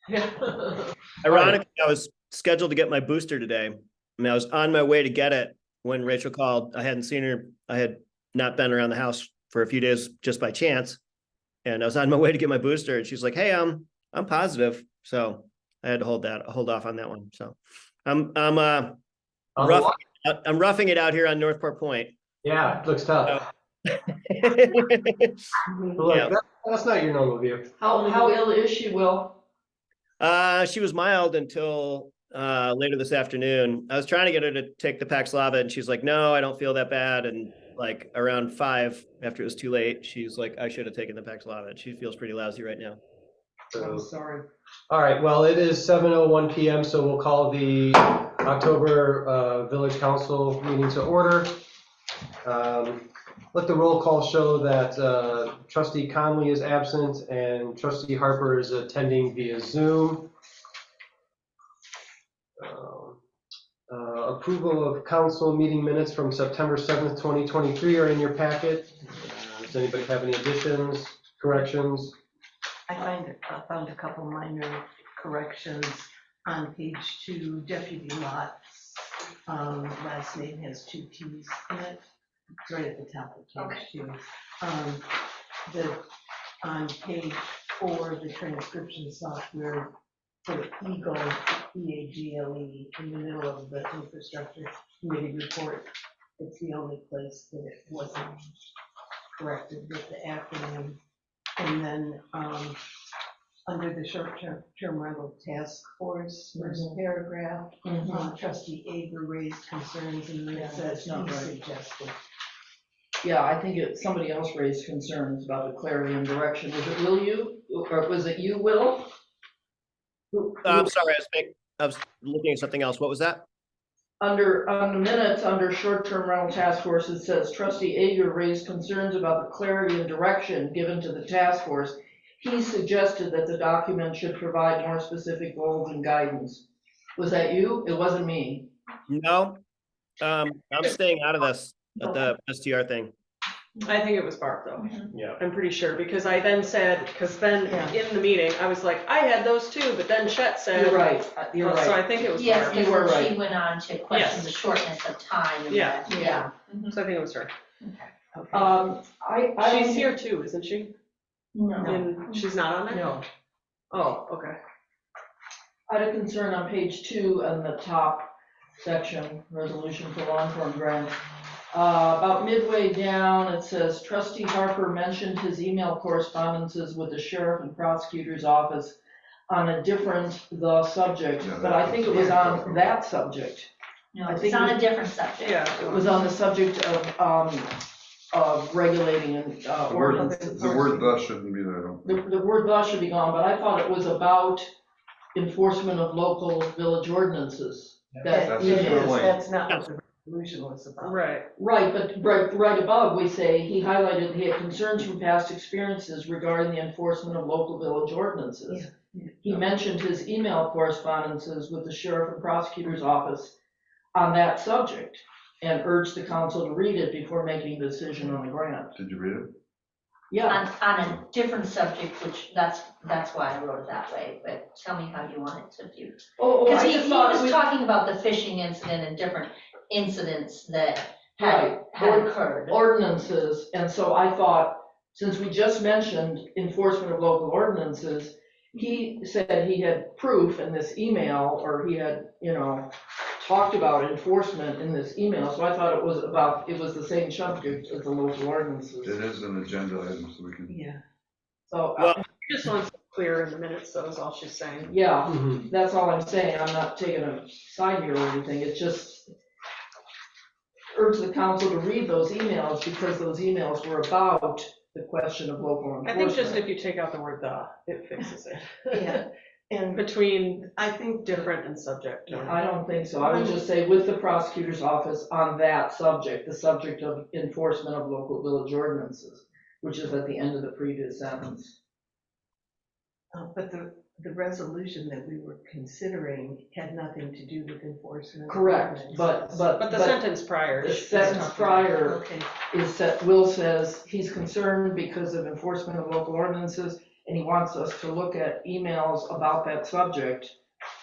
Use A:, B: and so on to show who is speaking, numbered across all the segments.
A: Yeah.
B: Ironically, I was scheduled to get my booster today. I mean, I was on my way to get it when Rachel called. I hadn't seen her. I had not been around the house for a few days just by chance. And I was on my way to get my booster and she's like, hey, I'm positive. So I had to hold off on that one. So I'm roughing it out here on Northport Point.
C: Yeah, it looks tough.
B: So,
C: Look,
B: yeah.
C: that's not your normal view.
A: How ill is she, Will?
B: She was mild until later this afternoon. I was trying to get her to take the Paxlovid and she's like, no, I don't feel that bad. And like around 5, after it was too late, she's like, I should have taken the Paxlovid. She feels pretty lousy right now.
A: I'm sorry.
C: All right, well, it is 7:01 p.m., so we'll call the October Village Council meeting to order. Let the roll call show that Trustee Conley is absent and Trustee Harper is attending via Zoom. Approval of council meeting minutes from September 7th, 2023 are in your packet. Does anybody have any additions, corrections?
D: I found a couple minor corrections on page 2. Deputy Lott's last name has 2 T's in it. It's right at the top of page 2. On page 4, the transcription software for EAGLE, E-A-G-L-E, in the middle of the infrastructure committee report, it's the only place that it wasn't corrected with the acronym. And then under the short-term rental task force, first paragraph, Trustee Aber raised concerns and then it says he suggested.
A: Yeah, I think somebody else raised concerns about the clarity and direction. Was it you, Will?
B: I'm sorry, I was looking at something else. What was that?
A: On the minutes, under short-term rental task force, it says Trustee Ager raised concerns about the clarity and direction given to the task force. He suggested that the document should provide more specific goals and guidance. Was that you? It wasn't me.
B: No, I'm staying out of this, the STR thing.
E: I think it was Barb though.
C: Yeah.
E: I'm pretty sure because I then said, in the meeting, I was like, I had those too, but then Chet said.
A: You're right. You're right.
E: So I think it was
F: Yes,
E: Barb.
A: You were
F: because
A: right.
F: she went on to question the shortness of time. And
E: Yeah.
F: that, yeah.
E: So I think it was her.
A: I
E: She's here too, isn't she?
F: No.
E: And she's not on there?
A: No.
E: Oh, okay.
A: I had a concern on page 2 on the top section, resolution for long-term grant. About midway down, it says Trustee Harper mentioned his email correspondences with the sheriff and prosecutor's office on a different subject, but I think it was on that subject.
F: No,
A: I
F: it's
A: think
F: on
A: it
F: a
A: was-
F: different subject.
E: Yeah.
A: It was on the subject of regulating and ordinances.
G: The word thus shouldn't be there.
A: The word thus should be gone, but I thought it was about enforcement of local village ordinances.
G: That's
A: It
G: just
A: is.
G: really-
D: That's not what the resolution was about.
E: Right.
A: Right, but right above, we say he highlighted he had concerns from past experiences regarding the enforcement of local village ordinances. He mentioned his email correspondences with the sheriff and prosecutor's office on that subject and urged the council to read it before making a decision on the grant.
G: Did you read it?
A: Yeah,
F: On a different subject, which that's why I wrote it that way, but tell me how you want it to do. Because
A: I
F: he
A: just thought
F: was talking about the fishing incident and different incidents that had occurred.
A: ordinances, and so I thought, since we just mentioned enforcement of local ordinances, he said he had proof in this email, or he had, talked about enforcement in this email, so I thought it was the same subject as the local ordinances.
G: It is an agenda item, so we can.
D: Yeah.
A: So,
B: Well,
E: She just wants it clear in the minutes, that was all she's saying.
A: yeah,
C: Mhm.
A: that's all I'm saying, I'm not taking a side here or anything, it's just urge the council to read those emails, because those emails were about the question of local
E: I
A: enforcement.
E: think just if you take out the word the, it fixes it.
D: Yeah. And
E: Between
D: I think
E: different and subject.
A: I don't think so. I would just say with the prosecutor's office on that subject, the subject of enforcement of local village ordinances, which is at the end of the previous sentence.
D: but the resolution that we were considering had nothing to do with enforcement. of
A: Correct,
D: ordinances.
E: But the sentence prior.
A: the sentence prior
D: Okay,
A: is that Will says he's concerned because of enforcement of local ordinances, and he wants us to look at emails about that subject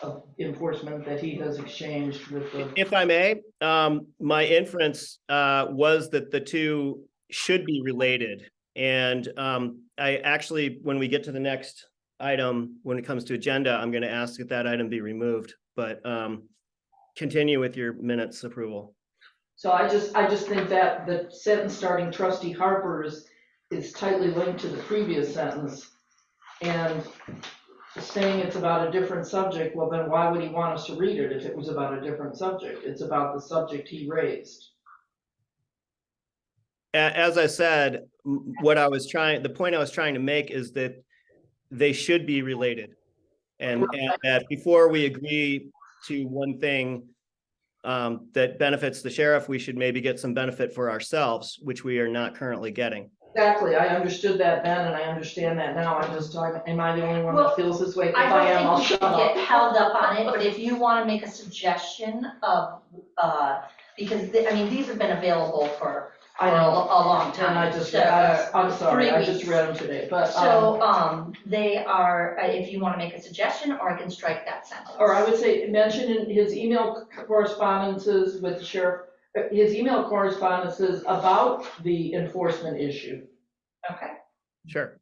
A: of enforcement that he has exchanged with the.
B: If I may, my inference was that the two should be related. And I actually, when we get to the next item, when it comes to agenda, I'm going to ask that that item be removed. But continue with your minutes approval.
A: So I just think that the sentence starting trustee Harper is tightly linked to the previous sentence. And saying it's about a different subject, well then why would he want us to read it if it was about a different subject? It's about the subject he raised.
B: As I said, the point I was trying to make is that they should be related. And that before we agree to one thing that benefits the sheriff, we should maybe get some benefit for ourselves, which we are not currently getting.
A: Exactly, I understood that then and I understand that now. I'm just talking, am I the only one
F: Well,
A: that feels this way? If
F: I
A: I am,
F: don't
A: I'll
F: think you
A: shut
F: should
A: up.
F: get held up on it, but if you want to make a suggestion of, because, I mean, these have been available for
A: I
F: a
A: know,
F: long
A: and
F: time.
A: I just,
F: so-
A: I'm sorry,
F: 3
A: I just
F: weeks.
A: read them today, but,
F: So, they are, if you want to make a suggestion, or I can strike that sentence.
A: or I would say, mention in his email correspondences with the sheriff, his email correspondences about the enforcement issue.
F: Okay.
B: Sure.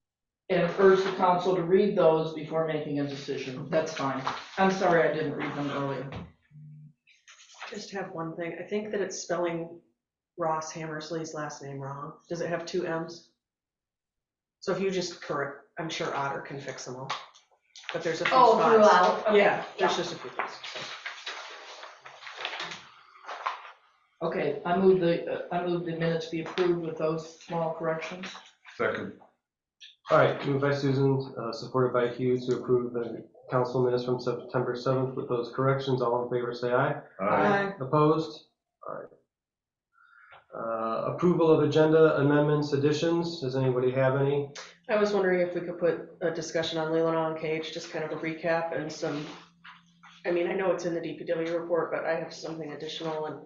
A: And urge the council to read those before making a decision. That's fine. I'm sorry I didn't read them earlier.
E: Just have one thing. I think that it's spelling Ross Hammersley's last name wrong. Does it have 2 M's? So if you just correct, I'm sure Otter can fix them all. But there's a few
F: Oh,
E: spots.
F: throughout, okay.
E: Yeah, there's just a few things.
A: Okay, I move the minutes be approved with those small corrections.
G: Second.
C: All right, moved by Susan, supported by Hugh to approve the council minutes from September 7th with those corrections. All in favor, say aye.
G: Aye.
C: Opposed? All right. Approval of agenda amendments, additions. Does anybody have any?
E: I was wondering if we could put a discussion on Leland on Cage, just kind of a recap and some, I mean, I know it's in the DPW report, but I have something additional and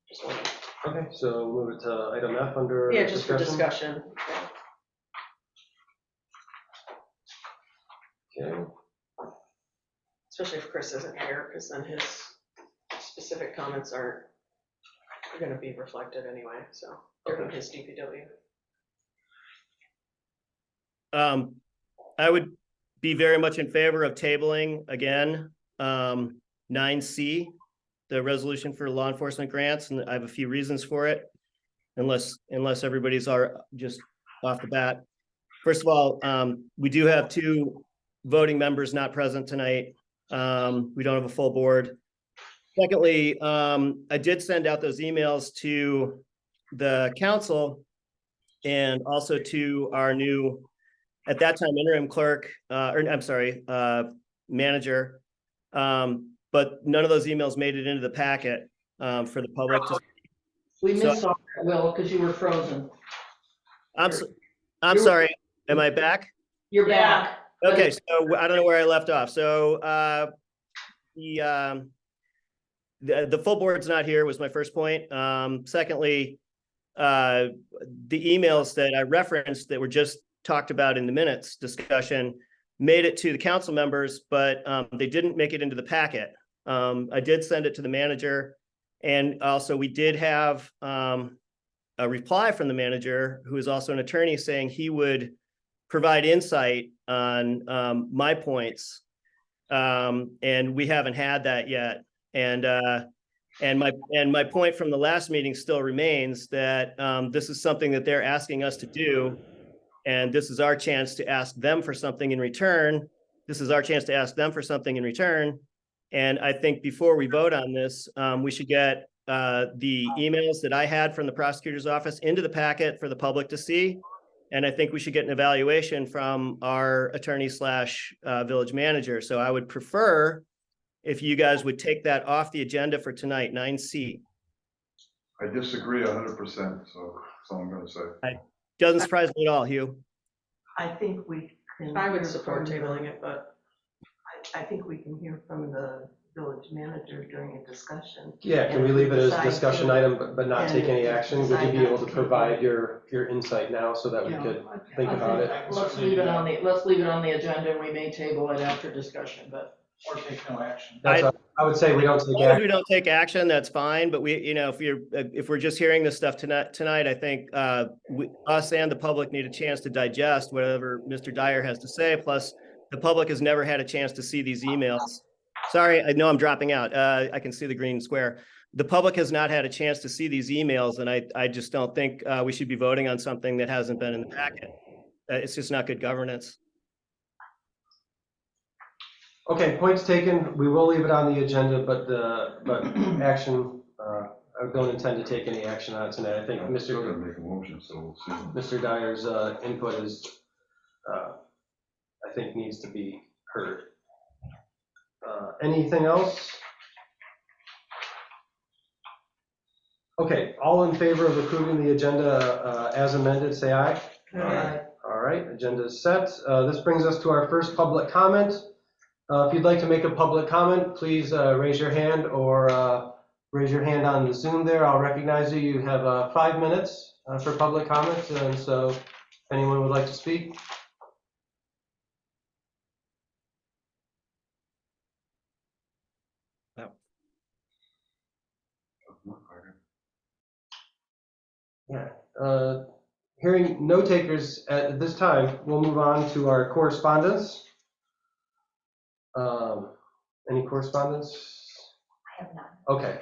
E: just wondering.
C: Okay, so move it to item F under
E: Yeah, just for
C: discussion.
E: discussion.
C: Okay.
E: Especially if Chris isn't here, because then his specific comments aren't going to be reflected anyway, so during his DPW.
B: I would be very much in favor of tabling again 9C, the resolution for law enforcement grants, and I have a few reasons for it, unless everybody's just off the bat. First of all, we do have 2 voting members not present tonight. We don't have a full board. Secondly, I did send out those emails to the council and also to our new, at that time, interim clerk, manager. But none of those emails made it into the packet for the public to.
A: We missed all that, Will, because you were frozen.
B: I'm sorry. Am I back?
A: You're back.
B: Okay, so I don't know where I left off. So the full board's not here was my first point. Secondly, the emails that I referenced that were just talked about in the minutes discussion made it to the council members, but they didn't make it into the packet. I did send it to the manager, and also we did have a reply from the manager, who is also an attorney, saying he would provide insight on my points, and we haven't had that yet. And my point from the last meeting still remains that this is something that they're asking us to do, and this is our chance to ask them for something in return. And I think before we vote on this, we should get the emails that I had from the prosecutor's office into the packet for the public to see. And I think we should get an evaluation from our attorney / village manager. So I would prefer if you guys would take that off the agenda for tonight, 9C.
G: I disagree 100%, so that's all I'm gonna say.
B: Doesn't surprise me at all, Hugh.
D: I think we can.
E: I would support tabling it, but
D: I think we can hear from the village manager during a discussion.
C: Yeah, can we leave it as a discussion item, but not take any action? Would you be able to provide your insight now so that we
A: Yeah.
C: could think about it?
A: Let's leave it on the agenda, and we may table it after discussion, but.
H: Or take no action.
C: That's what I would say we don't
B: As
C: take
B: long as
C: action.
B: we don't take action, that's fine, but we, if we're just hearing this stuff tonight, I think, us and the public need a chance to digest whatever Mr. Dyer has to say, plus the public has never had a chance to see these emails. Sorry, I know I'm dropping out. I can see the green square. The public has not had a chance to see these emails, and I just don't think, we should be voting on something that hasn't been in the packet. It's just not good governance.
C: Okay, points taken. We will leave it on the agenda, but action, I don't intend to take any action on it tonight. I think
G: I'm still
C: Mr.
G: gonna make a motion, so we'll see.
C: Mr. Dyer's input is, I think, needs to be heard. Anything else? Okay, all in favor of approving the agenda as amended, say aye.
A: Aye.
C: All right, agenda is set. This brings us to our first public comment. If you'd like to make a public comment, please raise your hand or raise your hand on the Zoom there. I'll recognize you. You have 5 minutes for public comments, and so if anyone would like to speak. Hearing no takers at this time, we'll move on to our correspondence. Any correspondence?
F: I have none.
C: Okay.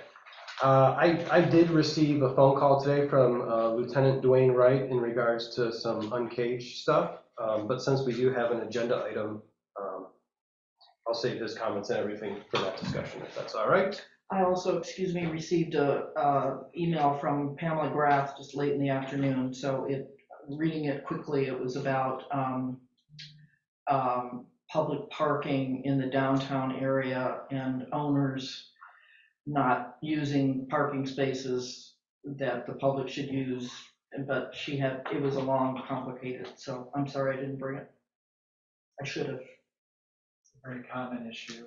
C: I did receive a phone call today from Lieutenant Dwayne Wright in regards to some uncaged stuff, but since we do have an agenda item, I'll save his comments and everything for that discussion, if that's all right.
A: I also, received a email from Pamela Graff just late in the afternoon, so reading it quickly, it was about public parking in the downtown area and owners not using parking spaces that the public should use, but it was a long, complicated, so I'm sorry I didn't bring it. I should have.
H: It's a very common issue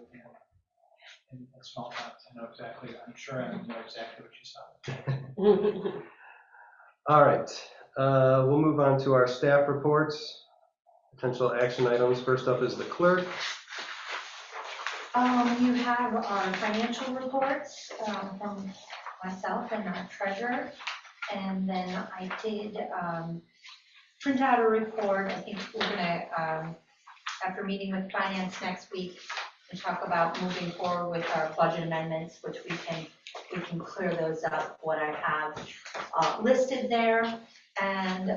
H: in small towns. I'm sure I know exactly what you saw.
C: All right, we'll move on to our staff reports. Potential action items. First up is the clerk.
F: You have our financial reports from myself and our treasurer. And then I did print out a report. I think we're gonna, after meeting with finance next week, and talk about moving forward with our budget amendments, which we can clear those up, what I have listed there. And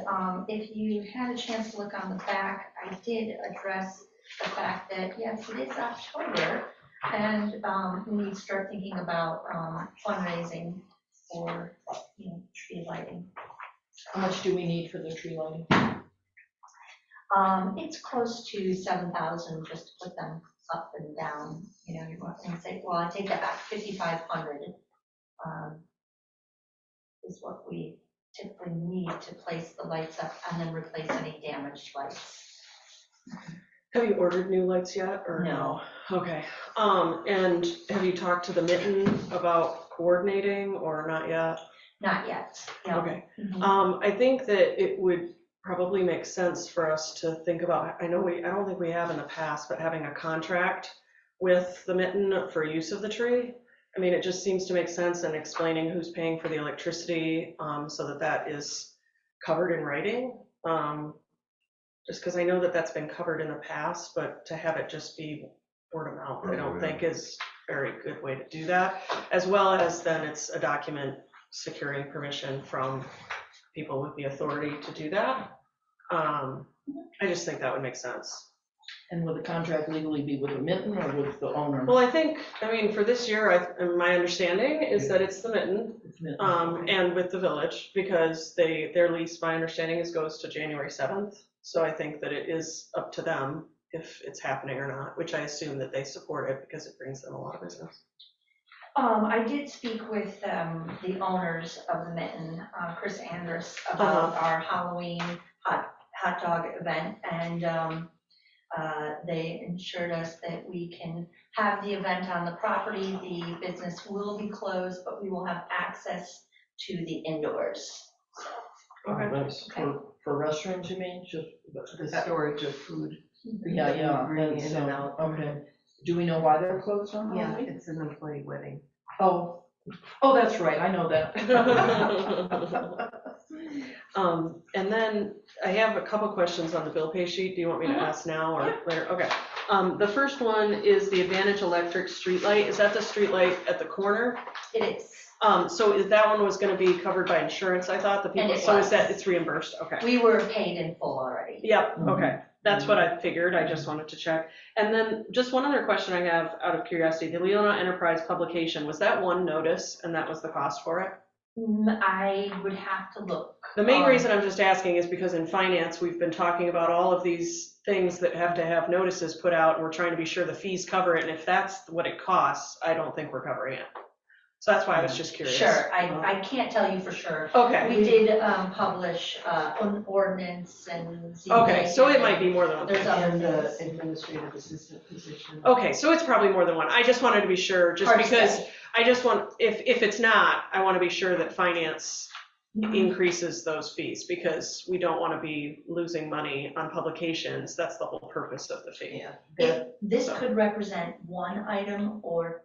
F: if you had a chance to look on the back, I did address the fact that, yes, it is October, and we need to start thinking about fundraising for, tree lighting.
A: How much do we need for the tree lighting?
F: It's close to 7,000 just to put them up and down. You're going to say, well, I take that back, 5,500 is what we typically need to place the lights up and then replace any damaged lights.
E: Have you ordered new lights yet, or
F: No.
E: Okay, and have you talked to the Mitten about coordinating, or not yet?
F: Not yet, no.
E: Okay,
F: Mhm.
E: I think that it would probably make sense for us to think about, I don't think we have in the past, but having a contract with the Mitten for use of the tree. I mean, it just seems to make sense, and explaining who's paying for the electricity, so that is covered in writing. Just because I know that that's been covered in the past, but to have it just be word of mouth, I don't think is a very good way to do that. As well as then it's a document securing permission from people with the authority to do that. I just think that would make sense.
A: And would the contract legally be with the Mitten or with the owner?
E: Well, for this year, my understanding is that it's the Mitten,
A: It's Mitten.
E: and with the village, because their lease, my understanding is goes to January 7th. So I think that it is up to them if it's happening or not, which I assume that they support it because it brings them a lot of business.
F: I did speak with the owners of the Mitten, Chris Andrus, about our Halloween hot dog event, and They ensured us that we can have the event on the property. The business will be closed, but we will have access to the indoors.
C: Oh, nice.
A: For restrooms, you mean, just?
D: The storage of food.
A: Yeah, yeah.
D: Bring
A: that's,
D: in and out.
A: Okay. Do we know why they're closed on
D: Yeah,
A: Halloween?
D: it's an employee wedding.
A: Oh, that's right, I know that.
E: And then I have a couple questions on the bill pay sheet. Do you want me to ask now or later? Okay. The first one is the Advantage Electric streetlight. Is that the streetlight at the corner?
F: It is.
E: So is that one was gonna be covered by insurance, I thought, the people,
F: And it
E: so is
F: was.
E: that, it's reimbursed, okay.
F: We were paid in full already.
E: Yep,
A: Mhm.
E: okay, that's what I figured, I just wanted to check. And then just one other question I have out of curiosity, the Leona Enterprise publication, was that one notice and that was the cost for it?
F: I would have to look.
E: The main reason I'm just asking is because in finance, we've been talking about all of these things that have to have notices put out, and we're trying to be sure the fees cover it, and if that's what it costs, I don't think we're covering it. So that's why I was just curious.
F: Sure, I can't tell you for sure.
E: Okay,
F: We did publish an ordinance and.
E: okay, so it might be more than one.
F: There's other
D: And the
F: things.
D: administrative assistant position.
E: Okay, so it's probably more than one. I just wanted to be sure, just
F: Hard to
E: because
F: say.
E: I just want, if it's not, I want to be sure that finance increases those fees, because we don't want to be losing money on publications. That's the whole purpose of the fee.
D: Yeah,
F: This
E: So.
F: could represent one item or,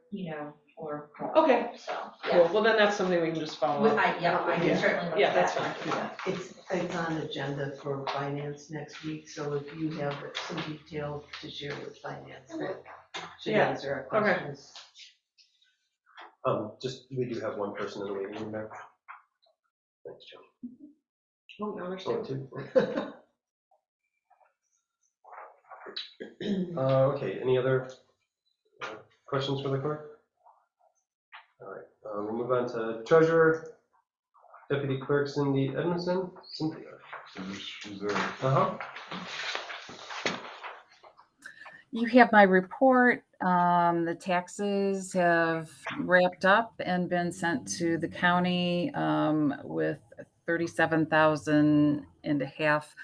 F: or more.
E: Okay,
F: So,
E: cool.
F: yeah.
E: Well, then that's something we can just follow up.
F: I can
E: Yeah.
F: certainly look
E: Yeah,
F: at
E: that's
F: that.
E: fine.
D: yeah, it's on agenda for finance next week, so if you have some detail to share with finance, that should
E: Yeah,
D: answer our
E: okay.
D: questions.
C: We do have one person in the waiting room there. Thanks, Joe.
E: Oh, no, there's
C: Oh,
E: two.
C: two. Okay, any other questions for the clerk? All right, we'll move on to treasurer, deputy clerk Cindy Edmondson. Cynthia.
G: She's there.
C: Uh-huh.
I: You have my report. The taxes have wrapped up and been sent to the county with 37,000 and a half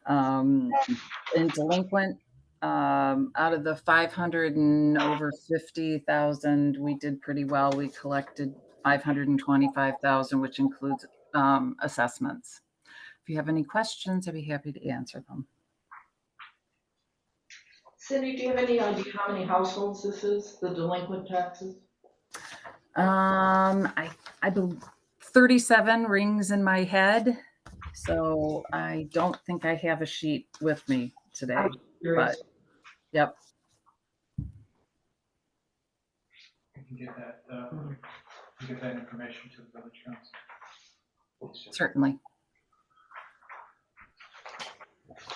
I: in delinquent. Out of the 500 and over 50,000, we did pretty well. We collected 525,000, which includes assessments. If you have any questions, I'd be happy to answer them.
A: Cindy, do you have any idea how many households this is, the delinquent taxes?
I: I believe 37 rings in my head, so I don't think I have a sheet with me today.
A: Curious.
I: Yep.
H: I can get that information to the village council.
I: Certainly.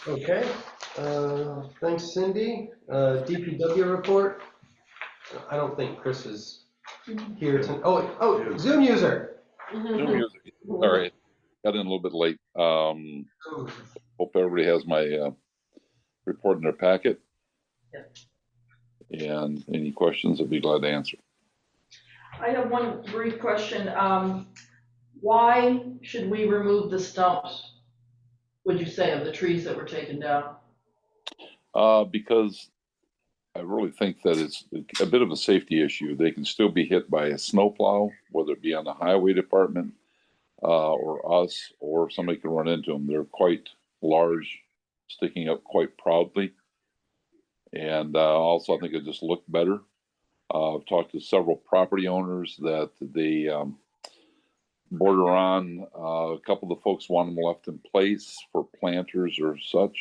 C: Okay, thanks Cindy. DPW report. I don't think Chris is here to, oh, Zoom user.
J: Zoom music. All right, got in a little bit late. Hope everybody has my report in their packet. And any questions, I'd be glad to answer.
A: I have one brief question. Why should we remove the stumps, would you say, of the trees that were taken down?
J: Because I really think that it's a bit of a safety issue. They can still be hit by a snowplow, whether it be on the highway department or us, or somebody can run into them. They're quite large, sticking up quite proudly. And also, I think it just looked better. I've talked to several property owners that they border on. A couple of the folks want them left in place for planters or such.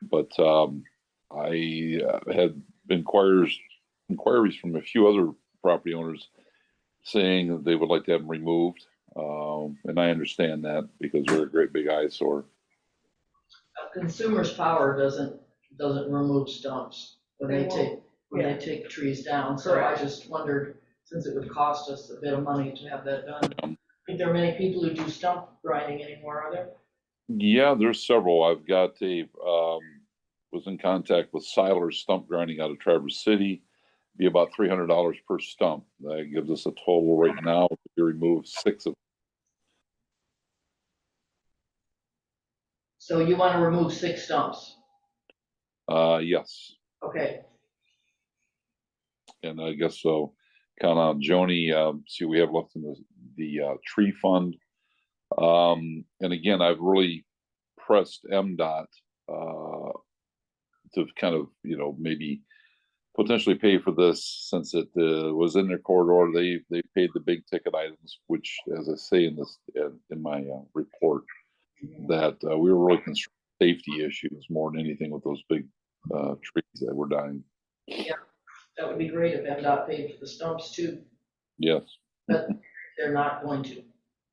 J: But I had inquiries from a few other property owners saying that they would like to have them removed. And I understand that because they're a great big eyesore.
A: Consumers Power doesn't remove stumps when
E: They
A: they take trees down. So I just wondered, since it would cost us a bit of money to have that done. I think there are many people who do stump grinding anymore, are there?
J: Yeah, there's several. I've got was in contact with Siler's Stump Grinding out of Traverse City. Be about $300 per stump. That gives us a total right now to remove 6 of them.
A: So you want to remove 6 stumps?
J: Yes,
A: Okay,
J: and I guess so. Count on Joni. See, we have left in the tree fund. And again, I've really pressed MDOT to kind of, maybe potentially pay for this since it was in their corridor. They paid the big ticket items, which, as I say in my report, that we were really concerned with safety issues more than anything with those big trees that were dying.
A: that would be great if MDOT paid for the stumps too,
J: Yes,
A: but they're not going to.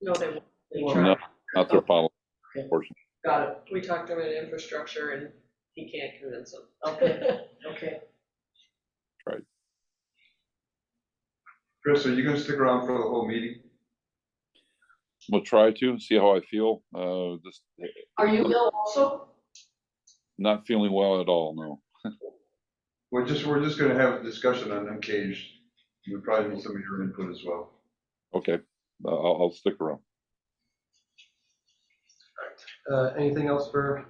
E: No, they won't.
A: They
E: We
A: won't.
J: no,
E: tried.
J: not their policy,
A: Okay.
J: unfortunately.
A: Got it,
E: We talked to him in infrastructure and he can't convince them.
A: okay, okay.
G: Chris, are you gonna stick around for the whole meeting?
J: We'll try to see how I feel. Just
A: Are you ill also?
J: not feeling well at all. No.
G: We're just gonna have a discussion on Uncaged. We probably need some of your input as well.
J: Okay, I'll stick around.
C: Anything else for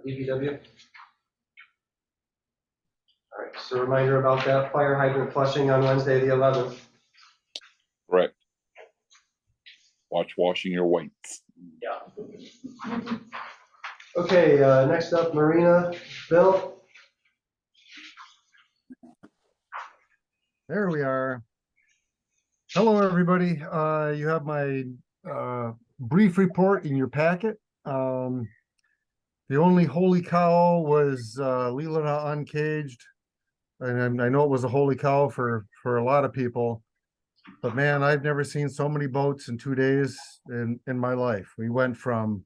C: DPW? All right, just a reminder about that fire hydrant flushing on Wednesday, the 11th.
J: Correct. Watch washing your whites.
A: Yeah.
C: Okay, next up, Marina. Bill?
K: There we are. Hello, everybody. You have my brief report in your packet. The only holy cow was Leelanau Uncaged. And I know it was a holy cow for a lot of people. But man, I've never seen so many boats in 2 days in my life. We went from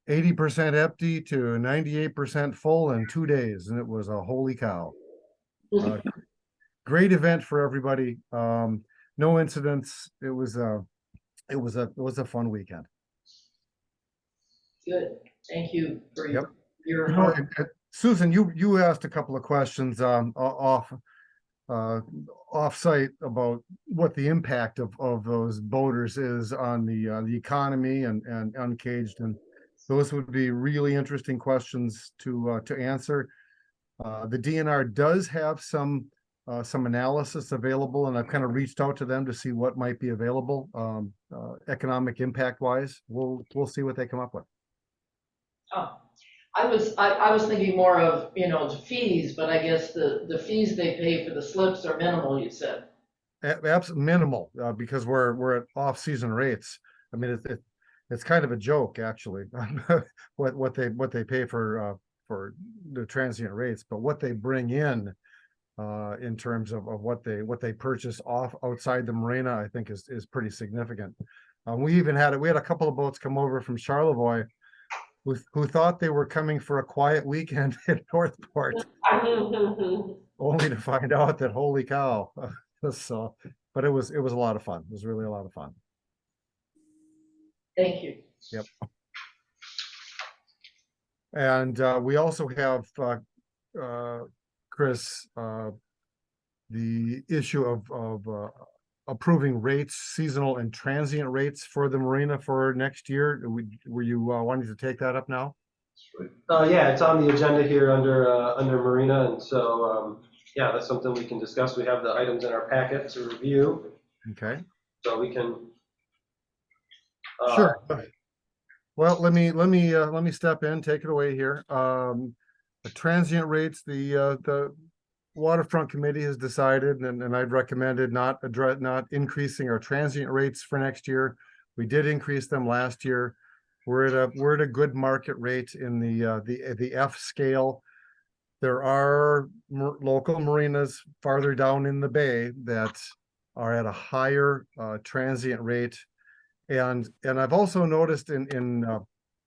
K: 80% empty to 98% full in 2 days, and it was a holy cow. Great event for everybody. No incidents. It was a fun weekend.
A: Good, thank you for
K: Yep.
A: your
K: You know, Susan, you asked a couple of questions off-site about what the impact of those boaters is on the economy and Uncaged, and those would be really interesting questions to answer. The DNR does have some analysis available, and I've kind of reached out to them to see what might be available economic impact wise. We'll see what they come up with.
A: Oh, I was thinking more of, the fees, but I guess the fees they pay for the slips are minimal, you said.
K: Absolutely minimal, because we're at off-season rates. I mean, it's kind of a joke, actually, what they pay for the transient rates, but what they bring in terms of what they purchase outside the marina, I think is pretty significant. We had a couple of boats come over from Charlevoix who thought they were coming for a quiet weekend in Northport, only to find out that holy cow. So, but it was a lot of fun. It was really a lot of fun.
A: Thank you.
K: Yep. And we also have Chris, the issue of approving rates, seasonal and transient rates for the marina for next year. Were you wanting to take that up now?
C: Yeah, it's on the agenda here under Marina, and so yeah, that's something we can discuss. We have the items in our packet to review.
K: Okay.
C: So we can.
K: Sure. Well, let me step in, take it away here. The transient rates, the Waterfront Committee has decided, and I'd recommended not increasing our transient rates for next year. We did increase them last year. We're at a good market rate in the F scale. There are local marinas farther down in the bay that are at a higher transient rate, and I've also noticed in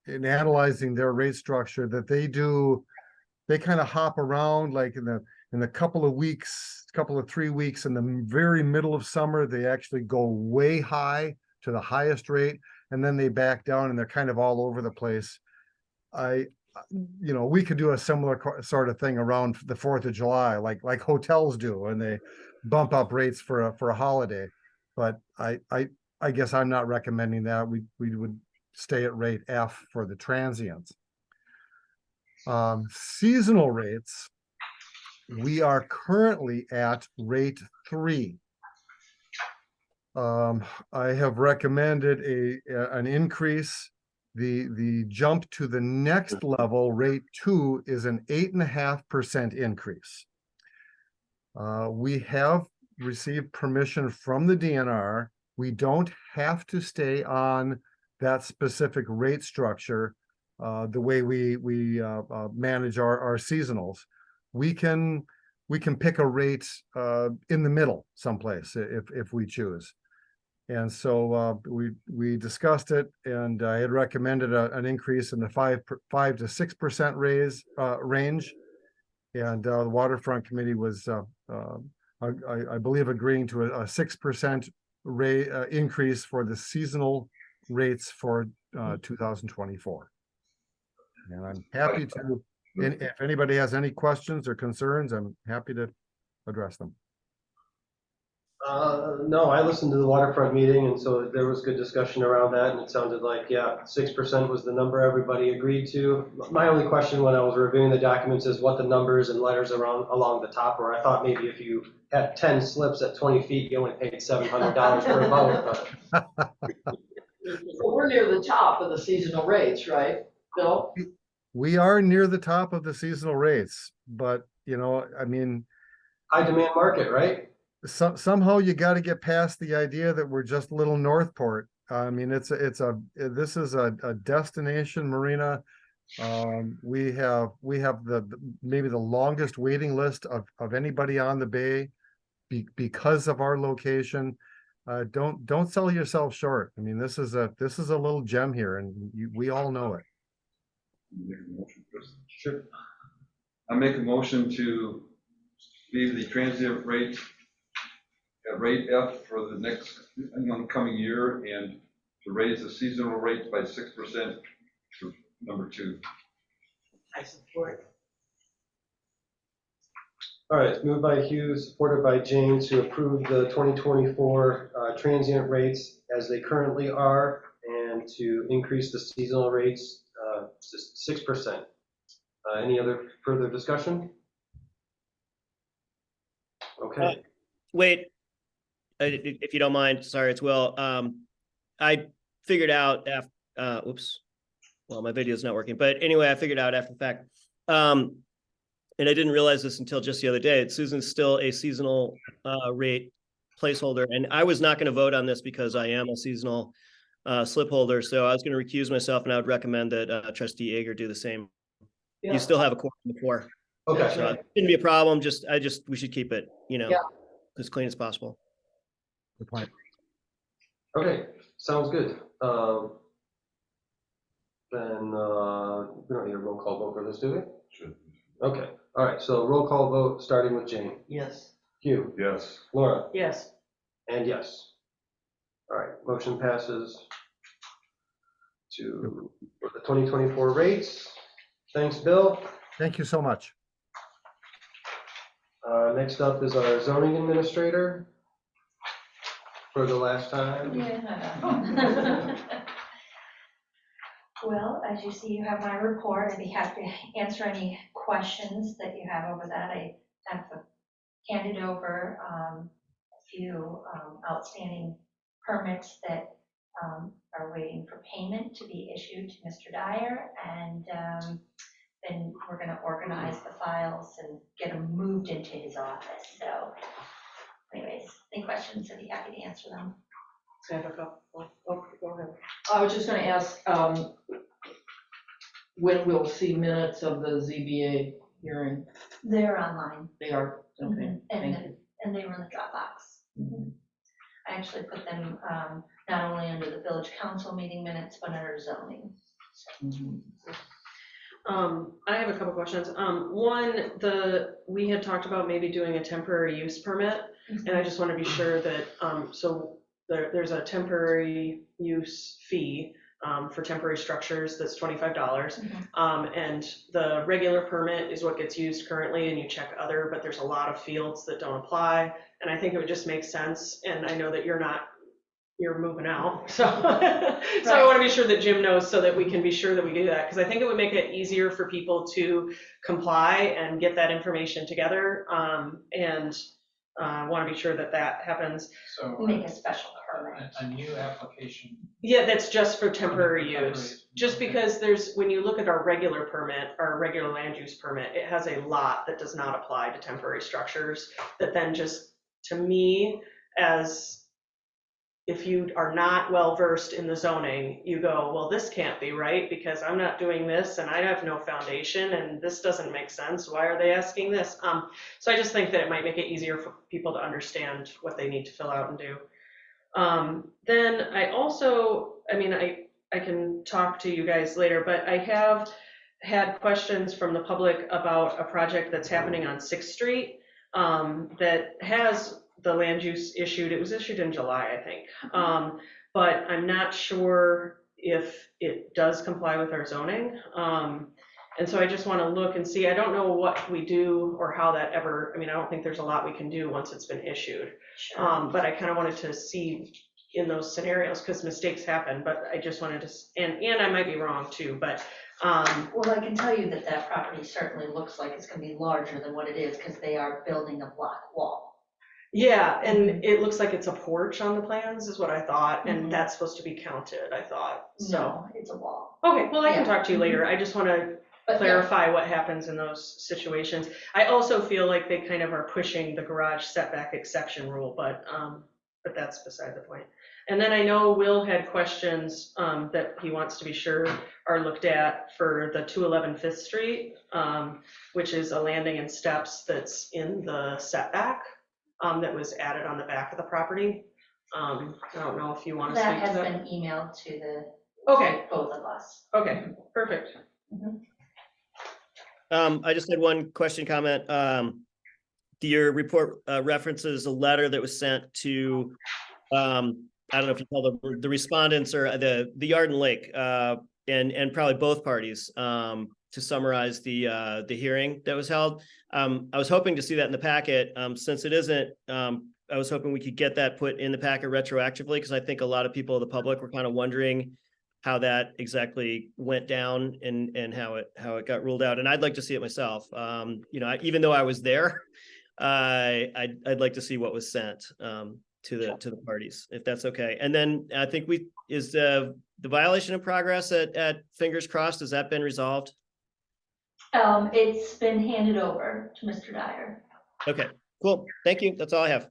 K: analyzing their rate structure that they kind of hop around, like in the couple of 3 weeks in the very middle of summer, they actually go way high to the highest rate, and then they back down, and they're kind of all over the place. We could do a similar sort of thing around the 4th of July, like hotels do, and they bump up rates for a holiday. But I guess I'm not recommending that. We would stay at rate F for the transients. Seasonal rates, We are currently at rate 3. I have recommended an increase. The jump to the next level, rate 2, is an 8.5% increase. We have received permission from the DNR. We don't have to stay on that specific rate structure the way we manage our seasonals. We can pick a rate in the middle someplace if we choose. And so we discussed it, and I had recommended an increase in the 5 to 6% range. And the Waterfront Committee was, I believe, agreeing to a 6% increase for the seasonal rates for 2024. And I'm happy to, and if anybody has any questions or concerns, I'm happy to address them.
C: No, I listened to the Waterfront meeting, and so there was good discussion around that, and it sounded like, yeah, 6% was the number everybody agreed to. My only question when I was reviewing the documents is what the numbers and letters along the top were. I thought maybe if you had 10 slips at 20 feet, you only paid $700 per vote, but
A: Well, we're near the top of the seasonal rates, right, Bill?
K: We are near the top of the seasonal rates, but I mean,
C: high demand market, right?
K: somehow you got to get past the idea that we're just little Northport. I mean, this is a destination marina. We have maybe the longest waiting list of anybody on the bay because of our location. Don't sell yourself short. I mean, this is a little gem here, and we all know it.
G: Make a motion, Chris.
C: Sure.
G: I make a motion to leave the transient rate at rate F for the next coming year, and to raise the seasonal rates by 6% to number 2.
D: I support.
C: All right, it's moved by Hughes, supported by James, to approve the 2024 transient rates as they currently are, and to increase the seasonal rates 6%. Any other further discussion? Okay.
B: Wait, if you don't mind, sorry, it's Will. I figured out after, oops, well, my video's not working, but anyway, I figured out after the fact. And I didn't realize this until just the other day. Susan's still a seasonal rate placeholder, and I was not going to vote on this because I am a seasonal slip holder. So I was going to recuse myself, and I would recommend that Trustee Yeager do the same.
A: Yeah.
B: You still have a quorum before.
C: Okay.
B: So it shouldn't be a problem. We should keep it,
A: Yeah.
B: as clean as possible.
K: Good point.
C: Okay, sounds good. Then we don't need a roll call vote for this, do we?
G: Should.
C: Okay. All right. So roll call vote starting with Jane.
D: Yes.
C: Hugh.
G: Yes.
C: Laura.
E: Yes.
C: And yes. All right. Motion passes to the 2024 rates. Thanks, Bill.
K: Thank you so much.
C: Next up is our zoning administrator for the last time.
F: Yeah. Well, as you see, you have my report. I'd be happy to answer any questions that you have over that. I have handed over a few outstanding permits that are waiting for payment to be issued to Mr. Dyer, and then we're going to organize the files and get them moved into his office. So anyways, any questions, I'd be happy to answer them.
E: I have a couple. Oh, go ahead.
A: I was just gonna ask, when we'll see minutes of the ZBA hearing.
F: They're online.
A: They are, okay, thank you.
F: And they were in the Dropbox.
A: Mhm.
F: I actually put them not only under the village council meeting minutes, but under zoning.
A: Mhm.
E: I have a couple questions. One, we had talked about maybe doing a temporary use permit, and I just want to be sure that, so there's a temporary use fee for temporary structures that's $25. And the regular permit is what gets used currently, and you check other, but there's a lot of fields that don't apply. And I think it would just make sense, and I know that you're you're moving out. So, so I want to be sure that Jim knows so that we can be sure that we do that. Because I think it would make it easier for people to comply and get that information together. And want to be sure that that happens.
H: So
F: Make a special permit.
H: a new application.
E: Yeah, that's just for temporary
H: Temporary.
E: use. Just
H: Okay.
E: because when you look at our regular permit, our regular land use permit, it has a lot that does not apply to temporary structures that then just, to me, as if you are not well versed in the zoning, you go, well, this can't be right because I'm not doing this and I have no foundation and this doesn't make sense. Why are they asking this? So I just think that it might make it easier for people to understand what they need to fill out and do. Then I also, I can talk to you guys later, but I have had questions from the public about a project that's happening on 6th Street that has the land use issued. It was issued in July, I think. But I'm not sure if it does comply with our zoning. And so I just want to look and see. I don't know what we do or how that ever, I don't think there's a lot we can do once it's been issued.
F: Sure.
E: But I kind of wanted to see in those scenarios because mistakes happen, but I just wanted to, and I might be wrong too, but.
F: Well, I can tell you that that property certainly looks like it's gonna be larger than what it is, because they are building a block wall.
E: Yeah, and it looks like it's a porch on the plans is what I thought, and
F: Mhm.
E: that's supposed to be counted, I thought, so.
F: No, it's a wall.
E: Okay, well, I can
F: Yeah.
E: talk to you later. I just want to
F: But yeah,
E: clarify what happens in those situations. I also feel like they kind of are pushing the garage setback exception rule, but that's beside the point. And then I know Will had questions that he wants to be sure are looked at for the 211 5th Street, which is a landing and steps that's in the setback that was added on the back of the property. I don't know if you want to
F: that
E: speak to
F: has
E: that.
F: been emailed to the,
E: Okay,
F: both of us.
E: okay, perfect.
B: I just had one question, comment. Your report references a letter that was sent to, I don't know if you call the respondents or the Yard and Lake, and probably both parties, to summarize the hearing that was held. I was hoping to see that in the packet. Since it isn't, I was hoping we could get that put in the packet retroactively, because I think a lot of people in the public were kind of wondering how that exactly went down and how it got ruled out. And I'd like to see it myself. Even though I was there, I'd like to see what was sent to the parties, if that's okay. And then I think is the violation of progress at Fingers Crossed, has that been resolved?
F: It's been handed over to Mr. Dyer.
B: Okay, cool. Thank you. That's all I have.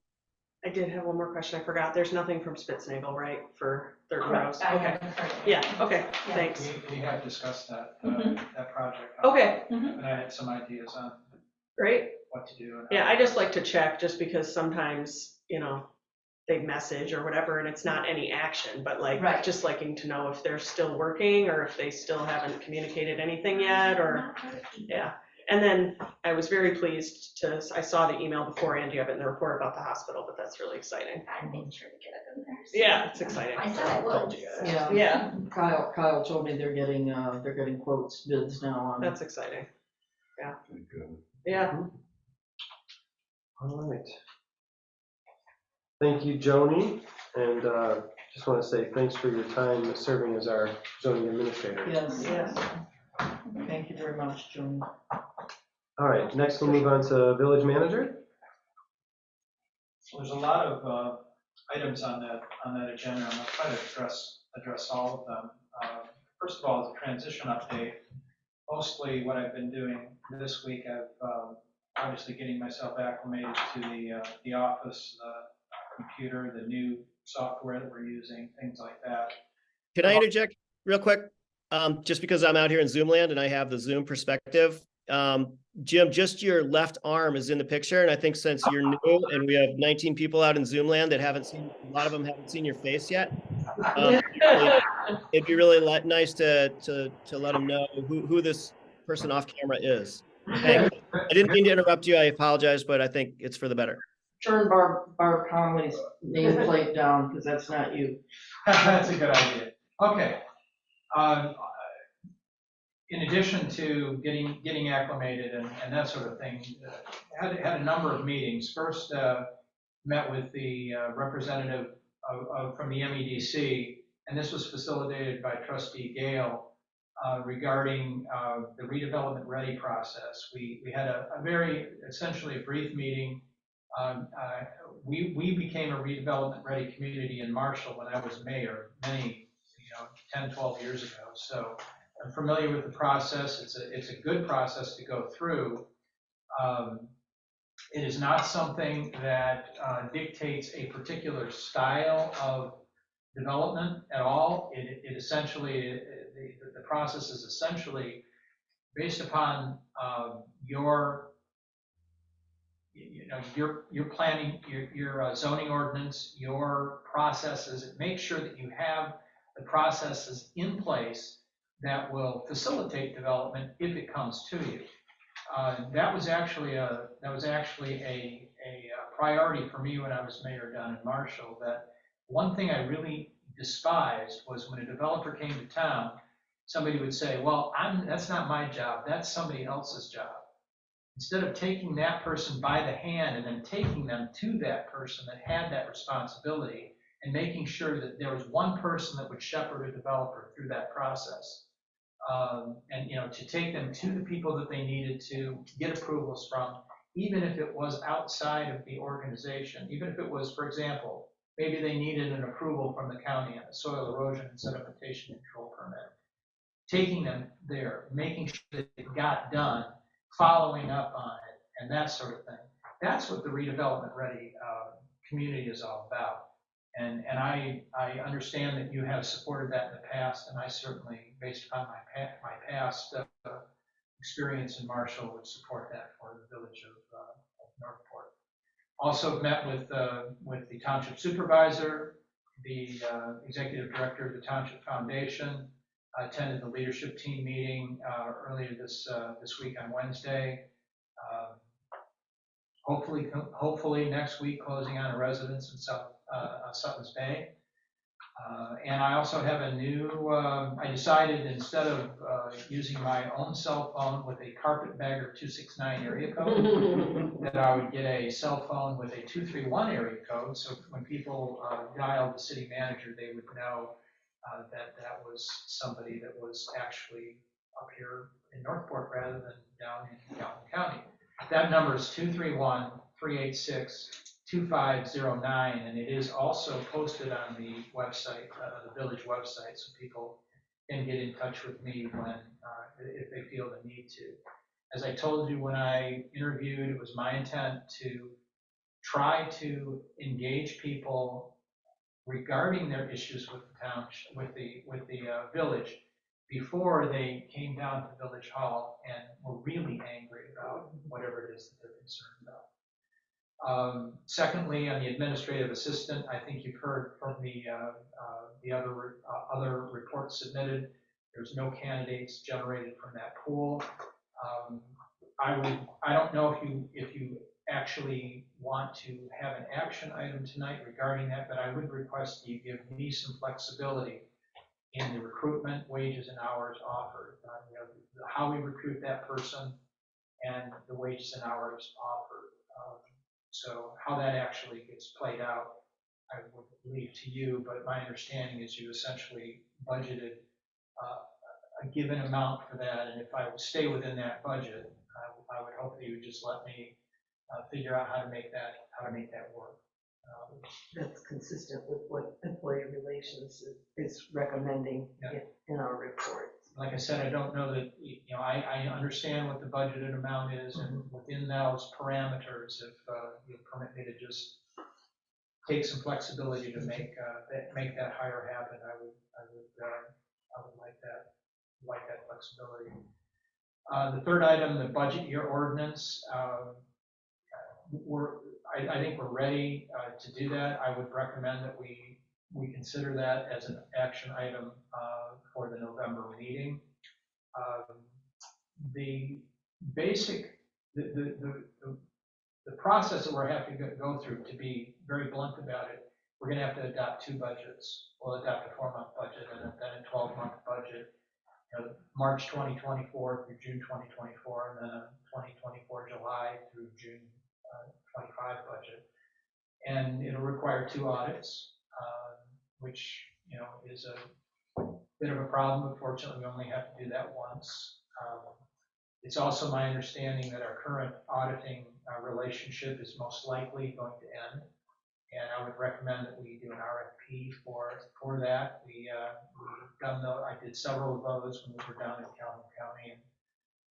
E: I did have one more question. I forgot. There's nothing from Spitznagel, right, for Third Rose?
F: I
E: Okay.
F: haven't heard it.
E: Yeah, okay,
F: Yeah.
E: thanks.
H: We have discussed that,
F: Mhm.
H: that project.
E: Okay,
H: And I had some ideas on
E: great.
H: what to do. And
E: Yeah, I just like to check just because sometimes, they message or whatever and it's not any action, but
F: Right.
E: just liking to know if they're still working or if they still haven't communicated anything yet or, yeah. And then I was very pleased I saw the email before and you have it in the report about the hospital, but that's really exciting.
F: I made sure to get it in there. so-
E: Yeah, it's exciting.
F: I said I would.
A: Yeah.
E: Yeah,
A: Kyle told me they're getting quotes, bids now on.
E: that's exciting. Yeah.
G: Good.
E: Yeah,
C: All right. Thank you, Joni, and just want to say thanks for your time serving as our zoning administrator.
A: Yes.
E: yes.
A: Thank you very much, Joan.
C: All right, next we'll move on to village manager.
H: So there's a lot of items on that agenda, and I'll try to address all of them. First of all, the transition update. Mostly what I've been doing this week, I've obviously getting myself acclimated to the office, the computer, the new software that we're using, things like that.
B: Can I interject real quick? Just because I'm out here in Zoom land and I have the Zoom perspective. Jim, just your left arm is in the picture. And I think since you're new and we have 19 people out in Zoom land that a lot of them haven't seen your face yet. It'd be really nice to let them know who this person off camera is. Thank you. I didn't mean to interrupt you. I apologize, but I think it's for the better.
A: Turn Barb Conley's nameplate down, because that's not you.
H: That's a good idea. Okay. In addition to getting acclimated and that sort of thing, had a number of meetings. First, met with the representative from the MEDC, and this was facilitated by Trustee Gale regarding the redevelopment ready process. We had a very, essentially a brief meeting. We became a redevelopment ready community in Marshall when I was mayor, many, 10, 12 years ago. So I'm familiar with the process. It's a good process to go through. It is not something that dictates a particular style of development at all. It essentially, the process is essentially based upon your planning, your zoning ordinance, your processes. Make sure that you have the processes in place that will facilitate development if it comes to you. That was actually a priority for me when I was mayor down in Marshall. That one thing I really despised was when a developer came to town, somebody would say, well, that's not my job, that's somebody else's job. Instead of taking that person by the hand and then taking them to that person that had that responsibility and making sure that there was one person that would shepherd a developer through that process. And to take them to the people that they needed to get approvals from, even if it was outside of the organization, even if it was, for example, maybe they needed an approval from the county on a soil erosion and sedimentation control permit. Taking them there, making sure that it got done, following up on it, and that sort of thing. That's what the redevelopment ready community is all about. And I understand that you have supported that in the past, and I certainly, based upon my past experience in Marshall, would support that for the village of Northport. Also met with the township supervisor, the executive director of the Township Foundation, attended the leadership team meeting earlier this week on Wednesday. Hopefully next week, closing on a residence in Sutton's Bay. And I also have a new, I decided instead of using my own cell phone with a Carpetbagger 269 area code, that I would get a cell phone with a 231 area code. So when people dialed the city manager, they would know that was somebody that was actually up here in Northport rather than down in Galvin County. That number is 231-386-2509, and it is also posted on the website, the village website, so people can get in touch with me when, if they feel the need to. As I told you when I interviewed, it was my intent to try to engage people regarding their issues with the town, with the village, before they came down to Village Hall and were really angry about whatever it is that they're concerned about. Secondly, on the administrative assistant, I think you've heard from the other reports submitted. There's no candidates generated from that pool. I don't know if you actually want to have an action item tonight regarding that, but I would request you give me some flexibility in the recruitment, wages, and hours offered. How we recruit that person and the wages and hours offered. So how that actually gets played out, I would leave to you, but my understanding is you essentially budgeted a given amount for that, and if I would stay within that budget, I would hope that you would just let me figure out how to make that work.
D: That's consistent with what Employee Relations is recommending in our report.
H: Like I said, I don't know that, I understand what the budgeted amount is, and within those parameters, if you permit me to just take some flexibility to make that hire happen, I would like that flexibility. The third item, the budget year ordinance, I think we're ready to do that. I would recommend that we consider that as an action item for the November meeting. The basic, the process that we're having to go through, to be very blunt about it, we're going to have to adopt two budgets. We'll adopt a 4-month budget and then a 12-month budget. March 2024 through June 2024, and then a 2024 July through June 25 budget. And it'll require 2 audits. which, is a bit of a problem. Unfortunately, we only have to do that once. It's also my understanding that our current auditing relationship is most likely going to end. And I would recommend that we do an RFP for that. We've done those. I did several of those when we were down in Calhoun County, and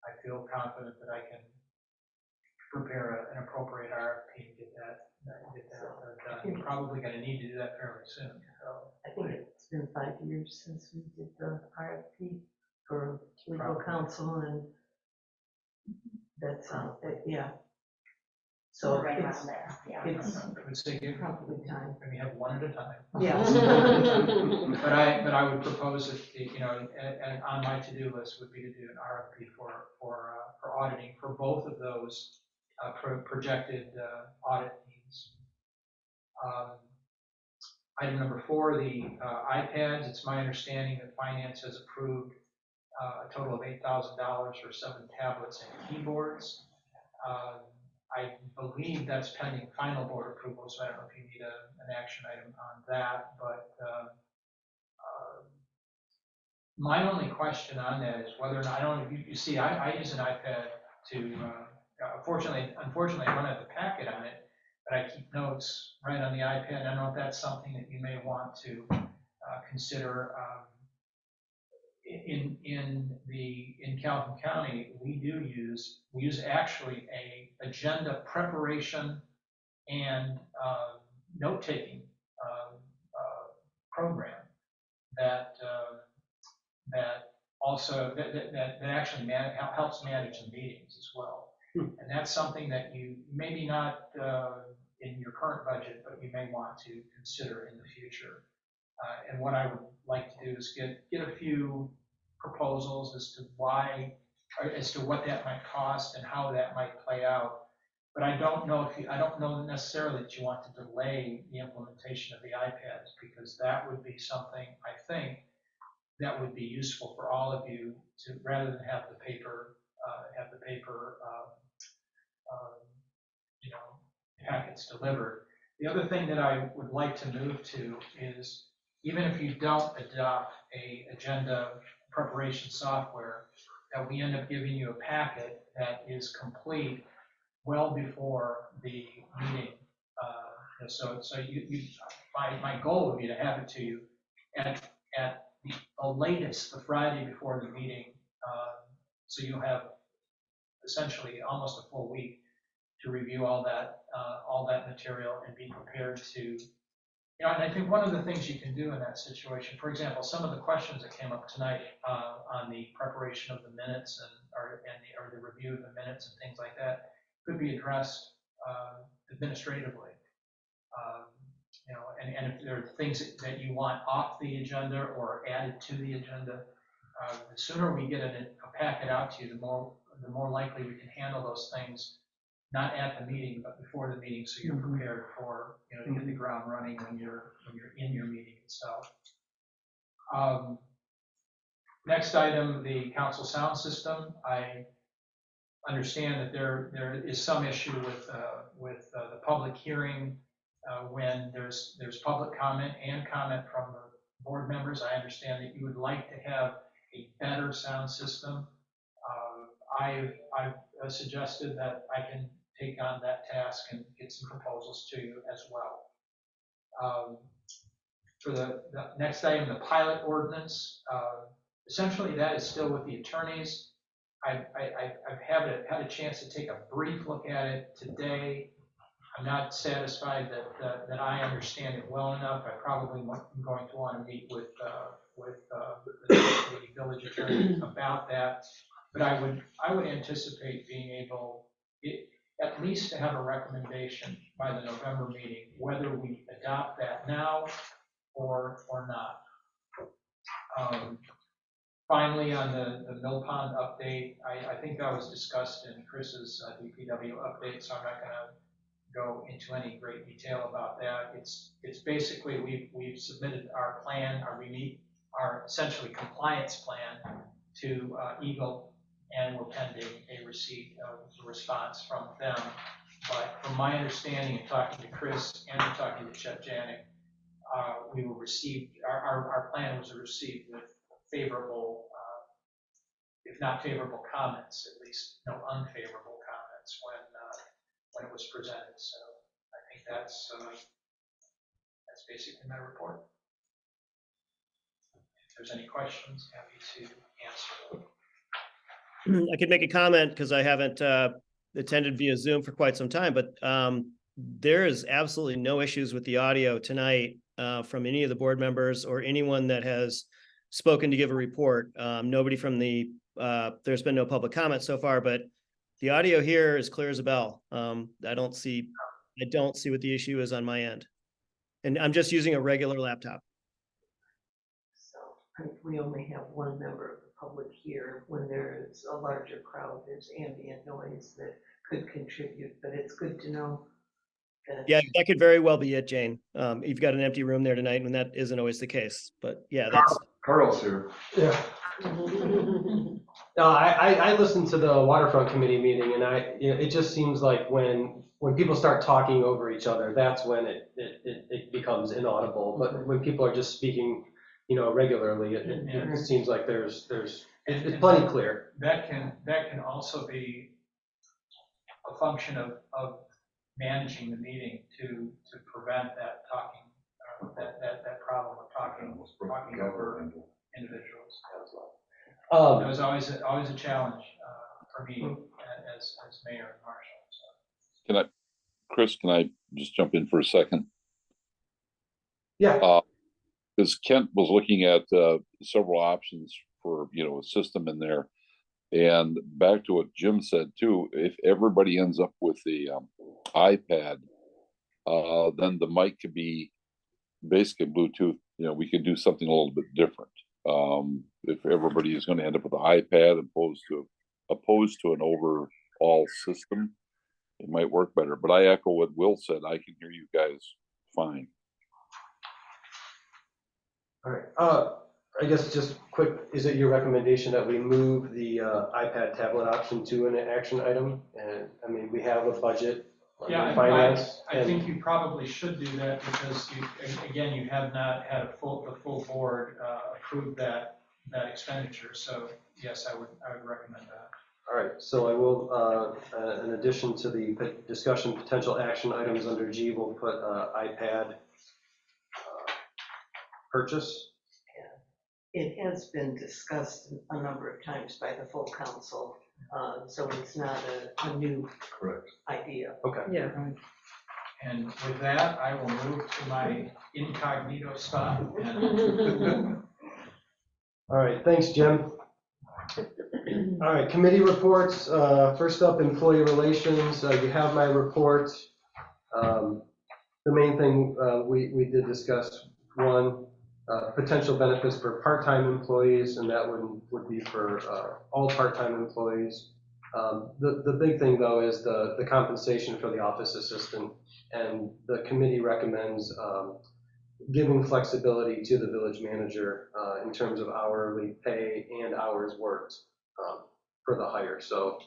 H: I feel confident that I can prepare an appropriate RFP and get that done. You're probably going to need to do that fairly soon. So
D: I think it's been 5 years since we did the RFP for legal
H: Probably.
D: counsel, and that's, yeah.
F: So
D: So
F: right
D: it's,
F: around there, yeah.
D: it's
H: I would say give
D: probably time.
H: maybe have one at a time.
D: Yeah.
H: But I would propose that, and on my to-do list would be to do an RFP for auditing for both of those projected audit needs. Item number 4, the iPads. It's my understanding that finance has approved a total of $8,000 for 7 tablets and keyboards. I believe that's pending final board approval, so I don't know if you need an action item on that, but my only question on that is whether or not, you see, I use an iPad to, unfortunately, I don't have the packet on it, but I keep notes right on the iPad. I don't know if that's something that you may want to consider. In Calhoun County, we use actually a agenda preparation and note-taking program that also that actually helps manage the meetings as well. And that's something that you maybe not in your current budget, but you may want to consider in the future. And what I would like to do is get a few proposals as to what that might cost and how that might play out. But I don't know necessarily that you want to delay the implementation of the iPads, because that would be something I think that would be useful for all of you to, rather than have the paper packets delivered. The other thing that I would like to move to is, even if you don't adopt a agenda preparation software, that we end up giving you a packet that is complete well before the meeting. My goal would be to have it to you at the latest, the Friday before the meeting. So you'll have essentially almost a full week to review all that material and be prepared to. And I think one of the things you can do in that situation, for example, some of the questions that came up tonight on the preparation of the minutes or the review of the minutes and things like that could be addressed administratively. And if there are things that you want off the agenda or added to the agenda, the sooner we get a packet out to you, the more likely we can handle those things, not at the meeting, but before the meeting, so you're prepared for, to hit the ground running when you're in your meeting itself. Next item, the council sound system. I understand that there is some issue with the public hearing when there's public comment and comment from the board members. I understand that you would like to have a better sound system. I've suggested that I can take on that task and get some proposals to you as well. For the next item, the pilot ordinance, essentially that is still with the attorneys. I've had a chance to take a brief look at it today. I'm not satisfied that I understand it well enough. I probably am going to want to meet with the village attorney about that. But I would anticipate being able, at least to have a recommendation by the November meeting, whether we adopt that now or not. Finally, on the Mill Pond update, I think that was discussed in Chris's DPW update, so I'm not going to go into any great detail about that. It's basically we've submitted our plan, our essentially compliance plan to Eagle, and we're pending a receipt of a response from them. But from my understanding, and talking to Chris and talking to Chet Janik, we were received, our plan was received with favorable, if not favorable comments, at least no unfavorable comments when it was presented. So I think that's basically my report. If there's any questions, happy to answer them.
B: I could make a comment because I haven't attended via Zoom for quite some time, but there is absolutely no issues with the audio tonight from any of the board members or anyone that has spoken to give a report. Nobody from the, there's been no public comment so far, but the audio here is clear as a bell. I don't see what the issue is on my end. And I'm just using a regular laptop.
D: So we only have one member of the public here. When there's a larger crowd, there's ambient noise that could contribute, but it's good to know that.
B: Yeah, that could very well be it, Jane. You've got an empty room there tonight, and that isn't always the case. But yeah, that's.
G: Carl's here.
C: Yeah. No, I listened to the waterfront committee meeting, and it just seems like when people start talking over each other, that's when it becomes inaudible. But when people are just speaking, regularly, it seems like it's plenty clear.
H: That can also be a function of managing the meeting to prevent that talking, that problem of talking over individuals. That was always a challenge for me as mayor and marshal. So.
J: Chris, can I just jump in for a second?
C: Yeah.
J: Because Kent was looking at several options for, a system in there. And back to what Jim said too, if everybody ends up with the iPad, then the mic could be basically Bluetooth. We could do something a little bit different. If everybody is going to end up with an iPad opposed to an overall system, it might work better. But I echo what Will said. I can hear you guys fine.
C: All right. I guess just quick, is it your recommendation that we move the iPad tablet option to an action item? And I mean, we have a budget.
H: Yeah,
C: finance.
H: I think you probably should do that because you have not had the full board approve that expenditure. So yes, I would recommend that.
C: All right, so I will, in addition to the discussion potential action items under G, we'll put iPad purchase.
D: It has been discussed a number of times by the full council, so it's not a new idea.
C: Okay.
E: Yeah.
H: And with that, I will move to my incognito spot.
C: All right, thanks, Jim. All right, committee reports. First up, employee relations. You have my report. The main thing we did discuss, one, potential benefits for part-time employees, and that would be for all part-time employees. The big thing, though, is the compensation for the office assistant, and the committee recommends giving flexibility to the village manager in terms of hourly pay and hours worked for the hire. So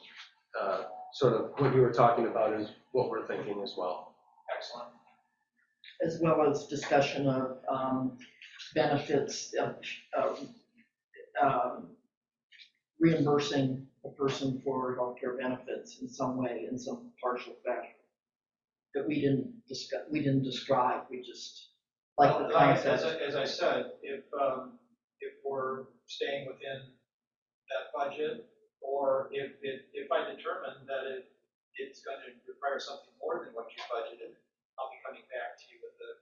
C: sort of what you were talking about is what we're thinking as well.
H: Excellent.
A: As well as discussion of benefits of reimbursing a person for healthcare benefits in some way, in some partial fashion. That we didn't describe, we just like the concept.
H: As I said, if we're staying within that budget, or if I determine that it's going to require something more than what you budgeted, I'll be coming back to you with a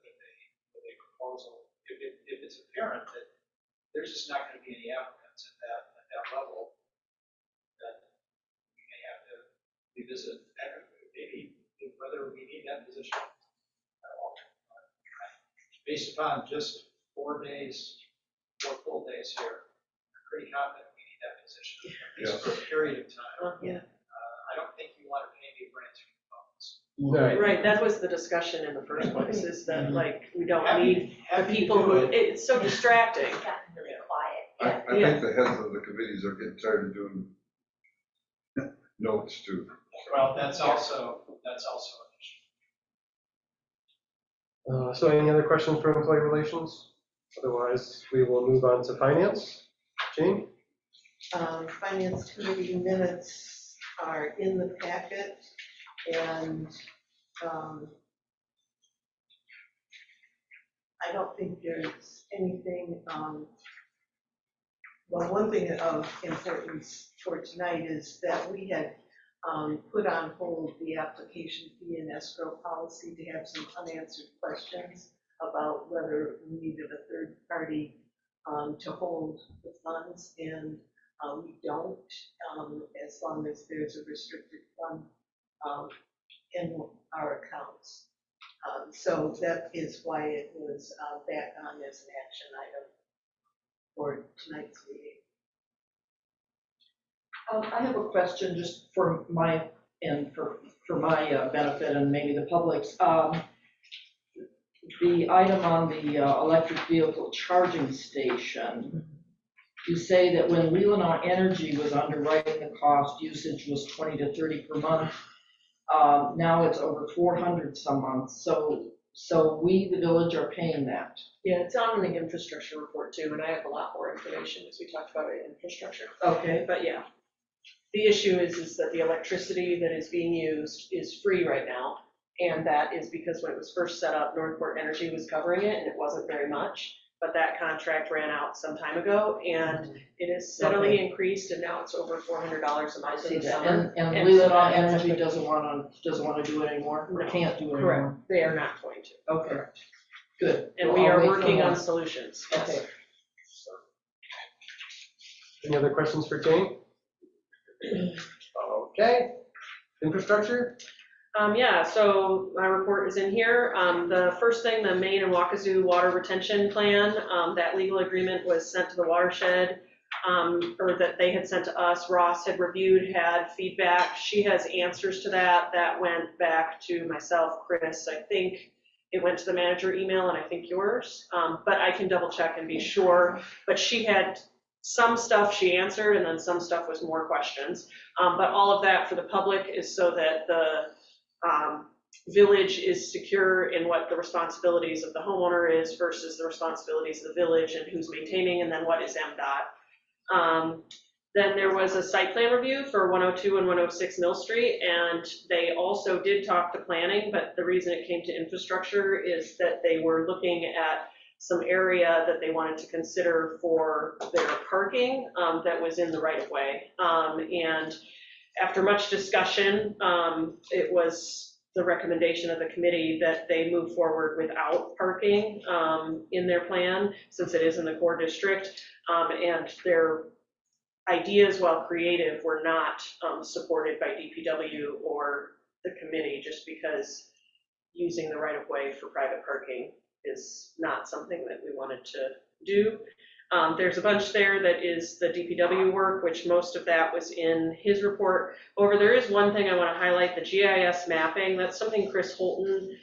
H: proposal. If it's apparent that there's just not going to be any applicants at that level, then we may have to revisit maybe whether we need that position at all. Based upon just 4 full days here, I'm pretty confident we need that position, at least for a period of time.
D: Yeah.
H: I don't think you want to pay me brand new phones.
E: Right, that was the discussion in the first place, is that like, we don't need the
H: Happy to
E: people
H: do
E: who,
H: it.
E: it's so distracting.
F: It's gotten really quiet.
G: I think the heads of the committees are getting tired of doing notes too.
H: Well, that's also an issue.
C: So any other questions for employee relations? Otherwise, we will move on to finance. Jane?
D: Finance committee minutes are in the packet, and I don't think there's anything, well, one thing of importance for tonight is that we had put on hold the application fee and escrow policy to have some unanswered questions about whether we needed a third party to hold the funds, and we don't, as long as there's a restricted fund in our accounts. So that is why it was back on as an action item for tonight's meeting.
A: I have a question just for my, and for my benefit and maybe the public's. The item on the electric vehicle charging station, you say that when Leelanau Energy was underwriting the cost, usage was 20 to 30 per month. Now it's over 400 some months. So we, the village, are paying that.
E: Yeah, it's on the infrastructure report too, and I have a lot more information as we talked about it in infrastructure.
A: Okay.
E: But yeah, the issue is that the electricity that is being used is free right now. And that is because when it was first set up, Northport Energy was covering it, and it wasn't very much. But that contract ran out some time ago, and it has steadily increased, and now it's over $400 a month in the summer.
A: And Leelanau Energy doesn't want to do it anymore, or can't do it anymore?
E: Correct, they are not going to.
A: Okay,
E: Correct.
A: Good.
E: And
A: Well,
E: we
A: I'll
E: are
A: wait for
E: working
A: more.
E: on solutions. Yes.
A: Okay.
C: Any other questions for Jane? Okay. Infrastructure?
E: Yeah, so my report is in here. The first thing, the Maine and Wakazu Water Retention Plan, that legal agreement was sent to the watershed, or that they had sent to us. Ross had reviewed, had feedback. She has answers to that. That went back to myself, Chris. I think it went to the manager email, and I think yours, but I can double check and be sure. But she had some stuff she answered, and then some stuff was more questions. But all of that for the public is so that the village is secure in what the responsibilities of the homeowner is versus the responsibilities of the village and who's maintaining, and then what is MDOT. Then there was a site plan review for 102 and 106 Mill Street, and they also did talk to planning, but the reason it came to infrastructure is that they were looking at some area that they wanted to consider for their parking that was in the right of way. And after much discussion, it was the recommendation of the committee that they move forward without parking in their plan, since it is in the core district. And their ideas, while creative, were not supported by DPW or the committee, just because using the right of way for private parking is not something that we wanted to do. There's a bunch there that is the DPW work, which most of that was in his report. However, there is one thing I want to highlight, the GIS mapping. That's something Chris Holton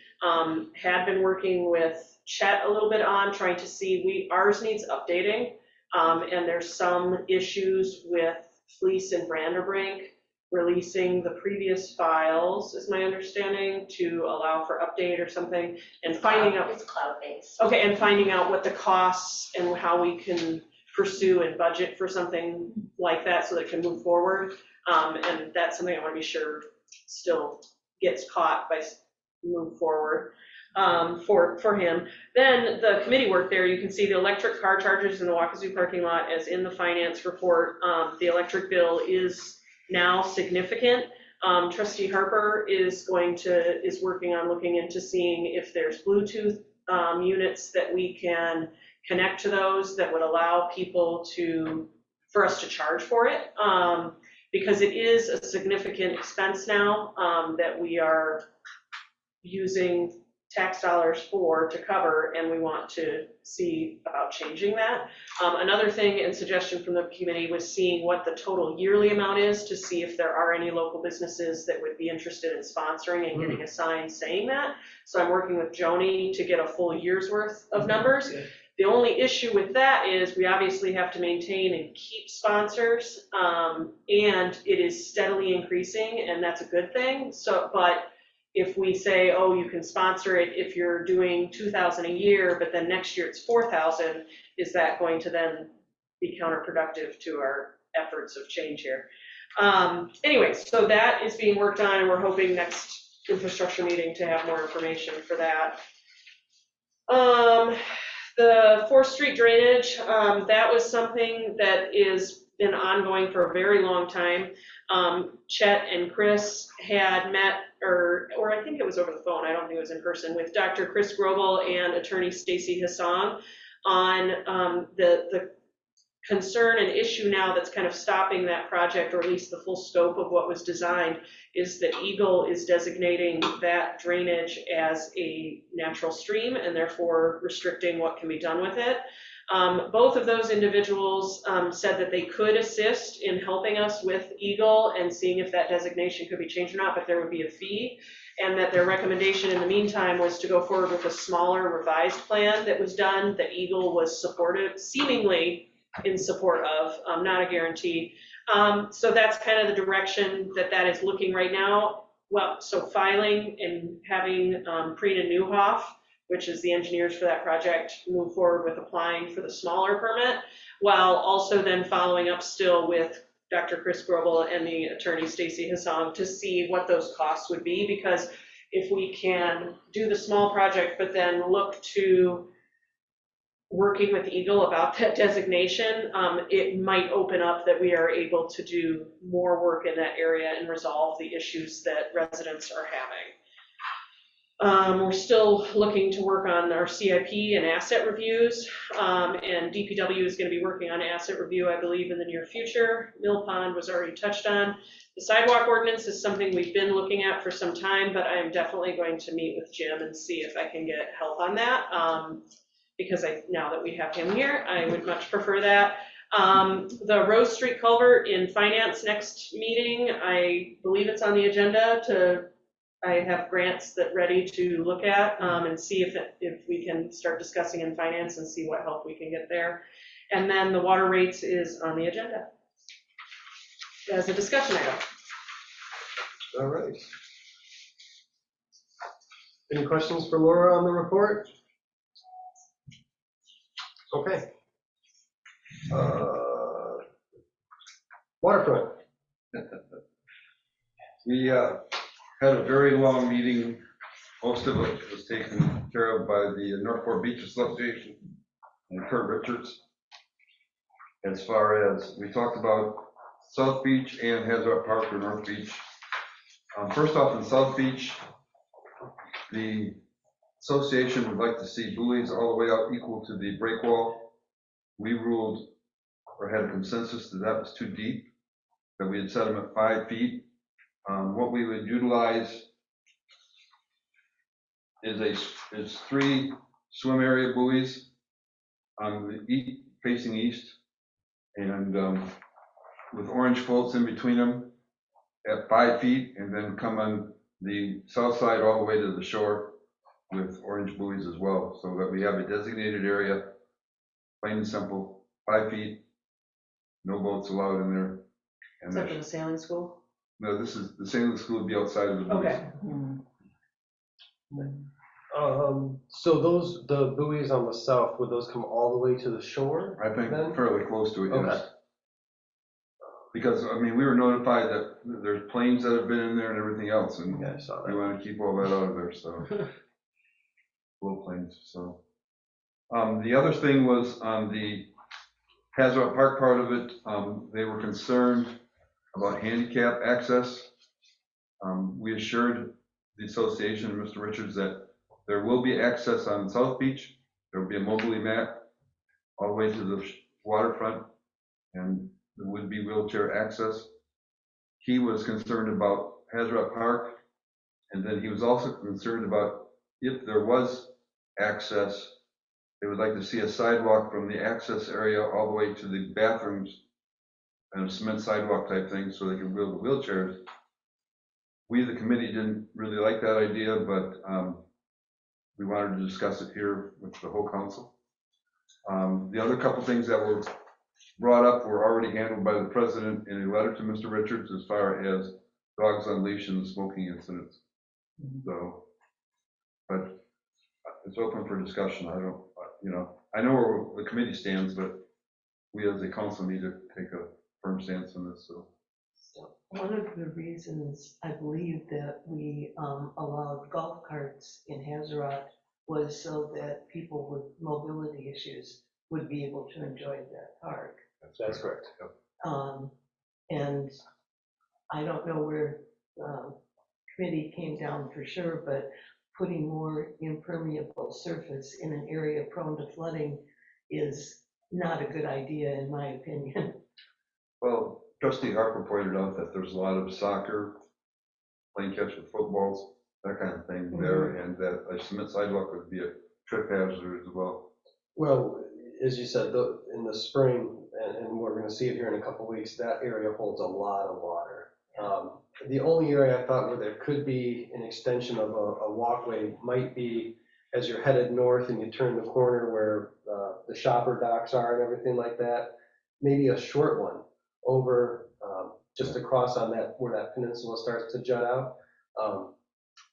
E: had been working with Chet a little bit on, trying to see, ours needs updating. And there's some issues with Fleece and Branderbrink releasing the previous files, is my understanding, to allow for update or something, and finding out.
F: It's cloud-based.
E: Okay, and finding out what the costs and how we can pursue and budget for something like that so that it can move forward. And that's something I want to be sure still gets caught by move forward for him. Then the committee work there, you can see the electric car chargers in the Wakazu parking lot as in the finance report. The electric bill is now significant. Trustee Harper is working on looking into seeing if there's Bluetooth units that we can connect to those that would allow people for us to charge for it, because it is a significant expense now that we are using tax dollars to cover, and we want to see about changing that. Another thing and suggestion from the committee was seeing what the total yearly amount is to see if there are any local businesses that would be interested in sponsoring and getting a sign saying that. So I'm working with Joni to get a full year's worth of numbers. The only issue with that is we obviously have to maintain and keep sponsors, and it is steadily increasing, and that's a good thing. But if we say, oh, you can sponsor it if you're doing 2,000 a year, but then next year it's 4,000, is that going to then be counterproductive to our efforts of change here? Anyway, so that is being worked on, and we're hoping next infrastructure meeting to have more information for that. The 4th Street drainage, that was something that is been ongoing for a very long time. Chet and Chris had met, or I think it was over the phone, I don't think it was in person, with Dr. Chris Grobel and attorney Stacy Hassong on the concern and issue now that's kind of stopping that project, or at least the full scope of what was designed, is that Eagle is designating that drainage as a natural stream and therefore restricting what can be done with it. Both of those individuals said that they could assist in helping us with Eagle and seeing if that designation could be changed or not, but there would be a fee, and that their recommendation in the meantime was to go forward with a smaller revised plan that was done, that Eagle was supportive, seemingly in support of, not a guarantee. So that's kind of the direction that is looking right now. Well, so filing and having Prina Newhoff, which is the engineers for that project, move forward with applying for the smaller permit, while also then following up still with Dr. Chris Grobel and the attorney Stacy Hassong to see what those costs would be, because if we can do the small project but then look to working with Eagle about that designation, it might open up that we are able to do more work in that area and resolve the issues that residents are having. We're still looking to work on our CIP and asset reviews, and DPW is going to be working on asset review, I believe, in the near future. Mill Pond was already touched on. The sidewalk ordinance is something we've been looking at for some time, but I am definitely going to meet with Jim and see if I can get help on that. Because now that we have him here, I would much prefer that. The Rose Street culvert in finance next meeting, I believe it's on the agenda I have grants that ready to look at and see if we can start discussing in finance and see what help we can get there. And then the water rates is on the agenda as a discussion item.
C: All right. Any questions for Laura on the report? Okay. Waterfront.
G: We had a very long meeting. Most of it was taken care of by the Northport Beach Association and Kurt Richards. As far as we talked about South Beach and Hazard Park or North Beach. First off, in South Beach, the association would like to see buoys all the way out equal to the break wall. We ruled or had a consensus that was too deep, that we had set them at 5 feet. What we would utilize is 3 swim area buoys on the facing east, and with orange floats in between them at 5 feet, and then come on the south side all the way to the shore with orange buoys as well, so that we have a designated area, plain and simple, 5 feet, no boats allowed in there. And
E: Is that for the sailing school?
G: no, this is, the sailing school would be outside of the buoys.
E: Okay.
C: So the buoys on the south, would those come all the way to the shore?
G: I think
C: then?
G: fairly close to it,
C: Okay.
G: yes. Because, I mean, we were notified that there's planes that have been in there and everything else, and
C: Yeah, I saw
G: we
C: that.
G: want to keep all that out of there, so. Little planes, so. The other thing was on the Hazard Park part of it, they were concerned about handicap access. We assured the association, Mr. Richards, that there will be access on South Beach. There will be a mobility mat all the way to the waterfront, and there would be wheelchair access. He was concerned about Hazard Park, and then he was also concerned about if there was access, they would like to see a sidewalk from the access area all the way to the bathrooms, and a cement sidewalk type thing so they can wheel the wheelchairs. We, the committee, didn't really like that idea, but we wanted to discuss it here with the whole council. The other couple things that were brought up were already handled by the president in a letter to Mr. Richards as far as dogs on leash and the smoking incidents. So, but it's open for discussion. I don't, I know where the committee stands, but we as a council need to take a firm stance on this, so.
D: One of the reasons I believe that we allowed golf carts in Hazarat was so that people with mobility issues would be able to enjoy that park.
C: That's correct.
D: And I don't know where the committee came down for sure, but putting more impermeable surface in an area prone to flooding is not a good idea, in my opinion.
G: Well, Trustee Harper pointed out that there's a lot of soccer, playing catch with footballs, that kind of thing there, and that a cement sidewalk would be a trip hazard as well.
C: Well, as you said, in the spring, and we're gonna see it here in a couple weeks, that area holds a lot of water. The only area I thought where there could be an extension of a walkway might be as you're headed north and you turn the corner where the shopper docks are and everything like that. Maybe a short one over just across on that, where that peninsula starts to jut out.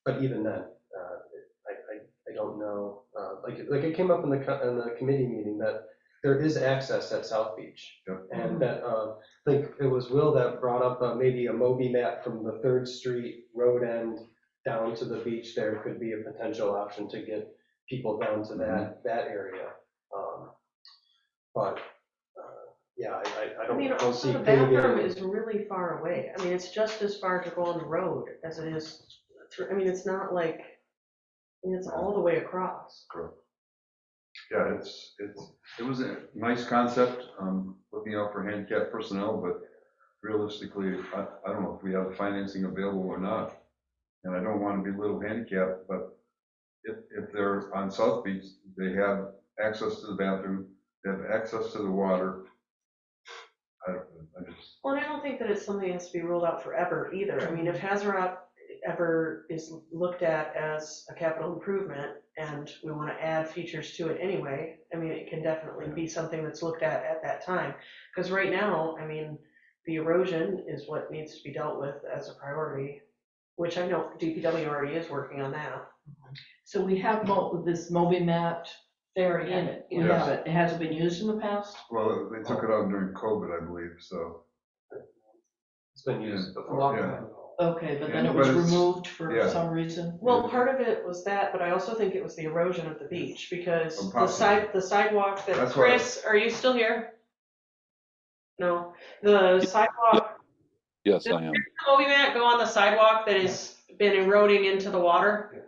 C: But even then, I don't know. Like it came up in the committee meeting that there is access at South Beach.
G: Yep.
C: And that, I think it was Will that brought up maybe a Moby mat from the 3rd Street road end down to the beach. There could be a potential option to get people down to that area. But yeah, I
E: I mean,
C: don't
E: also
C: see
E: the
C: paving.
E: bathroom is really far away. I mean, it's just as far to go on the road as it is through, I mean, it's not like, I mean, it's all the way across.
G: Yeah, it was a nice concept, looking out for handicapped personnel, but realistically, I don't know if we have the financing available or not. And I don't want to belittle handicap, but if they're on South Beach, they have access to the bathroom, they have access to the water. I just.
E: Well, and I don't think that it's something that has to be ruled out forever either. I mean, if Hazarat ever is looked at as a capital improvement and we want to add features to it anyway, I mean, it can definitely be something that's looked at that time. Because right now, I mean, the erosion is what needs to be dealt with as a priority, which I know DPW already is working on that.
A: So we have this Moby mat ferry in it. We have it. Has it been used in the past?
G: Well, they took it out during COVID, I believe, so.
C: It's been used
A: A
C: before.
A: long
G: Yeah.
A: time ago. Okay, but then
G: Yeah,
A: it was
G: but it's-
A: removed for
G: yeah.
A: some reason?
E: Well, part of it was that, but I also think it was the erosion of the beach because
G: Oh, possibly.
E: the sidewalk that,
G: That's why-
E: Chris, are you still here? No, the sidewalk,
J: Yes, I am.
E: Moby mat go on the sidewalk that has been eroding into the water?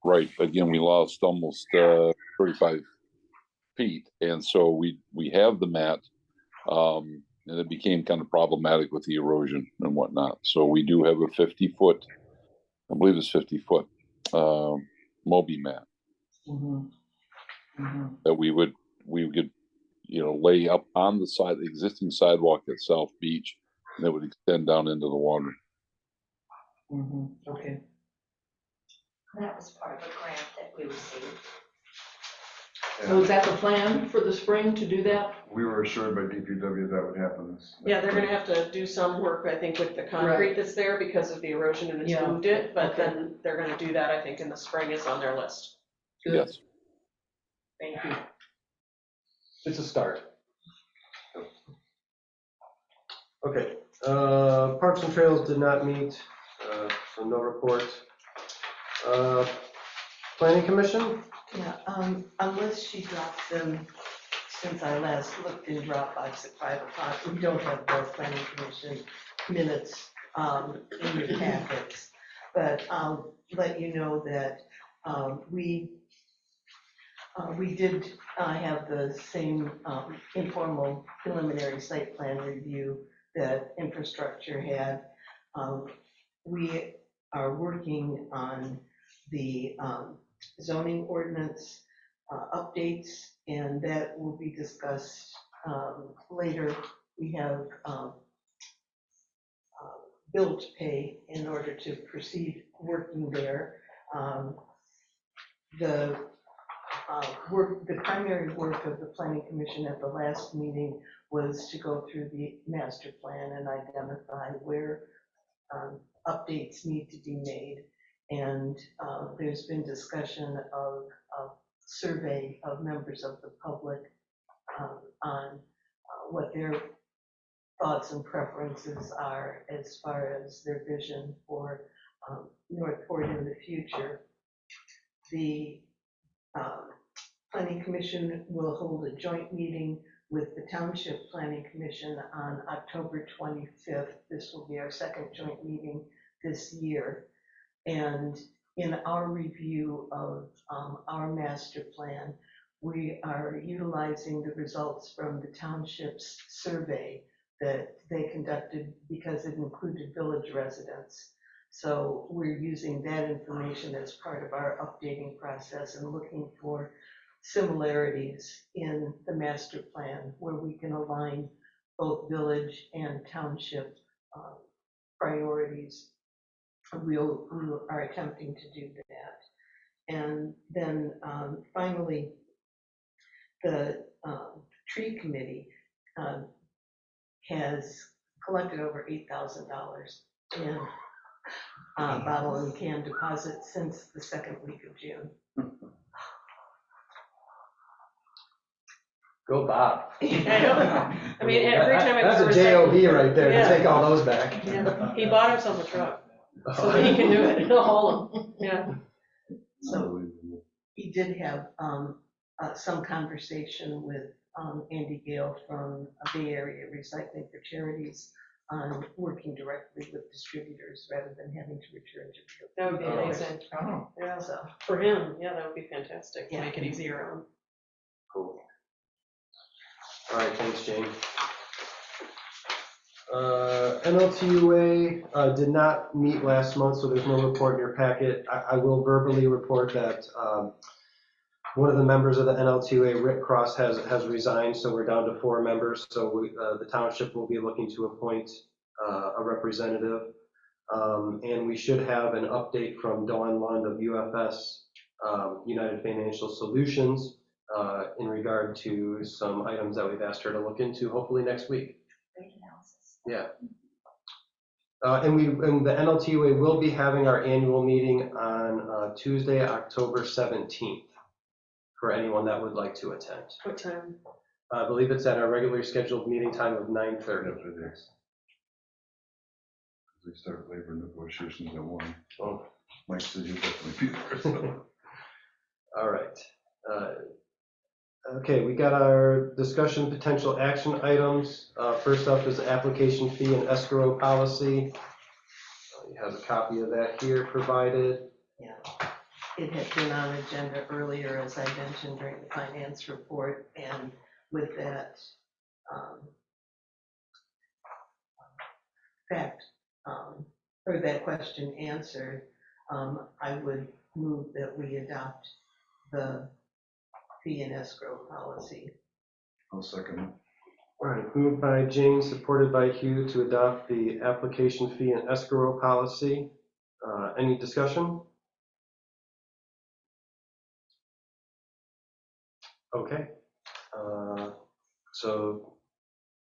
J: Right. Again, we lost almost 35 feet. And so we have the mat, and it became kind of problematic with the erosion and whatnot. So we do have a 50-foot, I believe it's 50-foot Moby mat
A: Mhm. Mhm.
J: that we could, lay up on the side, the existing sidewalk at South Beach, and it would extend down into the water.
A: Mhm. Okay.
F: That was part of a grant that we received.
A: So is that the plan for the spring to do that?
G: We were assured by DPW that would happen.
E: Yeah, they're gonna have to do some work, I think, with the concrete that's there because of the erosion and it's
A: Yeah.
E: moved it, but
A: Okay.
E: then they're gonna do that, I think, in the spring is on their list.
A: Good.
J: Yes.
A: Thank you.
C: It's a start. Okay, Parks and Trails did not meet, so no report. Planning Commission?
D: Yeah, unless she drops them, since I last looked in Dropbox at 5 o'clock, we don't have the planning commission minutes in your packets. But I'll let you know that we did have the same informal preliminary site plan review that infrastructure had. We are working on the zoning ordinance updates, and that will be discussed later. We have bill to pay in order to proceed working there. The primary work of the planning commission at the last meeting was to go through the master plan and identify where updates need to be made. And there's been discussion of a survey of members of the public on what their thoughts and preferences are as far as their vision for Northport in the future. The Planning Commission will hold a joint meeting with the Township Planning Commission on October 25th. This will be our second joint meeting this year. And in our review of our master plan, we are utilizing the results from the township's survey that they conducted because it included village residents. So we're using that information as part of our updating process and looking for similarities in the master plan where we can align both village and township priorities. We are attempting to do that. And then finally, the tree committee has collected over $8,000 in bottle and can deposits since the second week of June.
C: Go Bob.
E: I know. I mean, every time I
C: That's
E: go
C: a
E: to recycle-
C: JOB right there, to
E: Yeah.
C: take all those back.
E: Yeah, he bought himself a truck, so that he can do it, he'll haul them, yeah.
D: So he did have some conversation with Andy Gale from Bay Area Recycling for Charities on working directly with distributors rather than having to return to.
E: That would be
C: Oh.
E: amazing,
A: Oh,
E: yeah,
D: So,
E: for him, yeah, that would be fantastic, to
D: Yeah.
E: make it easier on him.
C: Cool. All right, thanks, Jane. NLTUA did not meet last month, so there's no report in your packet. I will verbally report that one of the members of the NLTUA, Rick Cross, has resigned, so we're down to 4 members. So the township will be looking to appoint a representative. And we should have an update from Dawn Lund of UFS, United Financial Solutions, in regard to some items that we've asked her to look into, hopefully next week.
F: Great analysis.
C: Yeah. And the NLTUA will be having our annual meeting on Tuesday, October 17th, for anyone that would like to attend.
E: What time?
C: I believe it's at our regularly scheduled meeting time of 9:30.
G: We start labor negotiations at 1.
C: Oh.
G: Mike said you'll definitely be there. So.
C: All right. Okay, we got our discussion potential action items. First up is the application fee and escrow policy. You have a copy of that here provided.
D: yeah, it had been on agenda earlier, as I mentioned during the finance report, and with that fact, or that question answered, I would move that we adopt the fee and escrow policy.
G: I'll second it.
C: All right, moved by James, supported by Hugh to adopt the application fee and escrow policy. Any discussion? Okay. So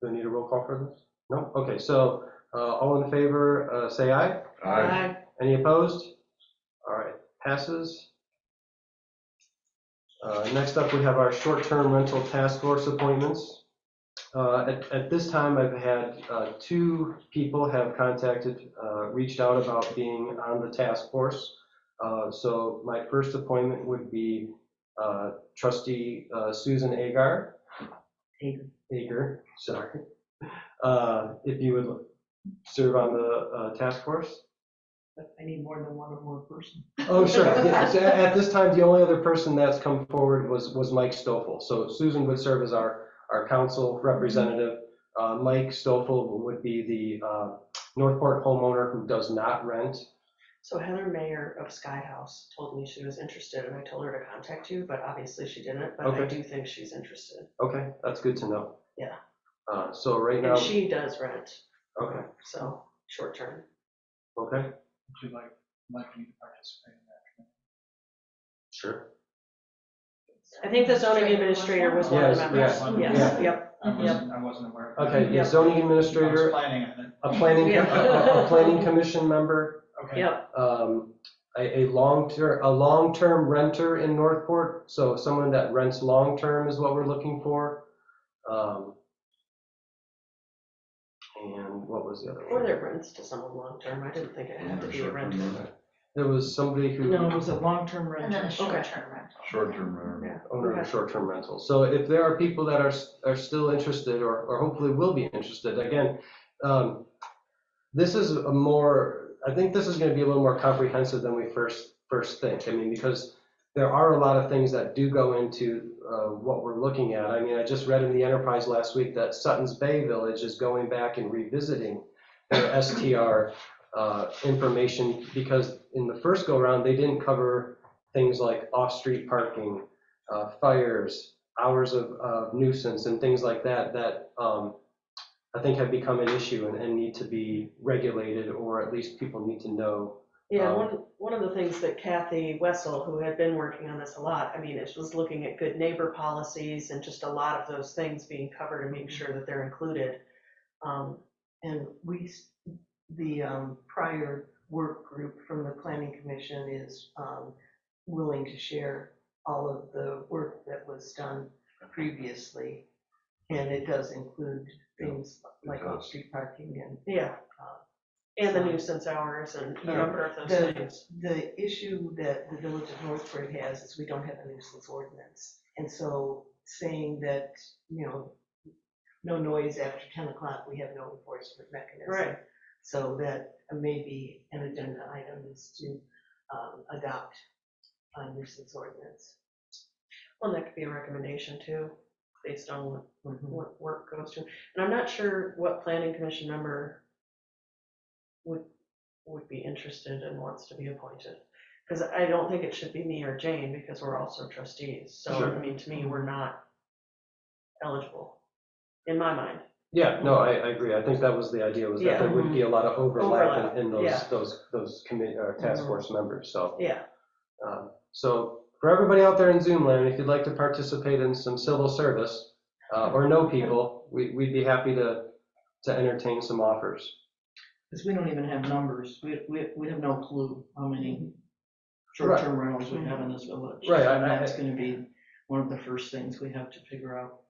C: do I need a roll call for this? No? Okay, so all in favor, say aye.
G: Aye.
C: Any opposed? All right, passes. Next up, we have our short-term rental task force appointments. At this time, I've had 2 people have reached out about being on the task force. So my first appointment would be trustee Susan Agar. Agar, sorry. If you would serve on the task force.
A: I need more than one or more person.
C: Oh, sure. Yeah. So at this time, the only other person that's come forward was Mike Stoffel. So Susan would serve as our council representative. Mike Stoffel would be the Northport homeowner who does not rent.
E: So Heather Mayer of Sky House told me she was interested, and I told her to contact you, but obviously she didn't, but I
C: Okay.
E: do think she's interested.
C: Okay, that's good to know.
E: Yeah.
C: So right now.
E: And she does rent,
C: Okay.
E: so short term.
C: Okay.
H: Would you like me to participate in that?
C: Sure.
E: I think the zoning administrator was one of the
C: Yes,
E: members.
H: yes.
E: Yes,
C: Yeah.
E: yep.
H: I wasn't aware of that.
C: Okay.
E: Yep.
C: Zoning
H: I was
C: administrator,
H: planning on it.
C: a planning
E: Yeah.
C: a planning commission member.
H: Okay.
E: Yep.
C: a long-term renter in Northport. So someone that rents long-term is what we're looking for. And what was the other
E: Or
C: one?
E: that rents to someone long-term. I didn't think it had to be a rental.
C: There was somebody who.
A: No, it was a long-term
F: And then
A: rental.
F: a short-term rental.
G: Short-term rental.
E: Yeah.
C: Owner of short-term rentals. So if there are people that are still interested or hopefully will be interested, again, this is I think this is going to be a little more comprehensive than we first think. I mean, because there are a lot of things that do go into what we're looking at. I mean, I just read in the Enterprise last week that Sutton's Bay Village is going back and revisiting their STR information, because in the first go around, they didn't cover things like off-street parking, fires, hours of nuisance, and things like that, I think have become an issue and need to be regulated, or at least people need to know.
E: Yeah, one of the things that Kathy Wessel, who had been working on this a lot, I mean, it was looking at good neighbor policies and just a lot of those things being covered and making sure that they're included.
D: And the prior work group from the planning commission is willing to share all of the work that was done previously. And it does include things like off-street parking and.
E: Yeah, and the nuisance hours and a number of those things.
D: The issue that the village of Northport has is we don't have a nuisance ordinance. And so saying that, no noise after 10 o'clock, we have no enforcement mechanism.
E: Right.
D: So that maybe an agenda item is to adopt a nuisance ordinance.
E: Well, that could be a recommendation too, based on what work goes to. And I'm not sure what planning commission member would be interested and wants to be appointed. Because I don't think it should be me or Jane, because we're also trustees. So,
C: Sure.
E: I mean, to me, we're not eligible, in my mind.
C: Yeah, no, I agree. I think that was the idea, was that there would be a lot of overlap in
E: yeah.
C: those committee or task force members. So
E: Yeah.
C: So for everybody out there in Zoom land, if you'd like to participate in some civil service or know people, we'd be happy to entertain some offers.
A: Because we don't even have numbers. We have no clue how many short-term rentals we have in this village.
C: Right,
A: And that's gonna be one of the first things we have to figure out.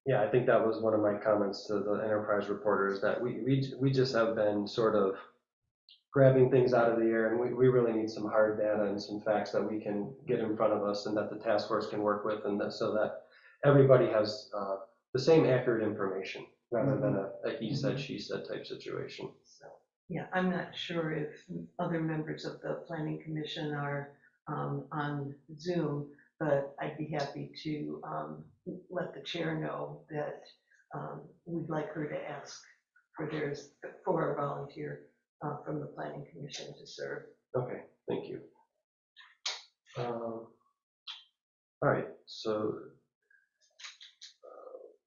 C: Yeah, I think that was one of my comments to the Enterprise reporter, is that we just have been sort of grabbing things out of the air, and we really need some hard data and some facts that we can get in front of us and that the task force can work with, and so that everybody has the same accurate information rather than a he said, she said type situation.
D: So, yeah, I'm not sure if other members of the planning commission are on Zoom, but I'd be happy to let the chair know that we'd like her to ask for a volunteer from the planning commission to serve.
C: Okay, thank you. All right, so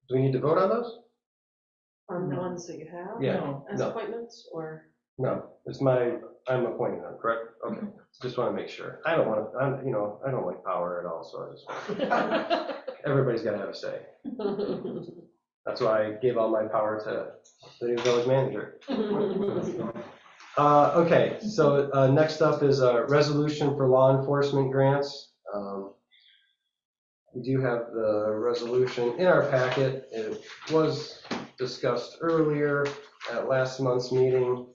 C: do we need to vote on those?
E: On the ones that you have?
C: Yeah,
E: As
C: no.
E: appointments, or?
C: No, I'm appointing them, correct? Okay, just want to make sure. I don't like power at all, so everybody's got to have a say. That's why I gave all my power to the new village manager. Okay, so next up is a resolution for law enforcement grants. We do have the resolution in our packet. It was discussed earlier at last month's meeting.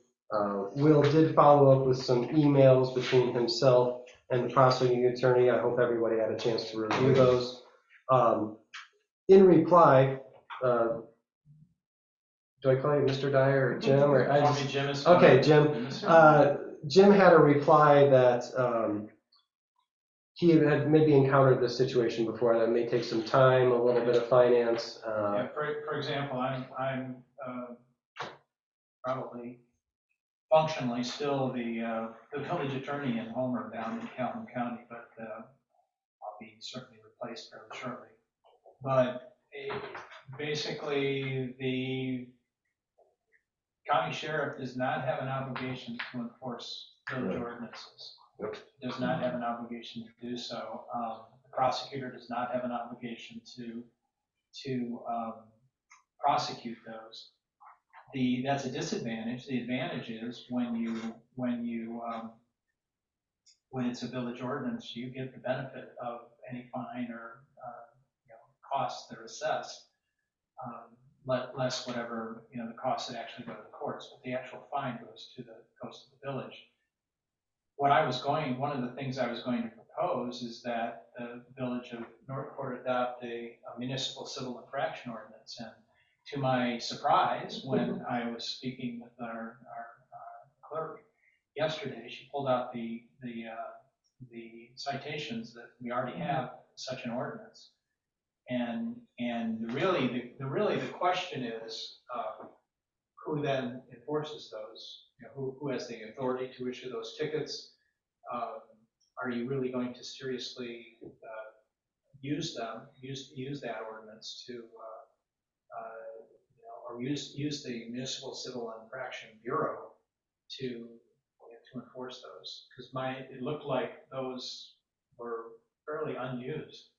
C: Will did follow up with some emails between himself and the prosecuting attorney. I hope everybody had a chance to review those. In reply, do I call you Mr. Dyer or Jim? Or
H: Call me Jim is fine.
C: Okay, Jim. Jim had a reply that he had maybe encountered this situation before. That may take some time, a little bit of finance.
H: Yeah, for example, I'm probably functionally still the village attorney in Homer down in Calhoun County, but I'll be certainly replaced fairly shortly. But basically, the county sheriff does not have an obligation to enforce village ordinances. Does not have an obligation to do so. The prosecutor does not have an obligation to prosecute those. That's a disadvantage. The advantage is when you when it's a village ordinance, you get the benefit of any fine or, costs that are assessed. Less whatever, the costs that actually go to the courts, but the actual fine goes to the village. One of the things I was going to propose is that the village of Northport adopt a municipal civil infraction ordinance. And to my surprise, when I was speaking with our clerk yesterday, she pulled out the citations that we already have such an ordinance. And really the question is, who then enforces those? Who has the authority to issue those tickets? Are you really going to seriously use that ordinance to, or use the Municipal Civil Infraction Bureau to enforce those? Because it looked like those were fairly unused.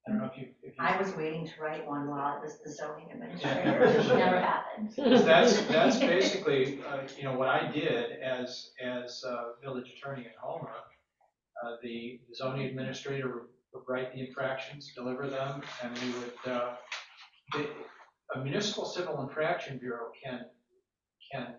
H: I don't know if you.
L: I was waiting to write one while it was the zoning administrator, which never happened.
H: That's basically, what I did as village attorney in Homer. The zoning administrator would write the infractions, deliver them, and we would, a municipal civil infraction bureau can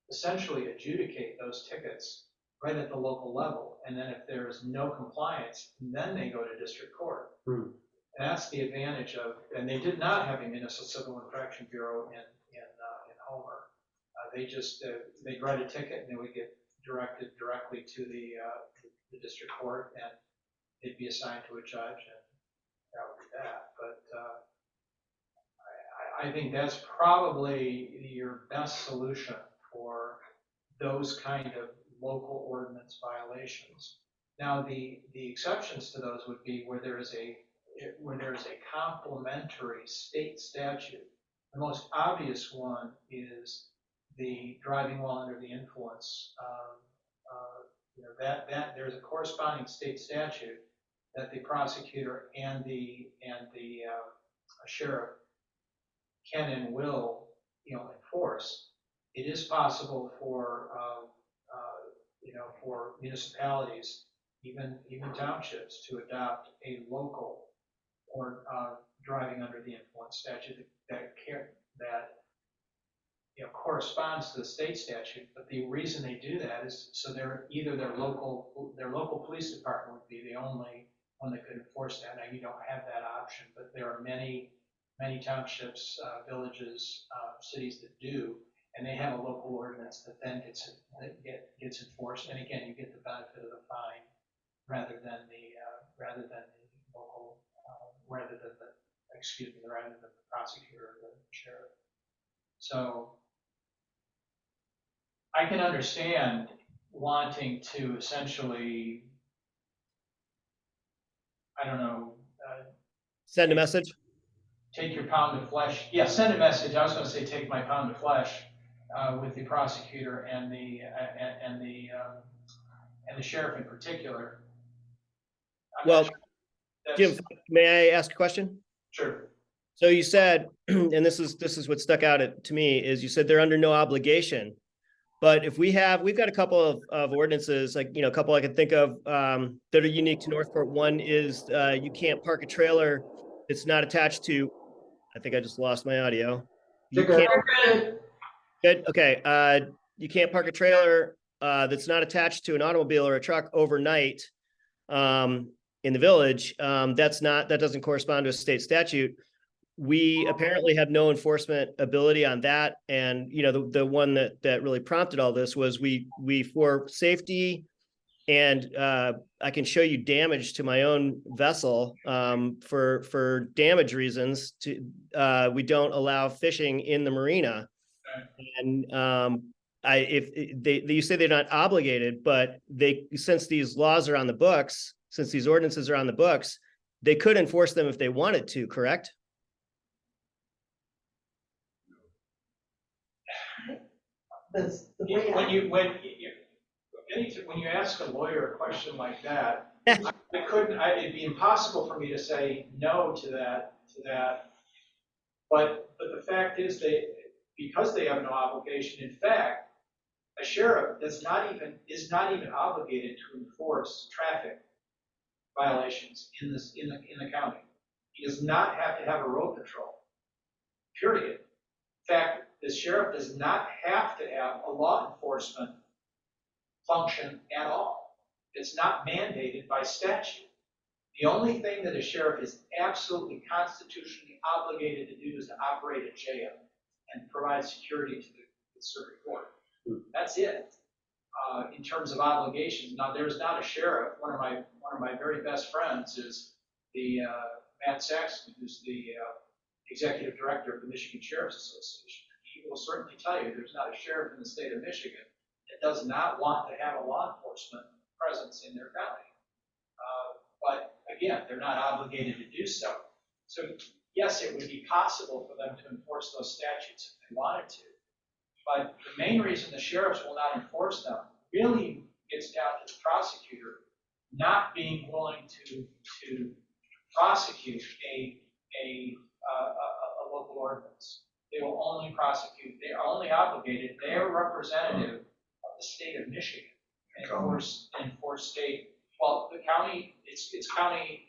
H: essentially adjudicate those tickets right at the local level. And then if there is no compliance, then they go to district court. And that's the advantage of, and they did not have a municipal civil infraction bureau in Homer. They'd write a ticket and they would get directed directly to the district court, and they'd be assigned to a judge, and that would be that. But I think that's probably your best solution for those kind of local ordinance violations. Now, the exceptions to those would be where there is a complementary state statute. The most obvious one is the driving while under the influence. That there's a corresponding state statute that the prosecutor and the sheriff can and will enforce. It is possible for for municipalities, even townships, to adopt a local or driving under the influence statute that corresponds to the state statute. But the reason they do that is so their local police department would be the only one that could enforce that. Now, you don't have that option, but there are many townships, villages, cities that do, and they have a local ordinance that then gets enforced. And again, you get the benefit of the fine rather than the prosecutor or the sheriff. So I can understand wanting to essentially,
B: Send a message.
H: take your pound of flesh. Yeah, send a message. I was going to say take my pound of flesh with the prosecutor and the sheriff in particular.
B: Well, Jim, may I ask a question?
H: Sure.
B: So you said, and this is what stuck out to me, is you said they're under no obligation. But if we've got a couple of ordinances, like, a couple I can think of that are unique to Northport. One is you can't park a trailer that's not attached to, I think I just lost my audio. You can't, good, okay. You can't park a trailer that's not attached to an automobile or a truck overnight in the village. That doesn't correspond to a state statute. We apparently have no enforcement ability on that. And, the one that really prompted all this was we for safety, and I can show you damage to my own vessel for damage reasons. We don't allow fishing in the marina. And you say they're not obligated, but since these laws are on the books, since these ordinances are on the books, they could enforce them if they wanted to, correct?
H: When you ask a lawyer a question like that, it'd be impossible for me to say no to that. But the fact is because they have no obligation, in fact, a sheriff is not even obligated to enforce traffic violations in the county. He does not have to have a road patrol, period. In fact, the sheriff does not have to have a law enforcement function at all. It's not mandated by statute. The only thing that a sheriff is absolutely constitutionally obligated to do is to operate a jail and provide security to the circuit court. That's it. In terms of obligations, now there's not a sheriff. One of my very best friends is the Matt Saxton, who's the executive director of the Michigan Sheriff's Association. He will certainly tell you there's not a sheriff in the state of Michigan that does not want to have a law enforcement presence in their county. But again, they're not obligated to do so. So yes, it would be possible for them to enforce those statutes if they wanted to. But the main reason the sheriffs will not enforce them really gets down to the prosecutor not being willing to prosecute a local ordinance. They will only prosecute, they are only obligated, they are representative of the state of Michigan and enforce state, well, the county, it's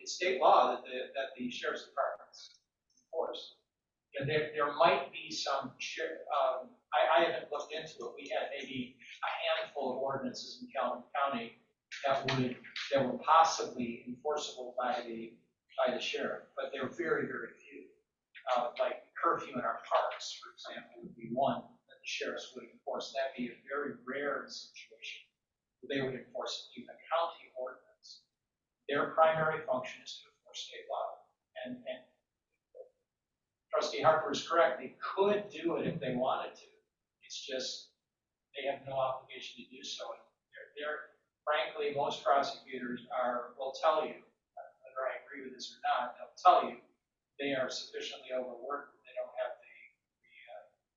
H: state law that the sheriff's departments enforce. And there might be some, I haven't looked into it, we had maybe a handful of ordinances in Calhoun County that were possibly enforceable by the sheriff, but they're very, very few. Like curfew in our parks, for example, would be one that the sheriffs would enforce. That'd be a very rare situation. They would enforce it through the county ordinance. Their primary function is to enforce state law. And Trustee Harper is correct. They could do it if they wanted to. It's just they have no obligation to do so. And frankly, most prosecutors will tell you, whether I agree with this or not, they'll tell you they are sufficiently overworked that they don't have the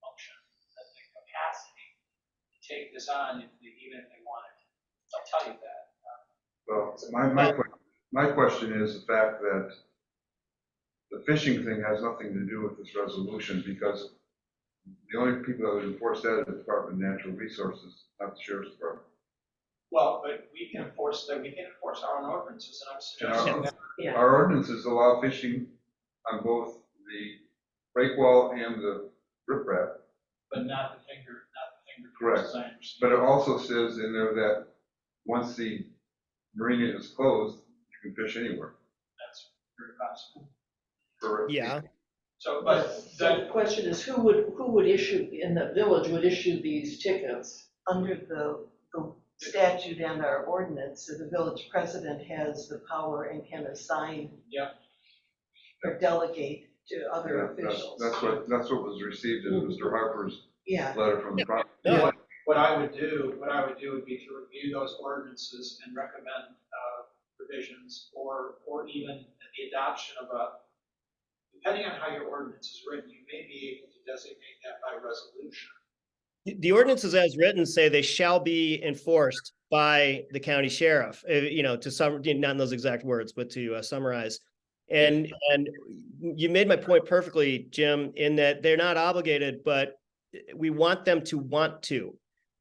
H: function, the capacity to take this on even if they wanted to. They'll tell you that.
G: Well, my question is the fact that the fishing thing has nothing to do with this resolution, because the only people that would enforce that is the Department of Natural Resources, not the Sheriff's Department.
H: Well, but we can enforce our own ordinances, and I'm suggesting that.
G: Our ordinances allow fishing on both the breakwall and the riprap.
H: But not the finger.
G: Correct.
H: As I understand.
G: But it also says in there that once the marina is closed, you can fish anywhere.
H: That's very possible.
G: Correct.
B: Yeah.
A: So the question is, who would issue, in the village, would issue these tickets?
D: Under the statute and our ordinance, the village president has the power and can assign or delegate to other officials.
G: That's what was received in Mr. Harper's letter from the property.
B: No.
H: What I would do would be to review those ordinances and recommend provisions, or even the adoption of depending on how your ordinance is written, you may be able to designate that by resolution.
B: The ordinances as written say they shall be enforced by the county sheriff, not in those exact words, but to summarize. And you made my point perfectly, Jim, in that they're not obligated, but we want them to want to.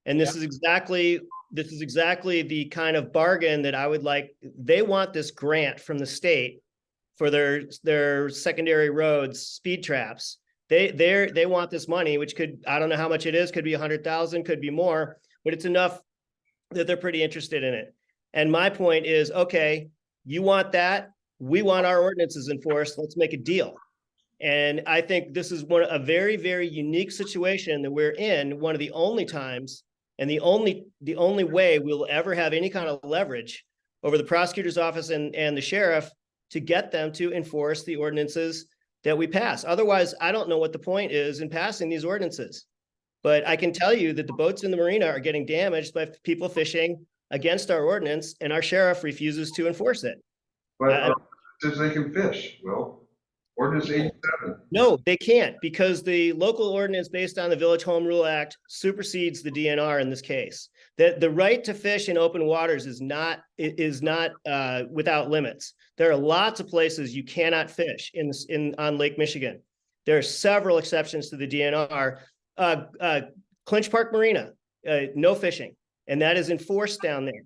B: And this is exactly the kind of bargain that I would like. They want this grant from the state for their secondary roads, speed traps. They want this money, which could, I don't know how much it is, could be 100,000, could be more, but it's enough that they're pretty interested in it. And my point is, okay, you want that, we want our ordinances enforced, let's make a deal. And I think this is a very, very unique situation that we're in, one of the only times and the only way we'll ever have any kind of leverage over the prosecutor's office and the sheriff to get them to enforce the ordinances that we pass. Otherwise, I don't know what the point is in passing these ordinances. But I can tell you that the boats in the marina are getting damaged by people fishing against our ordinance, and our sheriff refuses to enforce it.
G: But says they can fish. Well, ordinance 87.
B: No, they can't, because the local ordinance based on the Village Home Rule Act supersedes the DNR in this case. The right to fish in open waters is not without limits. There are lots of places you cannot fish on Lake Michigan. There are several exceptions to the DNR. Clinch Park Marina, no fishing. And that is enforced down there.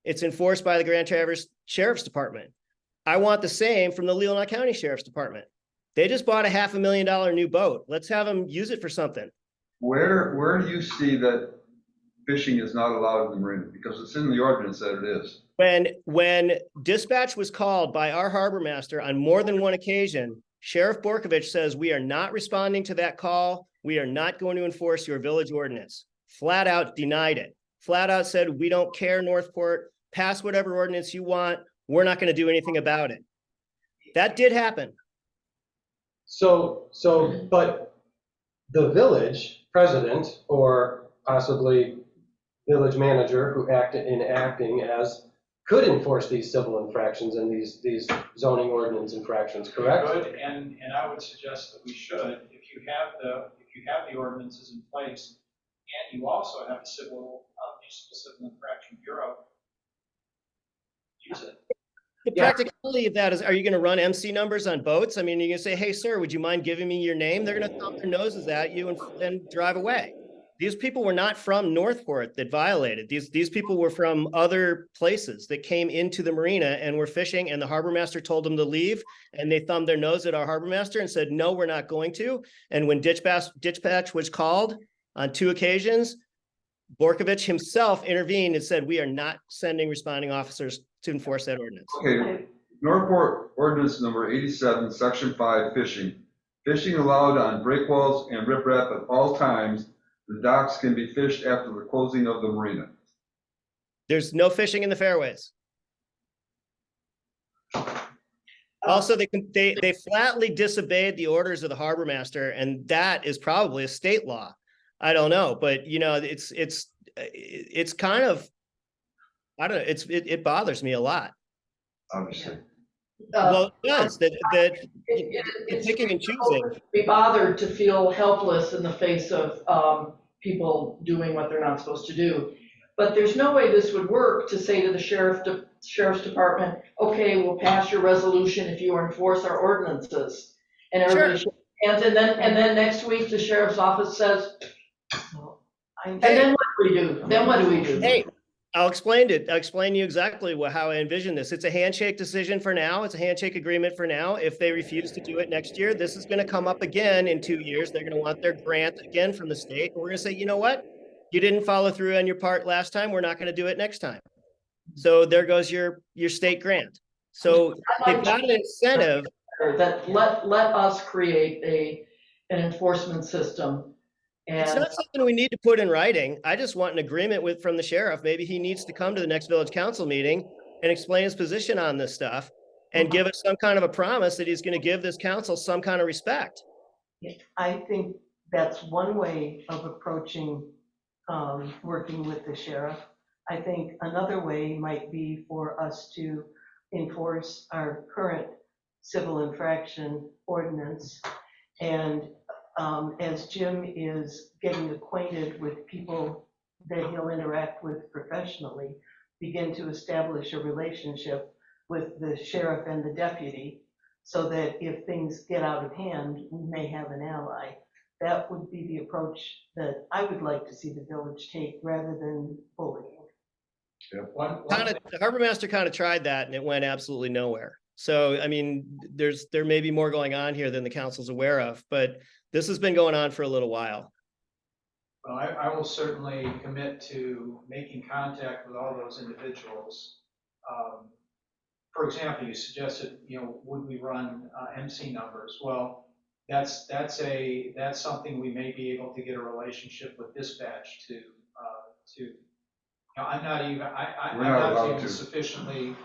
B: It's enforced by the Grand Traverse Sheriff's Department. I want the same from the Leelanau County Sheriff's Department. They just bought a $500,000 new boat. Let's have them use it for something.
G: Where do you see that fishing is not allowed in the marina? Because it's in the ordinance that it is.
B: When dispatch was called by our harbor master on more than one occasion, Sheriff Borkovich says, we are not responding to that call. We are not going to enforce your village ordinance. Flat out denied it. Flat out said, we don't care, Northport, pass whatever ordinance you want. We're not going to do anything about it. That did happen.
C: But the village president or possibly village manager who acting as could enforce these civil infractions and these zoning ordinance infractions, correct?
H: Good, and I would suggest that we should, if you have the ordinances in place, and you also have a municipal civil infraction bureau, use it.
B: The practicality of that is, are you going to run MC numbers on boats? I mean, you're going to say, hey, sir, would you mind giving me your name? They're going to thump their noses at you and then drive away. These people were not from Northport that violated. These people were from other places that came into the marina and were fishing, and the harbor master told them to leave, and they thumbed their nose at our harbor master and said, no, we're not going to. And when dispatch was called on 2 occasions, Borkovich himself intervened and said, we are not sending responding officers to enforce that ordinance.
G: Okay, Northport ordinance number 87, section 5, fishing. Fishing allowed on breakwalls and riprap at all times. The docks can be fished after the closing of the marina.
B: There's no fishing in the fairways. Also, they flatly disobeyed the orders of the harbor master, and that is probably a state law. I don't know, but you know, it's kind of, I don't know, it bothers me a lot.
G: Obviously.
B: Well, it does that it's picking and choosing.
A: Be bothered to feel helpless in the face of people doing what they're not supposed to do. But there's no way this would work to say to the sheriff's department, okay, we'll pass your resolution if you enforce our ordinances. And everybody
B: Sure.
A: shakes hands, and then next week the sheriff's office says, and then what do we do? Then what do we do?
B: Hey, I'll explain to you exactly how I envision this. It's a handshake decision for now. It's a handshake agreement for now. If they refuse to do it next year, this is going to come up again in 2 years. They're going to want their grant again from the state. We're going to say, you know what? You didn't follow through on your part last time. We're not going to do it next time. So there goes your state grant. So they've got an incentive.
A: That let us create an enforcement system.
B: It's
A: And
B: not something we need to put in writing. I just want an agreement from the sheriff. Maybe he needs to come to the next village council meeting and explain his position on this stuff and give us some kind of a promise that he's going to give this council some kind of respect.
D: I think that's one way of approaching working with the sheriff. I think another way might be for us to enforce our current civil infraction ordinance. And as Jim is getting acquainted with people that he'll interact with professionally, begin to establish a relationship with the sheriff and the deputy so that if things get out of hand, we may have an ally. That would be the approach that I would like to see the village take rather than bullying.
B: The harbor master kind of tried that and it went absolutely nowhere. So, I mean, there may be more going on here than the council's aware of, but this has been going on for a little while.
H: Well, I will certainly commit to making contact with all those individuals. For example, you suggested, would we run MC numbers? Well, that's something we may be able to get a relationship with dispatch to. I'm not even sufficiently.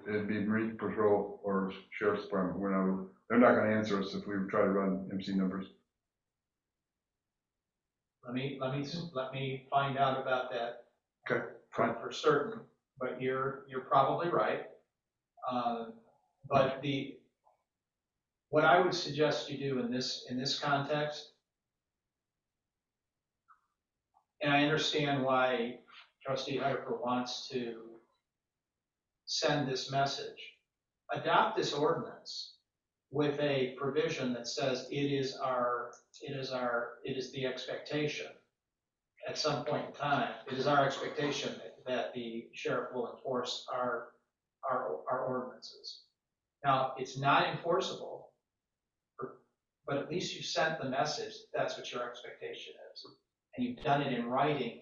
G: It'd be Marine Patrol or Sheriff's Department. They're not going to answer us if we try to run MC numbers.
H: Let me find out about that.
G: Okay, fine.
H: For certain, but you're probably right. But what I would suggest you do in this context, and I understand why Trustee Harper wants to send this message, adopt this ordinance with a provision that says it is the expectation at some point in time, it is our expectation that the sheriff will enforce our ordinances. Now, it's not enforceable, but at least you sent the message that that's what your expectation is. And you've done it in writing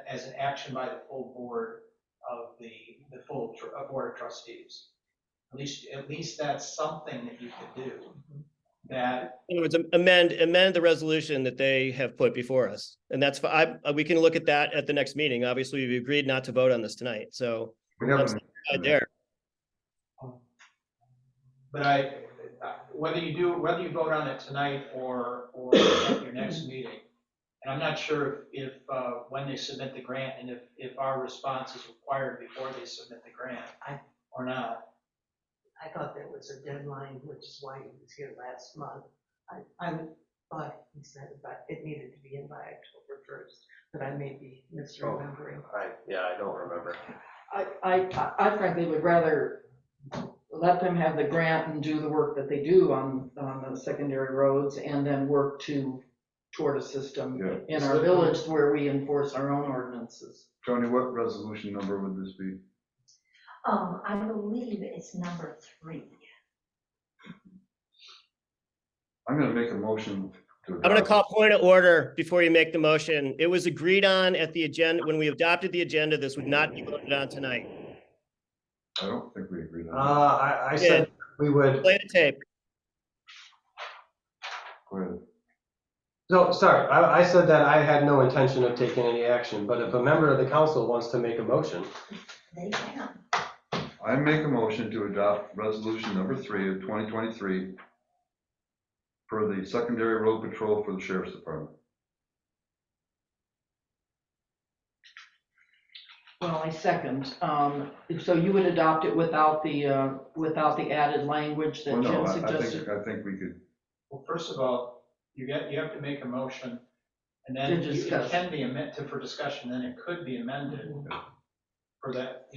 H: as an action by the full board of the full board of trustees. At least that's something that you could do. That,
B: In other words, amend the resolution that they have put before us. And that's, we can look at that at the next meeting. Obviously, we agreed not to vote on this tonight, so
G: We
B: I'm
G: haven't,
B: satisfied there.
H: but whether you vote on it tonight or at your next meeting, and I'm not sure if when they submit the grant and if our response is required before they submit the grant or not.
D: I thought there was a deadline, which is why he was here last month. I thought he said that it needed to be in by October 1st, but I may be misremembering.
C: I don't remember.
A: I frankly would rather let them have the grant and do the work that they do on the secondary roads, and then work toward a system in our village where we enforce our own ordinances.
G: Tony, what resolution number would this be?
L: I believe it's number 3.
G: I'm gonna make a motion to.
B: I'm gonna call point of order before you make the motion. It was agreed on at the agenda, when we adopted the agenda, this would not be voted on tonight.
G: I don't think we agreed on
C: I said we would.
B: Play the tape.
G: that. Go ahead.
C: No, sorry, I said that I had no intention of taking any action, but if a member of the council wants to make a motion.
L: They can.
G: I make a motion to adopt resolution number 3 of 2023 for the secondary road patrol for the sheriff's department.
A: Well, I second. So you would adopt it without the added language that
G: Well, no,
A: Jim
G: I
A: suggested?
G: think we could.
H: Well, first of all, you have to make a motion, and then
A: To discuss.
H: it can be amended for discussion, then it could be amended for that,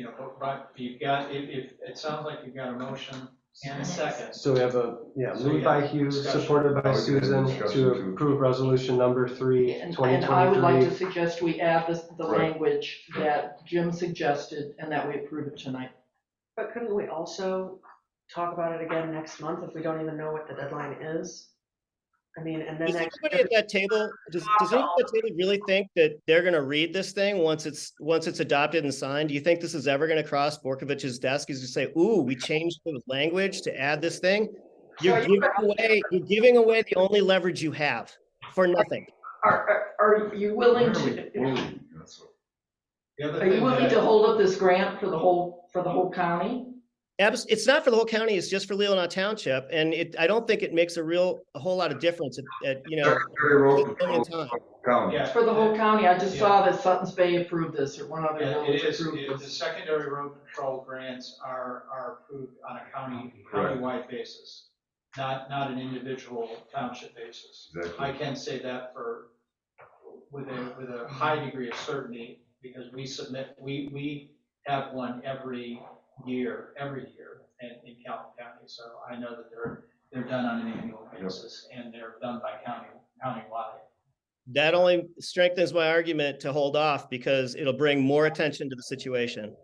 H: but you've got, if it sounds like you've got a motion and a second.
C: So we have moved by Hugh,
H: Discussion.
C: supported by
G: Oh, we can have
C: Susan
G: discussion
C: to
G: too.
C: approve resolution number 3,
A: And I would like to
C: 2023.
A: suggest we add the
G: Right.
A: language that Jim suggested and that we approve it tonight.
E: But couldn't we also talk about it again next month if we don't even know what the deadline is? I mean, and then
B: Does
E: next.
B: anybody at that table, does anybody at that table really think that they're gonna read this thing once it's adopted and signed? Do you think this is ever gonna cross Borkovich's desk? Is to say, ooh, we changed the language to add this thing? You're giving away the only leverage you have for nothing.
A: Are you willing to,
H: The other
A: are you
H: thing
A: willing
H: that
A: to hold up this grant for the whole county?
B: It's not for the whole county, it's just for Leelanau Township, and I don't think it makes a whole lot of difference at
G: Secondary road
B: this point
G: patrol
B: in time.
G: county.
H: Yeah.
A: For the whole county, I just saw that Sutton's Bay approved this, or one other
H: Yeah,
A: village
H: it is,
A: approved
H: the
A: this.
H: secondary road patrol grants are approved on a
G: Correct.
H: countywide basis, not an individual township basis.
G: Exactly.
H: I can say that with a high degree of certainty, because we have one every year in Calhoun County, so I know that they're done on an annual basis, and they're done by countywide.
B: That only strengthens my argument to hold off because it'll bring more attention to the situation.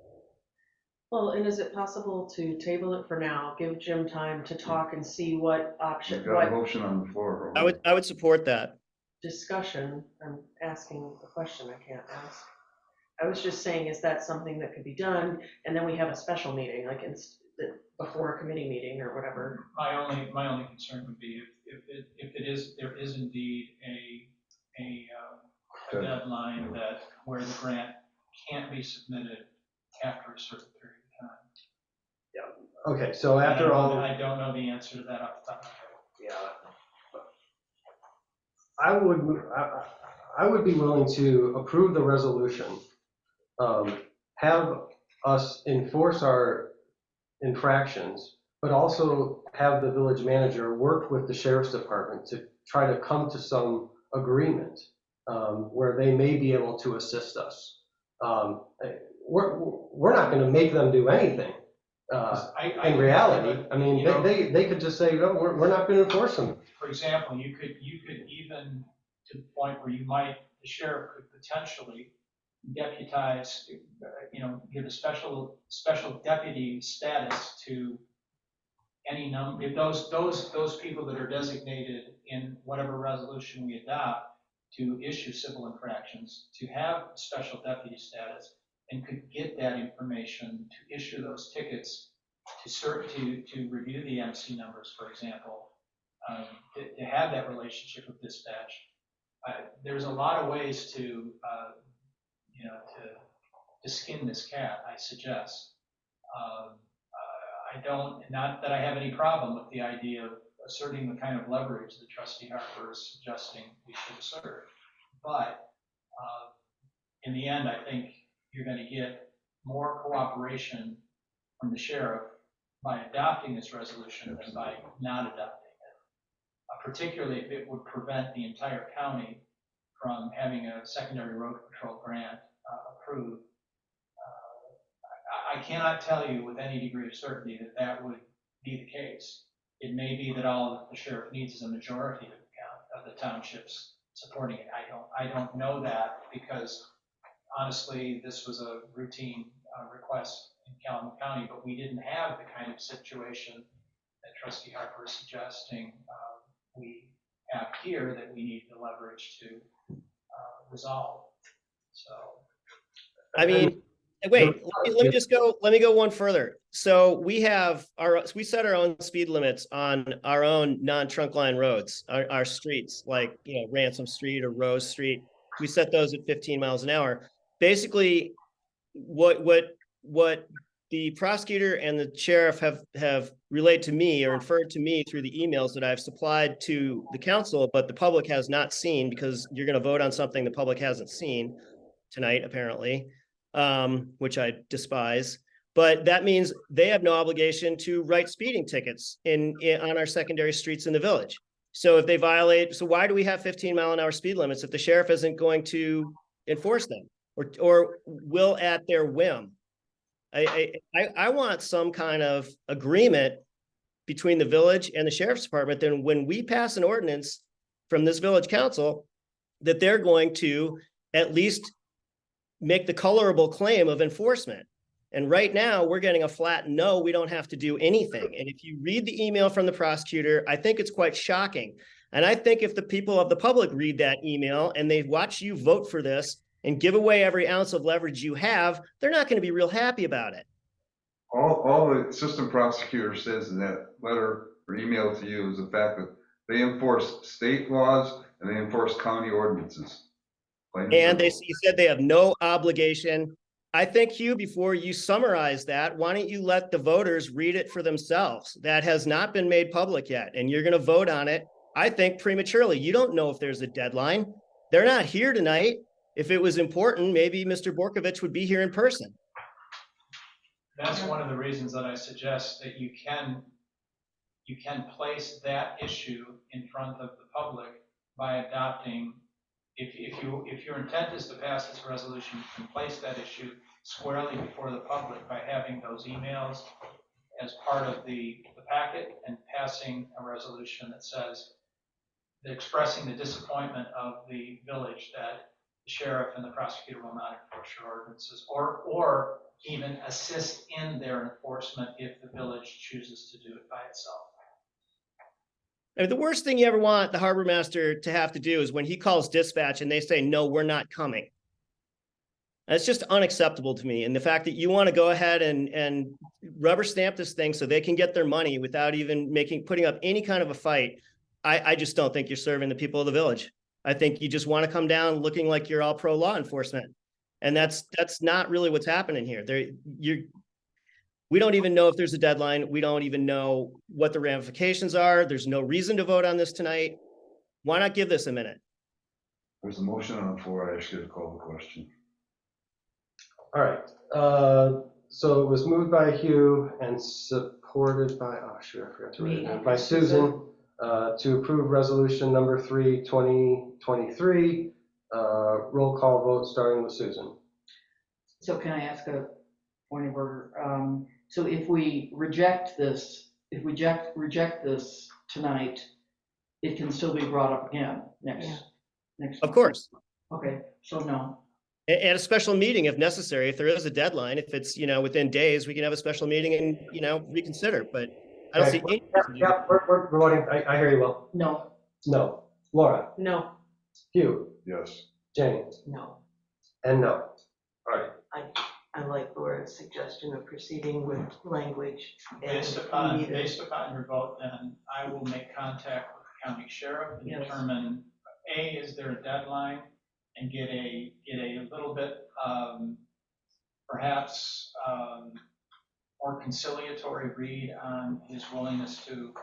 E: Well, and is it possible to table it for now, give Jim time to talk and see what option,
G: We've got a
E: what
G: motion on the floor.
B: I would support that.
E: discussion, I'm asking a question I can't ask. I was just saying, is that something that could be done, and then we have a special meeting, like before a committee meeting or whatever?
H: My only concern would be if there is indeed a deadline where the grant can't be submitted after a certain period of time.
C: Okay, so after all.
H: I don't know the answer to that off the top of my head.
C: Yeah. I would be willing to approve the resolution, have us enforce our infractions, but also have the village manager work with the sheriff's department to try to come to some agreement where they may be able to assist us. We're not going to make them do anything. In reality, I mean, they could just say, no, we're not going to enforce them.
H: For example, you could even to the point where the sheriff could potentially deputize, give a special deputy status to any number, if those people that are designated in whatever resolution we adopt to issue civil infractions, to have special deputy status, and could get that information to issue those tickets, to review the MC numbers, for example, to have that relationship with dispatch. There's a lot of ways to skin this cat, I suggest. Not that I have any problem with the idea of asserting the kind of leverage that Trustee Harper is suggesting we should assert. But in the end, I think you're going to get more cooperation from the sheriff by adopting this resolution than by not adopting it, particularly if it would prevent the entire county from having a secondary road patrol grant approved. I cannot tell you with any degree of certainty that that would be the case. It may be that all that the sheriff needs is a majority of the townships supporting it. I don't know that, because honestly, this was a routine request in Calumet County, but we didn't have the kind of situation that Trustee Harper is suggesting we have here that we need the leverage to resolve. So,
B: I mean, wait, let me go one further. So we set our own speed limits on our own non-trunk line roads, our streets, like, Ransom Street or Rose Street. We set those at 15 miles an hour. Basically, what the prosecutor and the sheriff have relayed to me or inferred to me through the emails that I've supplied to the council, but the public has not seen, because you're going to vote on something the public hasn't seen tonight, apparently, which I despise. But that means they have no obligation to write speeding tickets on our secondary streets in the village. So if they violate, so why do we have 15-mile-an-hour speed limits if the sheriff isn't going to enforce them or will at their whim? I want some kind of agreement between the village and the sheriff's department. Then when we pass an ordinance from this village council, that they're going to at least make the colorable claim of enforcement. And right now we're getting a flat no, we don't have to do anything. And if you read the email from the prosecutor, I think it's quite shocking. And I think if the people of the public read that email and they watch you vote for this and give away every ounce of leverage you have, they're not going to be real happy about it.
G: All the assistant prosecutor says in that letter or email to you is the fact that they enforce state laws and they enforce county ordinances.
B: And he said they have no obligation. I think, Hugh, before you summarize that, why don't you let the voters read it for themselves? That has not been made public yet, and you're going to vote on it, I think, prematurely. You don't know if there's a deadline. They're not here tonight. If it was important, maybe Mr. Borkovich would be here in person.
H: That's one of the reasons that I suggest that you can place that issue in front of the public by adopting. If your intent is to pass this resolution, you can place that issue squarely before the public by having those emails as part of the packet and passing a resolution that says, expressing the disappointment of the village that the sheriff and the prosecutor will not enforce your ordinances or even assist in their enforcement if the village chooses to do it by itself.
B: I mean, the worst thing you ever want the harbor master to have to do is when he calls dispatch and they say, no, we're not coming. That's just unacceptable to me. And the fact that you want to go ahead and rubber stamp this thing so they can get their money without even putting up any kind of a fight, I just don't think you're serving the people of the village. I think you just want to come down looking like you're all pro law enforcement. And that's not really what's happening here. We don't even know if there's a deadline. We don't even know what the ramifications are. There's no reason to vote on this tonight. Why not give this a minute?
G: There's a motion on the floor. I ask you to call the question.
C: All right. So it was moved by Hugh and supported by, I forgot to write it down, by Susan to approve resolution number 3, 2023. Roll call vote starting with Susan.
A: So can I ask a point of order? So if we reject this, reject this tonight, it can still be brought up again next
M: next
B: Of
M: month?
B: course.
M: Okay, so no.
B: And a special meeting if necessary, if there is a deadline, if it's, within days, we can have a special meeting and, reconsider, but I don't see any reason to do
C: Yeah, we're voting. I hear you, Will.
M: No.
C: No. Laura?
E: No.
C: Hugh?
G: Yes.
C: Jane?
D: No.
C: And no. All right.
D: I like Laura's suggestion of proceeding with language. and
H: Based
D: we
H: upon
D: need a-
H: your vote, then I will make contact with the county sheriff and
D: Yes.
H: determine, A, is there a deadline? And get a little bit, perhaps, more conciliatory read on his willingness to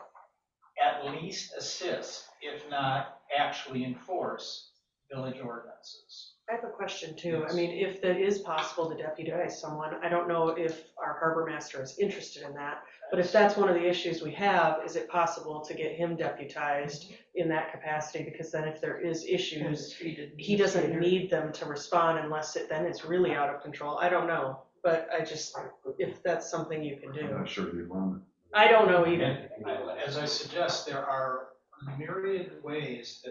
H: at least assist, if not actually enforce, village ordinances.
E: I have a question too. I mean, if that is possible to deputize someone, I don't know if our harbor master is interested in that. But if that's one of the issues we have, is it possible to get him deputized in that capacity? Because then if there is issues, he doesn't need them to respond unless then it's really out of control. I don't know, but if that's something you can
G: I'm
E: do.
G: not sure they want it.
E: I don't know either.
H: And as I suggest, there are myriad ways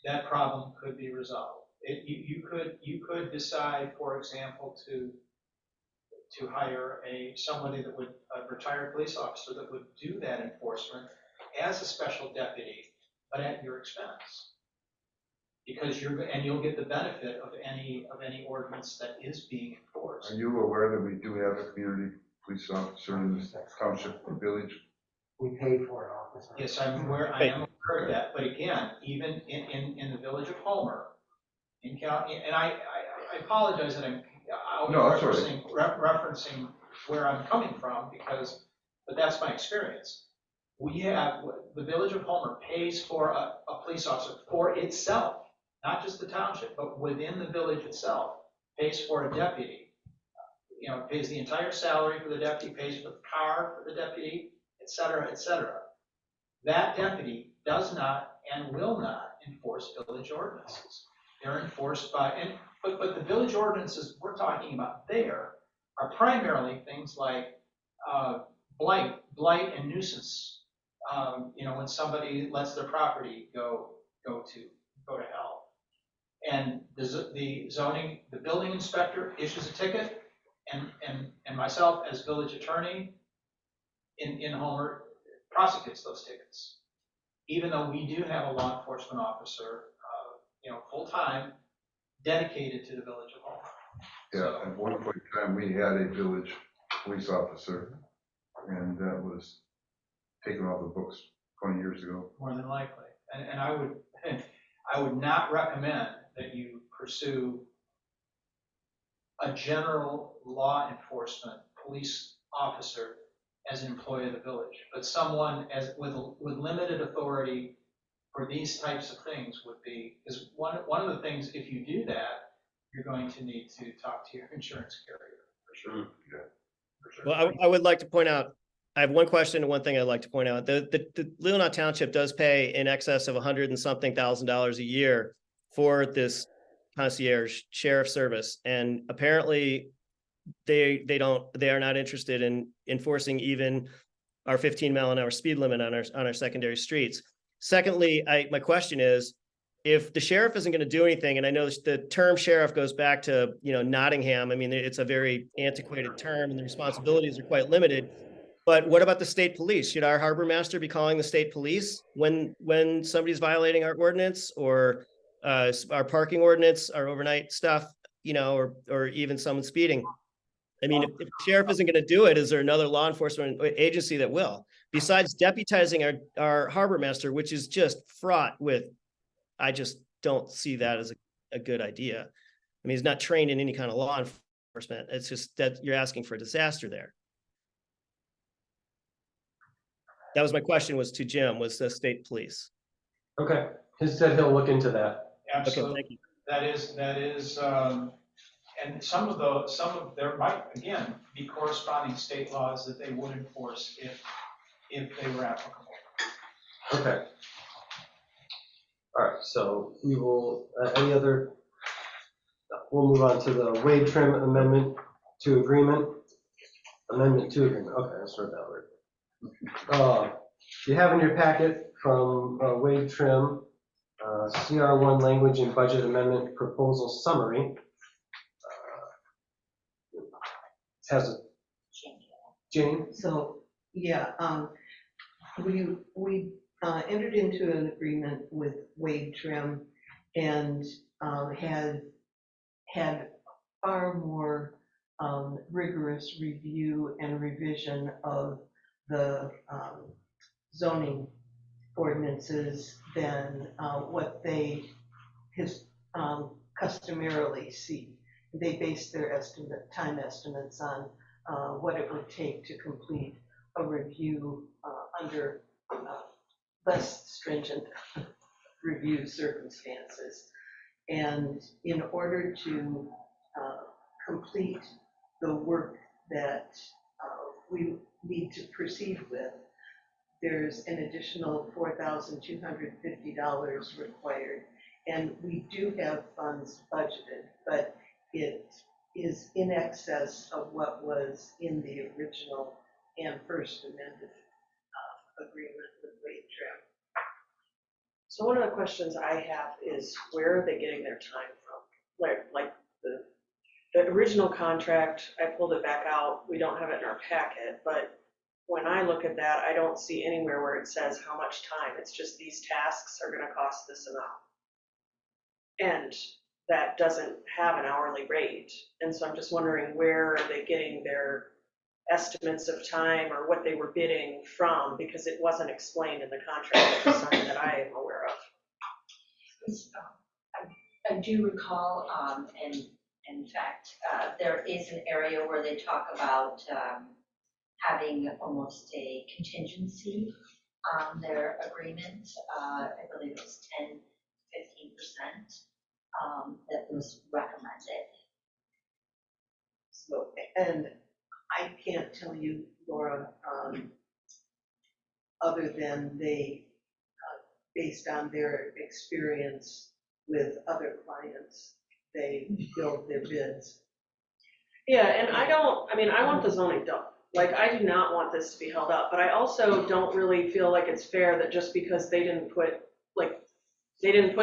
H: that problem could be resolved. You could decide, for example, to hire somebody that would, a retired police officer that would do that enforcement as a special deputy, but at your expense. Because you'll get the benefit of any ordinance that is being enforced.
G: Are you aware that we do have a community police officer in this township and village?
C: We paid for an officer.
H: Yes, I am aware of that, but again, even in the village of Homer, in county, and I apologize that I'll be referencing where I'm coming from but that's my experience. The village of Homer pays for a police officer for itself, not just the township, but within the village itself, pays for a deputy. Pays the entire salary for the deputy, pays for the car for the deputy, et cetera, et cetera. That deputy does not and will not enforce village ordinances. They're enforced by, but the village ordinances we're talking about there are primarily things like blight and nuisance. When somebody lets their property go to hell. And the building inspector issues a ticket, and myself as village attorney in Homer prosecutes those tickets. Even though we do have a law enforcement officer, full-time, dedicated to the village of Homer.
G: Yeah, at one point in time, we had a village police officer, and that was taken off the books 20 years ago.
H: More than likely. And I would not recommend that you pursue a general law enforcement police officer as an employee of the village, but someone with limited authority for these types of things would be, is one of the things, if you do that, you're going to need to talk to your insurance carrier, for sure.
G: Yeah.
H: For sure.
B: Well, I would like to point out, I have one question and one thing I'd like to point out. The Leelanau Township does pay in excess of $100 and something thousand a year for this concierge sheriff service. And apparently they are not interested in enforcing even our 15-mile-an-hour speed limit on our secondary streets. Secondly, my question is, if the sheriff isn't going to do anything, and I know the term sheriff goes back to, Nottingham. I mean, it's a very antiquated term and the responsibilities are quite limited. But what about the state police? Should our harbor master be calling the state police when somebody's violating our ordinance or our parking ordinance, our overnight stuff, or even someone speeding? I mean, if the sheriff isn't going to do it, is there another law enforcement agency that will? Besides deputizing our harbor master, which is just fraught with, I just don't see that as a good idea. I mean, he's not trained in any kind of law enforcement. It's just that you're asking for a disaster there. That was my question, was to Jim, was the state police.
C: Okay, he said he'll look into that.
H: Absolutely.
B: Okay, thank you.
H: That is, and some of there might, again, be corresponding state laws that they would enforce if they were applicable.
C: Okay. All right, so we will, we'll move on to the Wade Trim Amendment to Agreement. Amendment to Agreement, okay, I'll start that word. You have in your packet from Wade Trim, CR1 language and budget amendment proposal summary. Has a, Jane?
D: So, yeah, we entered into an agreement with Wade Trim and had far more rigorous review and revision of the zoning ordinances than what they customarily see. They base their time estimates on what it would take to complete a review under less stringent review circumstances. And in order to complete the work that we need to proceed with, there's an additional $4,250 required. And we do have funds budgeted, but it is in excess of what was in the original and first amended agreement with Wade Trim.
E: So one of the questions I have is where are they getting their time from? Like the original contract, I pulled it back out. We don't have it in our packet, but when I look at that, I don't see anywhere where it says how much time. It's just these tasks are going to cost this amount. And that doesn't have an hourly rate. And so I'm just wondering where are they getting their estimates of time or what they were bidding from, because it wasn't explained in the contract that was signed that I am aware of.
L: I do recall, and in fact, there is an area where they talk about having almost a contingency on their agreement. I believe it was 10, 15% that was recommended.
D: So, and I can't tell you, Laura, other than they, based on their experience with other clients, they build their bids.
E: Yeah, and I want the zoning done. Like, I do not want this to be held up, but I also don't really feel like it's fair that just because they didn't put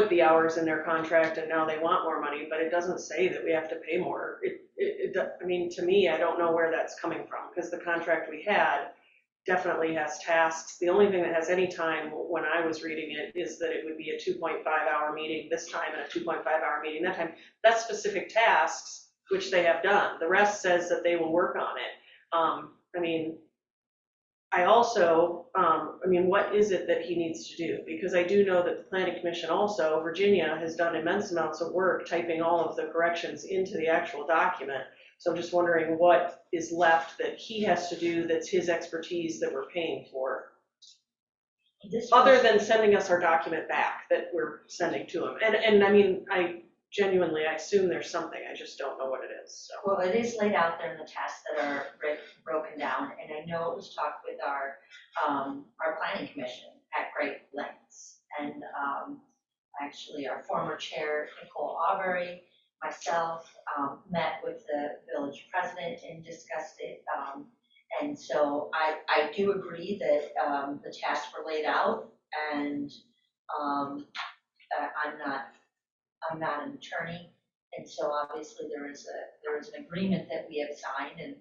E: the hours in their contract and now they want more money, but it doesn't say that we have to pay more. I mean, to me, I don't know where that's coming from, because the contract we had definitely has tasks. The only thing that has any time when I was reading it is that it would be a 2.5-hour meeting this time and a 2.5-hour meeting that time. That's specific tasks, which they have done. The rest says that they will work on it. What is it that he needs to do? Because I do know that the Planning Commission also, Virginia, has done immense amounts of work typing all of the corrections into the actual document. So I'm just wondering what is left that he has to do that's his expertise that we're paying for. Other than sending us our document back that we're sending to him. And I genuinely, I assume there's something, I just don't know what it is. So.
L: Well, it is laid out there in the tasks that are broken down, and I know it was talked with our planning commission at great lengths. And actually our former chair, Nicole Aubrey, myself, met with the village president and discussed it. And so I do agree that the tasks were laid out, and I'm not an attorney, and so obviously there is an agreement that we have signed and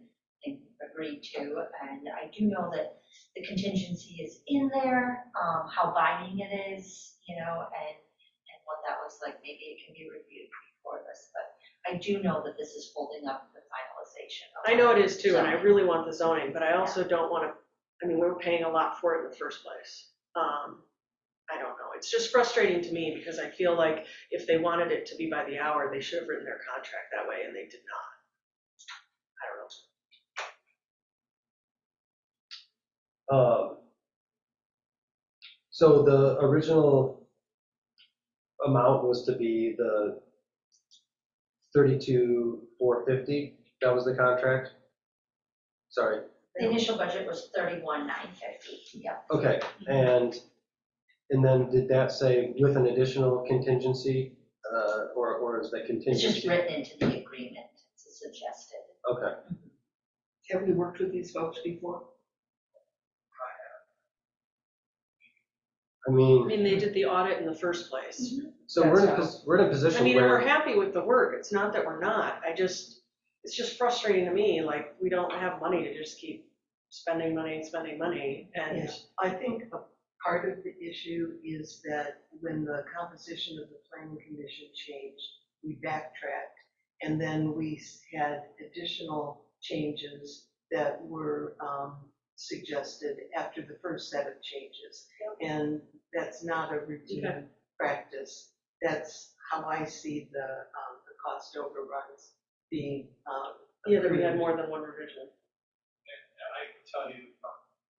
L: agreed to, and I do know that the contingency is in there, how binding it is, and what that looks like. Maybe it can be reviewed before this, but I do know that this is holding up the finalization.
E: I know it is too, and I really want the zoning, but I also don't want to, we were paying a lot for it in the first place. I don't know. It's just frustrating to me because I feel like if they wanted it to be by the hour, they should have written their contract that way, and they did not. I don't know.
C: So the original amount was to be the $32,450. That was the contract? Sorry.
L: The initial budget was $31,950. Yeah.
C: Okay, and then did that say with an additional contingency, or is that contingency?
L: It's just written into the agreement. It's suggested.
C: Okay.
D: Have we worked with these folks before?
C: I
E: I
C: mean,
E: mean, they did the audit in the first place.
C: so we're in a position
E: I mean, and we're
C: where,
E: happy with the work, it's not that we're not, it's just frustrating to me, like, we don't have money to just keep spending money, and
D: Yeah, I think a part of the issue is that when the composition of the planning commission changed, we backtracked, and then we had additional changes that were suggested after the first set of changes. And that's not a routine practice. That's how I see the cost overruns being.
E: yeah, that we had more than one revision.
H: And I can tell you from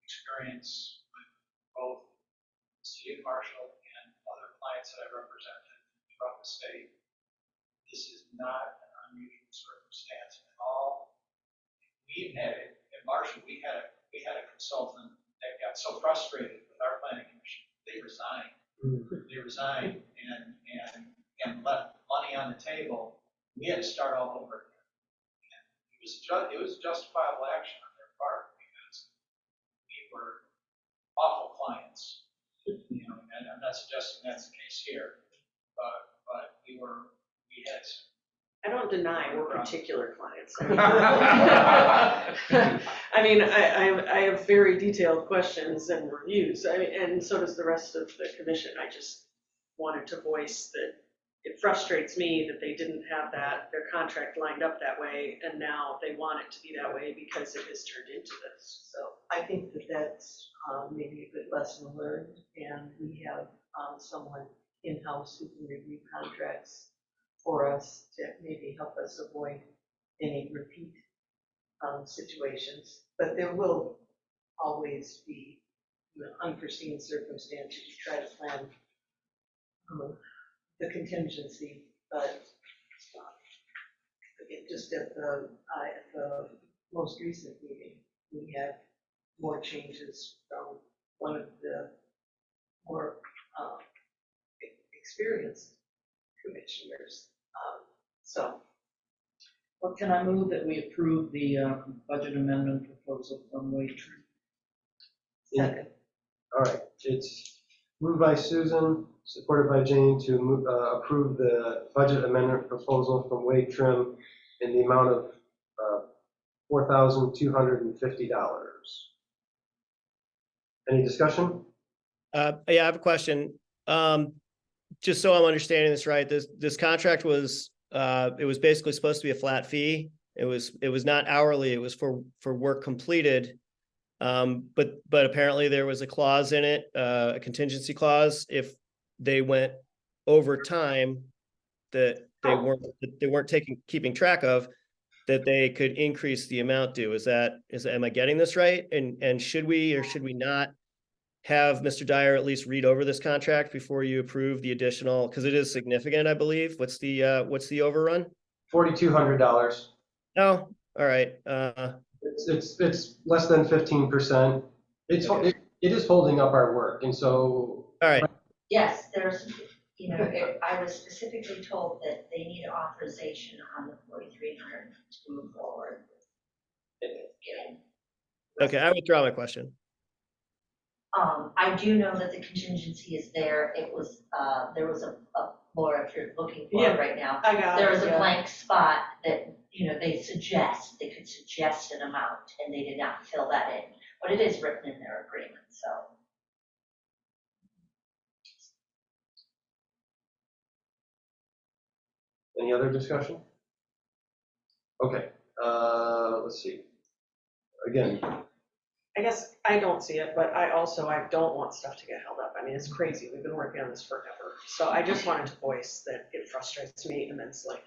H: experience with both the city of Marshall and other clients that I represented throughout the state, this is not an unusual circumstance at all. We had, in Marshall, we had a consultant that got so frustrated with our planning commission, they resigned. They resigned and left money on the table. We had to start all over again. And it was justifiable action on their part because we were awful clients. You know, and I'm not suggesting that's the case here, but we had.
E: I don't deny we're
H: Right.
E: particular clients. I mean, I have very detailed questions and reviews, and so does the rest of the commission. I just wanted to voice that it frustrates me that they didn't have their contract lined up that way, and now they want it to be that way because it has turned into this.
D: So I think that that's maybe a good lesson learned, and we have someone in-house who can review contracts for us to maybe help us avoid any repeat situations. But there will always be, you know, unforeseen circumstances. You try to plan the contingency, but just at the most recent meeting, we had more changes from one of the more experienced commissioners. So,
A: Well, can I move that we approve the budget amendment proposal from Waitry?
D: second.
C: all right, it's moved by Susan, supported by Jane to approve the budget amendment proposal from Wade Trim in the amount of $4,250. Any discussion?
B: Yeah, I have a question. Just so I'm understanding this right, this contract was, it was basically supposed to be a flat fee. It was not hourly, it was for work completed. But apparently there was a clause in it, a contingency clause, if they went over time that they weren't keeping track of, that they could increase the amount due. Am I getting this right? And should we or should we not have Mr. Dyer at least read over this contract before you approve the additional, because it is significant, I believe. What's the overrun?
C: $4,200.
B: Oh, all right.
C: It's less than 15%. It is holding up our work, and so.
B: All right.
L: Yes, there's, you know, I was specifically told that they need authorization on the 4,300 to move forward.
B: Okay, I withdraw my question.
L: I do know that the contingency is there. It was, there was a Laura, if you're looking for it right now,
E: I got it.
L: there was a blank spot that, you know, they could suggest an amount, and they did not fill that in. But it is written in their agreement, so.
C: Any other discussion? Okay, let's see. Again,
E: I guess I don't see it, but I don't want stuff to get held up. I mean, it's crazy. We've been working on this forever. So I just wanted to voice that it frustrates me immensely.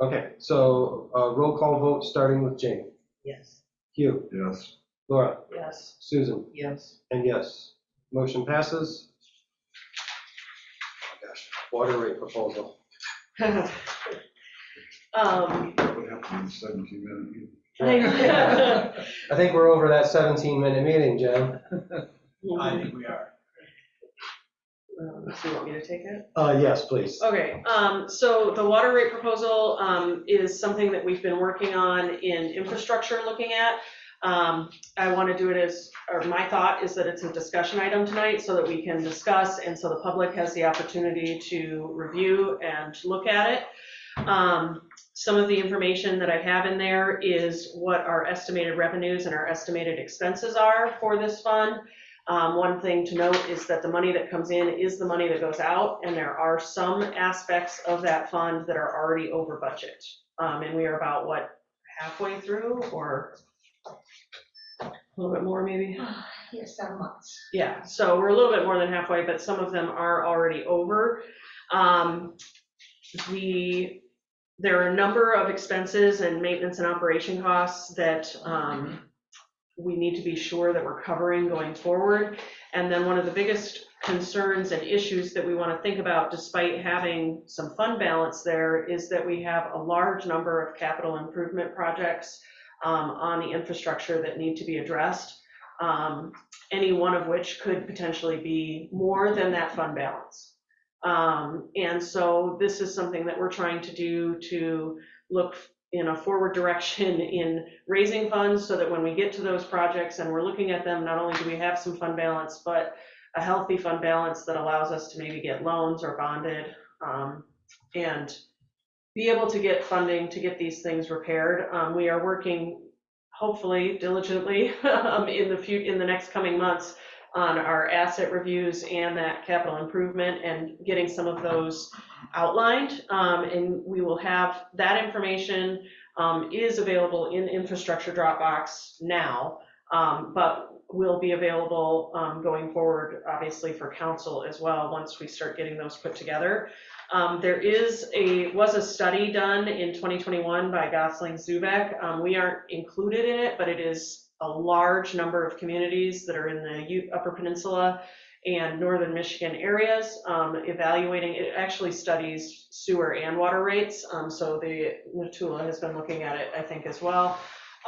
C: okay, so roll call vote starting with Jane.
D: Yes.
C: Hugh.
G: Yes.
C: Laura.
E: Yes.
C: Susan.
A: Yes.
C: And yes. Motion passes. Oh gosh, water rate proposal.
G: That would have to be 17 minutes.
C: I think we're over that 17-minute meeting, Jen.
H: I think we are.
E: So you want me to take it?
C: Yes, please.
E: Okay, so the water rate proposal is something that we've been working on in infrastructure looking at. I want to do it as, or my thought is that it's a discussion item tonight so that we can discuss and so the public has the opportunity to review and look at it. Some of the information that I have in there is what our estimated revenues and our estimated expenses are for this fund. One thing to note is that the money that comes in is the money that goes out, and there are some aspects of that fund that are already over budget. And we are about, what, halfway through, or a little bit more maybe?
F: Yes, 7 months.
E: Yeah, so we're a little bit more than halfway, but some of them are already over. There are a number of expenses and maintenance and operation costs that we need to be sure that we're covering going forward. And then one of the biggest concerns and issues that we want to think about, despite having some fund balance there, is that we have a large number of capital improvement projects on the infrastructure that need to be addressed, any one of which could potentially be more than that fund balance. And so this is something that we're trying to do to look in a forward direction in raising funds so that when we get to those projects and we're looking at them, not only do we have some fund balance, but a healthy fund balance that allows us to maybe get loans or bonded and be able to get funding to get these things repaired. We are working hopefully diligently in the next coming months on our asset reviews and that capital improvement and getting some of those outlined. And we will have that information is available in infrastructure Dropbox now, but will be available going forward, obviously, for council as well once we start getting those put together. There was a study done in 2021 by Gosling Zubek. We aren't included in it, but it is a large number of communities that are in the Upper Peninsula and Northern Michigan areas, evaluating. It actually studies sewer and water rates, so the NATULA has been looking at it, I think, as well.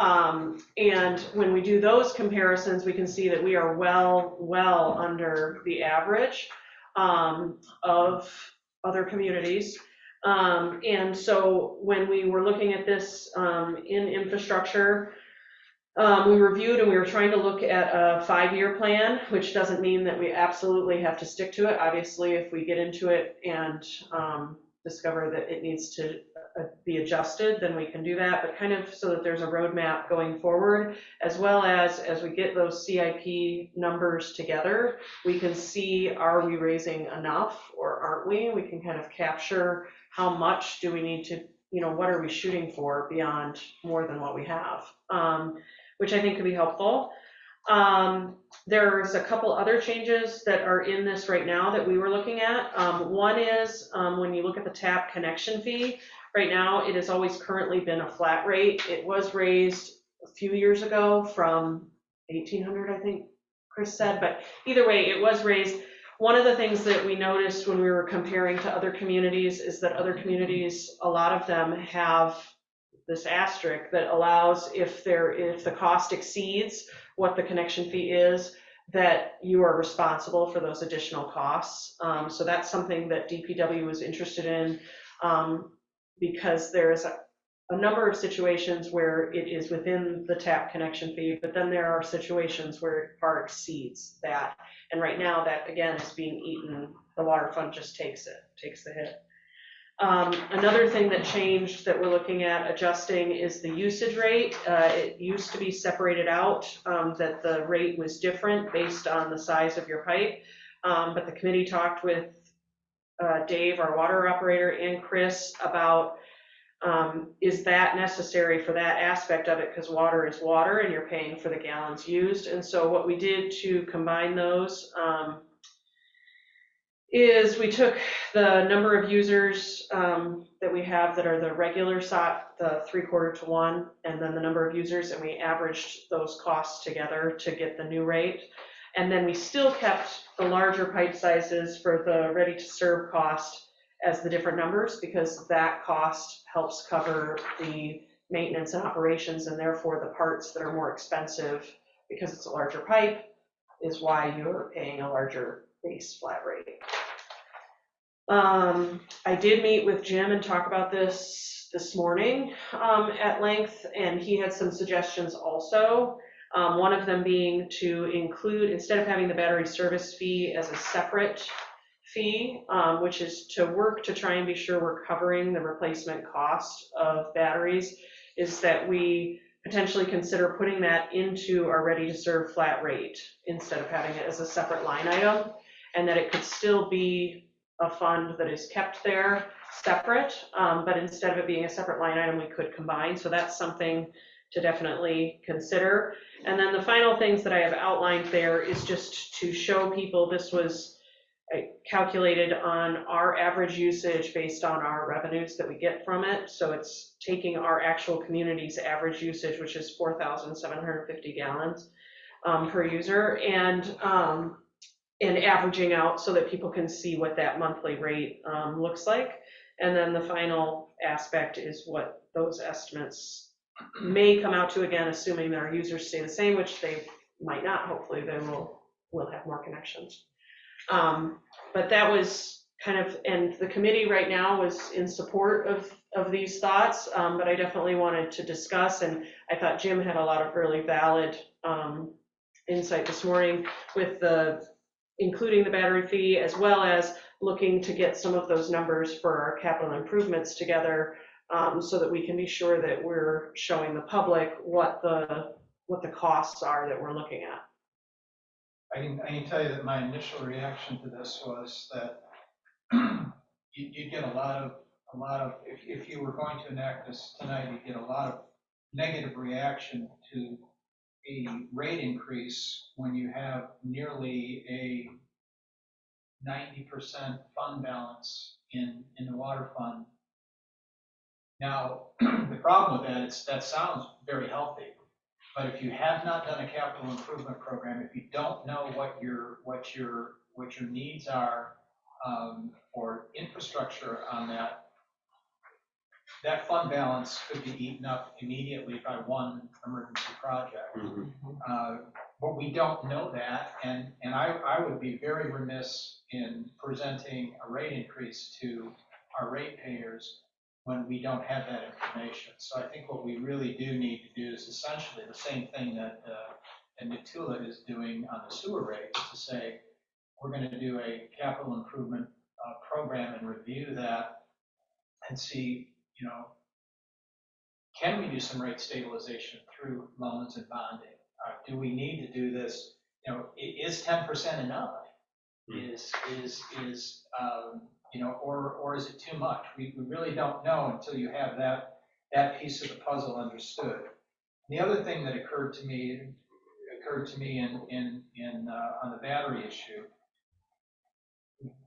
E: And when we do those comparisons, we can see that we are well under the average of other communities. And so when we were looking at this in infrastructure, we reviewed and we were trying to look at a 5-year plan, which doesn't mean that we absolutely have to stick to it. Obviously, if we get into it and discover that it needs to be adjusted, then we can do that, but kind of so that there's a roadmap going forward, as well as we get those CIP numbers together, we can see, are we raising enough or aren't we? We can kind of capture how much do we need to, what are we shooting for beyond more than what we have, which I think could be helpful. There's a couple other changes that are in this right now that we were looking at. One is when you look at the tap connection fee, right now it has always currently been a flat rate. It was raised a few years ago from $1,800, I think Chris said, but either way, it was raised. One of the things that we noticed when we were comparing to other communities is that other communities, a lot of them have this asterisk that allows if the cost exceeds what the connection fee is, that you are responsible for those additional costs. So that's something that DPW was interested in because there's a number of situations where it is within the tap connection fee, but then there are situations where it far exceeds that. And right now that, again, is being eaten. The water fund just takes the hit. Another thing that changed that we're looking at adjusting is the usage rate. It used to be separated out, that the rate was different based on the size of your pipe. But the committee talked with Dave, our water operator, and Chris about is that necessary for that aspect of it, because water is water and you're paying for the gallons used. And so what we did to combine those is we took the number of users that we have that are the regular SOT, the 3/4 to 1, and then the number of users, and we averaged those costs together to get the new rate. And then we still kept the larger pipe sizes for the ready to serve cost as the different numbers, because that cost helps cover the maintenance and operations, and therefore the parts that are more expensive because it's a larger pipe is why you're paying a larger base flat rate. I did meet with Jim and talk about this this morning at length, and he had some suggestions also. One of them being to include, instead of having the battery service fee as a separate fee, which is to work to try and be sure we're covering the replacement cost of batteries, is that we potentially consider putting that into our ready to serve flat rate instead of having it as a separate line item, and that it could still be a fund that is kept there separate, but instead of it being a separate line item, we could combine. So that's something to definitely consider. And then the final things that I have outlined there is just to show people this was calculated on our average usage based on our revenues that we get from it. So it's taking our actual community's average usage, which is 4,750 gallons per user, and averaging out so that people can see what that monthly rate looks like. And then the final aspect is what those estimates may come out to, again, assuming that our users stay the same, which they might not. Hopefully they will have more connections. But that was kind of, and the committee right now was in support of these thoughts, but I definitely wanted to discuss, and I thought Jim had a lot of really valid insight this morning with including the battery fee, as well as looking to get some of those numbers for our capital improvements together, so that we can be sure that we're showing the public what the costs are that we're looking at.
H: I can tell you that my initial reaction to this was that you'd get a lot of, if you were going to enact this tonight, you'd get a lot of negative reaction to a rate increase when you have nearly a 90% fund balance in the water fund. Now, the problem with that sounds very healthy. But if you have not done a capital improvement program, if you don't know what your needs are for infrastructure on that fund balance could be eaten up immediately by one emergency project. But we don't know that, and I would be very remiss in presenting a rate increase to our ratepayers when we don't have that information. So I think what we really do need to do is essentially the same thing that Natula is doing on the sewer rates, to say we're going to do a capital improvement program and review that and see, can we do some rate stabilization through loans and bonding? Do we need to do this? Is 10% enough? Or is it too much? We really don't know until you have that piece of the puzzle understood. The other thing that occurred to me on the battery issue,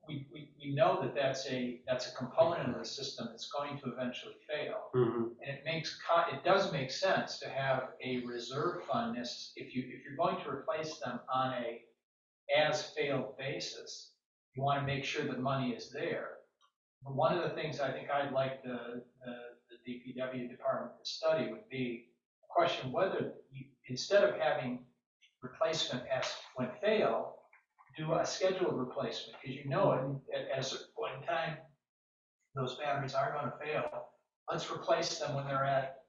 H: we know that's a component of the system that's going to eventually fail, and it does make sense to have a reserve fund if you're going to replace them on a as failed basis. You want to make sure the money is there. But one of the things I think I'd like the DPW department to study would be a question whether you, instead of having replacement as when fail, do a scheduled replacement, because at a certain point in time, those batteries are going to fail. Let's replace them when they're at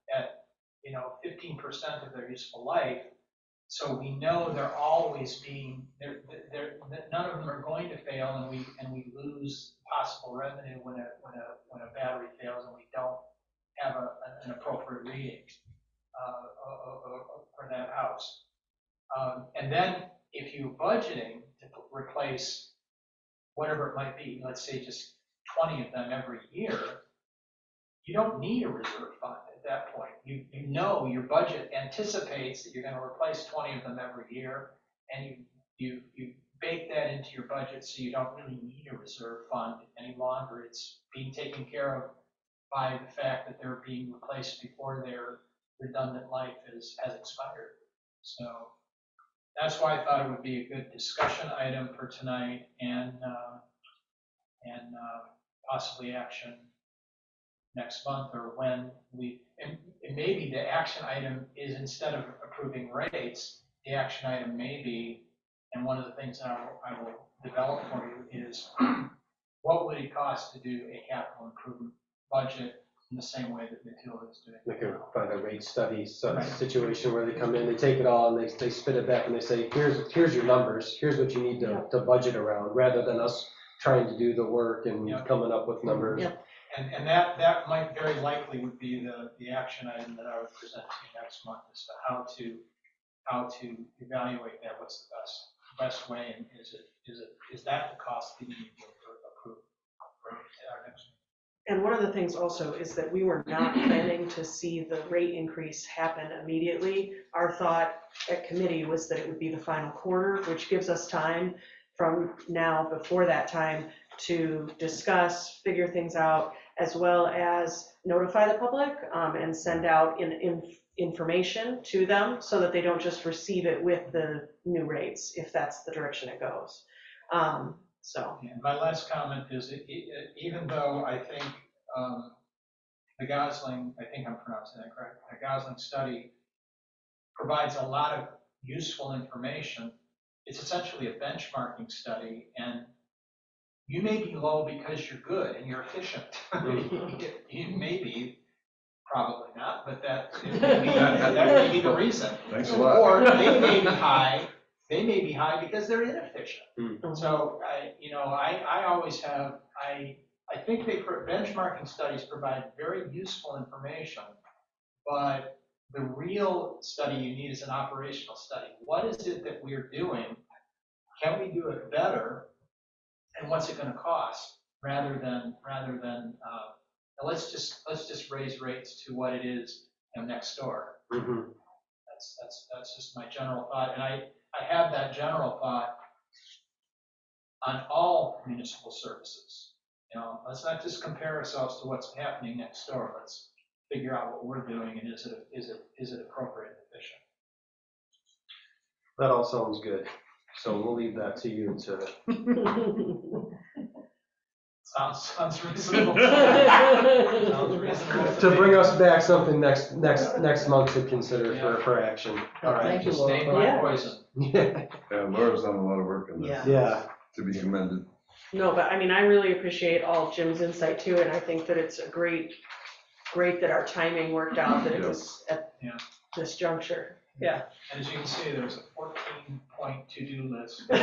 H: 15% of their useful life. So we know they're always none of them are going to fail, and we lose possible revenue when a battery fails and we don't have an appropriate reading for that house. And then if you're budgeting to replace whatever it might be, let's say just 20 of them every year, you don't need a reserve fund at that point. You know your budget anticipates that you're going to replace 20 of them every year, and you bake that into your budget, so you don't really need a reserve fund any longer. It's being taken care of by the fact that they're being replaced before their redundant life has expired. So that's why I thought it would be a good discussion item for tonight, and possibly action next month, or when and maybe the action item is, instead of approving rates, the action item may be, and one of the things that I will develop for you is what would it cost to do a capital improvement budget in the same way that Nikhil is doing.
C: They can find a rate study
H: Right.
C: situation where they come in, they take it all and they spit it back and they say, here's your numbers, here's what you need to budget around, rather than us trying to do the work and
H: Yep.
C: coming up with numbers.
E: Yep.
H: And that might very likely would be the action item that I would present to you next month, as to how to evaluate that, what's the best way, and is that the cost that you need to approve for our next meeting?
E: And one of the things also is that we were not planning to see the rate increase happen immediately. Our thought at committee was that it would be the final quarter, which gives us time from now, before that time, to discuss, figure things out, as well as notify the public and send out information to them so that they don't just receive it with the new rates, if that's the direction it goes. So.
H: And my last comment is, even though I think the Gosling, I think I'm pronouncing that correct, the Gosling study provides a lot of useful information, it's essentially a benchmarking study, and you may be low because you're good and you're efficient. You may be, probably not, but that may be the reason.
G: Thanks a lot.
H: Or they may be high. They may be high because they're inefficient.
C: Mm.
H: So I always have, I think benchmarking studies provide very useful information, but the real study you need is an operational study. What is it that we're doing? Can we do it better? And what's it going to cost? Rather than let's just raise rates to what it is next door.
C: Mm-hmm.
H: That's just my general thought, and I have that general thought on all municipal services. Let's not just compare ourselves to what's happening next door. Let's figure out what we're doing, and is it appropriate and efficient?
C: That all sounds good. So we'll leave that to you to.
H: Sounds reasonable. Sounds reasonable
C: To bring us back something next month to consider for action. All right.
A: Thank you,
H: Just name my
E: Yeah.
H: poison.
C: Yeah.
G: Yeah, Laura's done a lot of work on this.
E: Yeah.
C: Yeah.
G: To be commended.
E: No, but I mean, I really appreciate all of Jim's insight too, and I think that it's great that our timing worked out, that it was at
H: Yeah.
E: this juncture. Yeah.
H: And as you can see, there's a 14-point to-do list from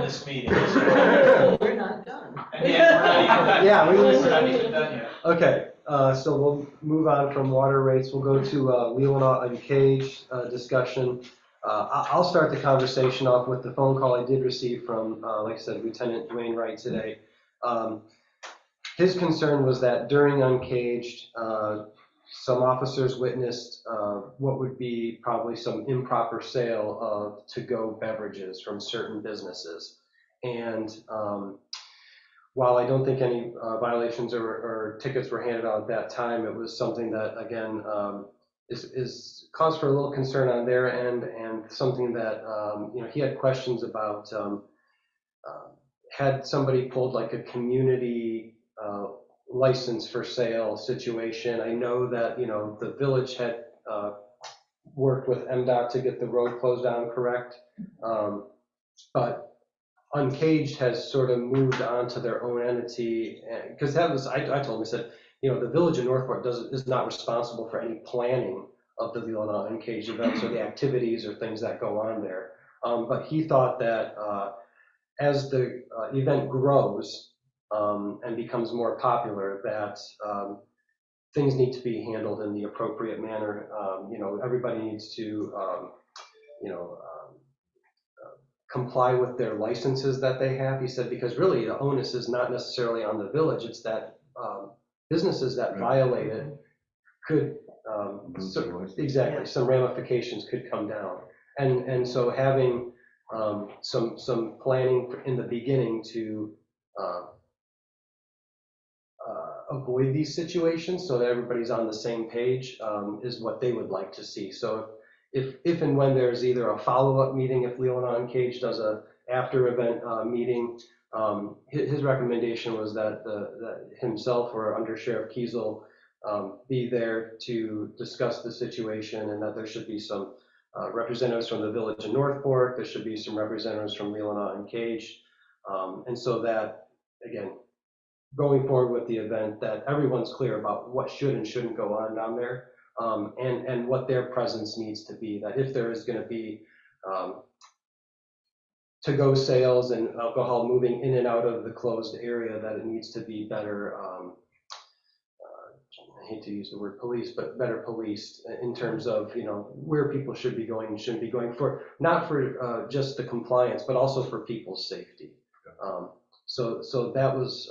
H: this meeting.
D: We're not done.
H: And yet,
C: Yeah,
H: we're not even done yet.
C: Okay, so we'll move on from water rates. We'll go to Leelanau Uncaged discussion. I'll start the conversation off with the phone call I did receive from, like I said, Lieutenant Dwayne Wright today. His concern was that during Uncaged, some officers witnessed what would be probably some improper sale of to-go beverages from certain businesses. And while I don't think any violations or tickets were handed out at that time, it was something that, again, is cause for a little concern on their end, and something that he had questions about. Had somebody pulled like a community license for sale situation? I know that the village had worked with MDOT to get the road closed down, correct? But Uncaged has sort of moved on to their own entity, because that was, I told him, I said, the village of Northport is not responsible for any planning of the Leelanau Uncaged events or the activities or things that go on there. But he thought that as the event grows and becomes more popular, that things need to be handled in the appropriate manner. Everybody needs to, comply with their licenses that they have. He said, because really the onus is not necessarily on the village, it's that businesses that violate it could, exactly, some ramifications could come down. And so having some planning in the beginning to avoid these situations so that everybody's on the same page is what they would like to see. So if and when there's either a follow-up meeting, if Leelanau Uncaged does a after-event meeting, his recommendation was that himself or Under Sheriff Kiesel be there to discuss the situation, and that there should be some representatives from the village of Northport, there should be some representatives from Leelanau Uncaged, and so that, again, going forward with the event, that everyone's clear about what should and shouldn't go on down there, and what their presence needs to be, that if there is going to be to-go sales and alcohol moving in and out of the closed area, that it needs to be better, I hate to use the word police, but better policed in terms of, where people should be going and shouldn't be going, for not for just the compliance, but also for people's safety. So that was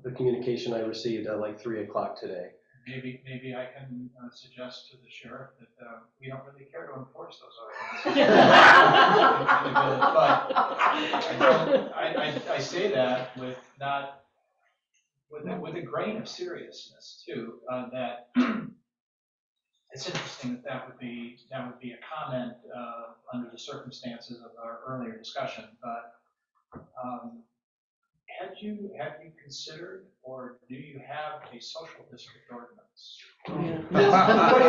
C: the communication I received at like 3 o'clock today.
H: Maybe I can suggest to the sheriff that we don't really care to enforce those ordinances. But I say that with a grain of seriousness too. That it's interesting that would be a comment under the circumstances of our earlier discussion. But have you considered, or do you have a social district ordinance?
C: Funny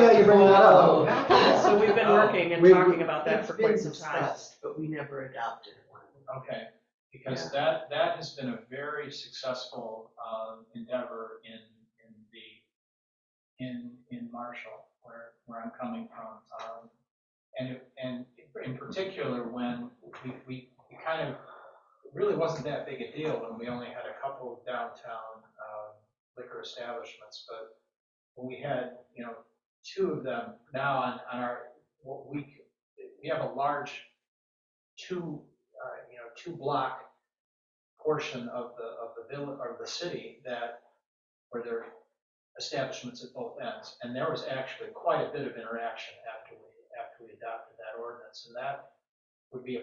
C: that you bring that up.
E: So we've been working and talking about that for quite some time.
D: But we never adopted one.
H: Okay, because that has been a very successful endeavor in Marshall, where I'm coming from, and in particular when we kind of, it really wasn't that big a deal when we only had a couple of downtown liquor establishments, but when we had, 2 of them now on our, we have a large 2 block portion of the village or the city where there are establishments at both ends, and there was actually quite a bit of interaction after we adopted that ordinance, and that would be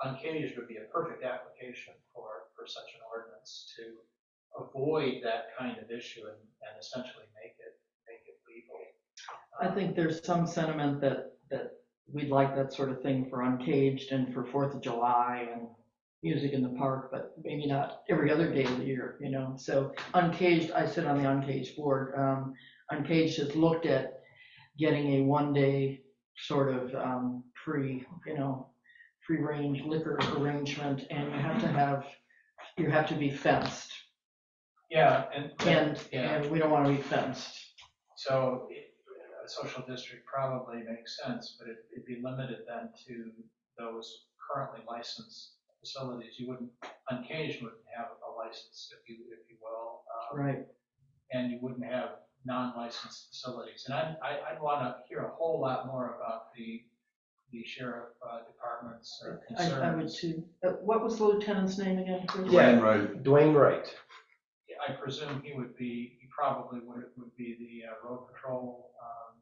H: uncaged would be a perfect application for such an ordinance to avoid that kind of issue and essentially make it legal.
A: I think there's some sentiment that we'd like that sort of thing for Uncaged and for 4th of July and music in the park, but maybe not every other day of the year, So Uncaged, I sit on the Uncaged board. Uncaged has looked at getting a 1-day sort of free range liquor arrangement, and you have to be fenced.
H: Yeah,
A: And we don't want to be fenced.
H: So a social district probably makes sense, but it'd be limited then to those currently licensed facilities. Uncaged wouldn't have a license, if you will.
A: Right.
H: And you wouldn't have non-licensed facilities. And I'd want to hear a whole lot more about the sheriff department's concerns.
A: I would too. What was the lieutenant's name again, Chris?
C: Dwayne Wright.
H: I presume he probably would be the road patrol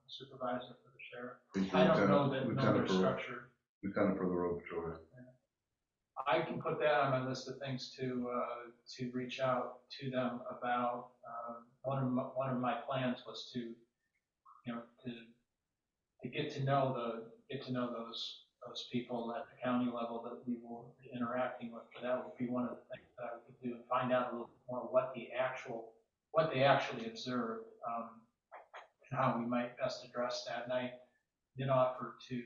H: supervisor for the sheriff. I don't know their structure.
G: Lieutenant for the road patrol.
H: I can put that on my list of things to reach out to them about. One of my plans was to get to know those people at the county level that we will be interacting with. But that would be one of the things that I would do, and find out a little bit more what they actually observed, and how we might best address that. And I did offer to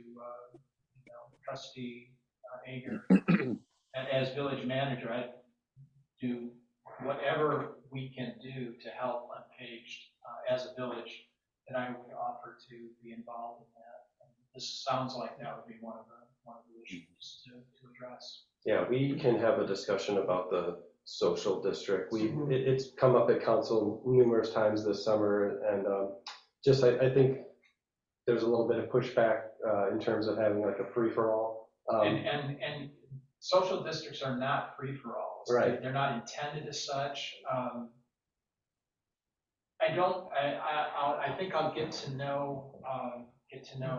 H: Trustee Ager, and as village manager, I'd do whatever we can do to help Uncaged as a village, that I would offer to be involved in that. And this sounds like that would be one of the issues to address.
C: Yeah, we can have a discussion about the social district. It's come up at council numerous times this summer, and I think there's a little bit of pushback in terms of having like a free-for-all.
H: And social districts are not free-for-alls.
C: Right.
H: They're not intended as such. I think I'll get to know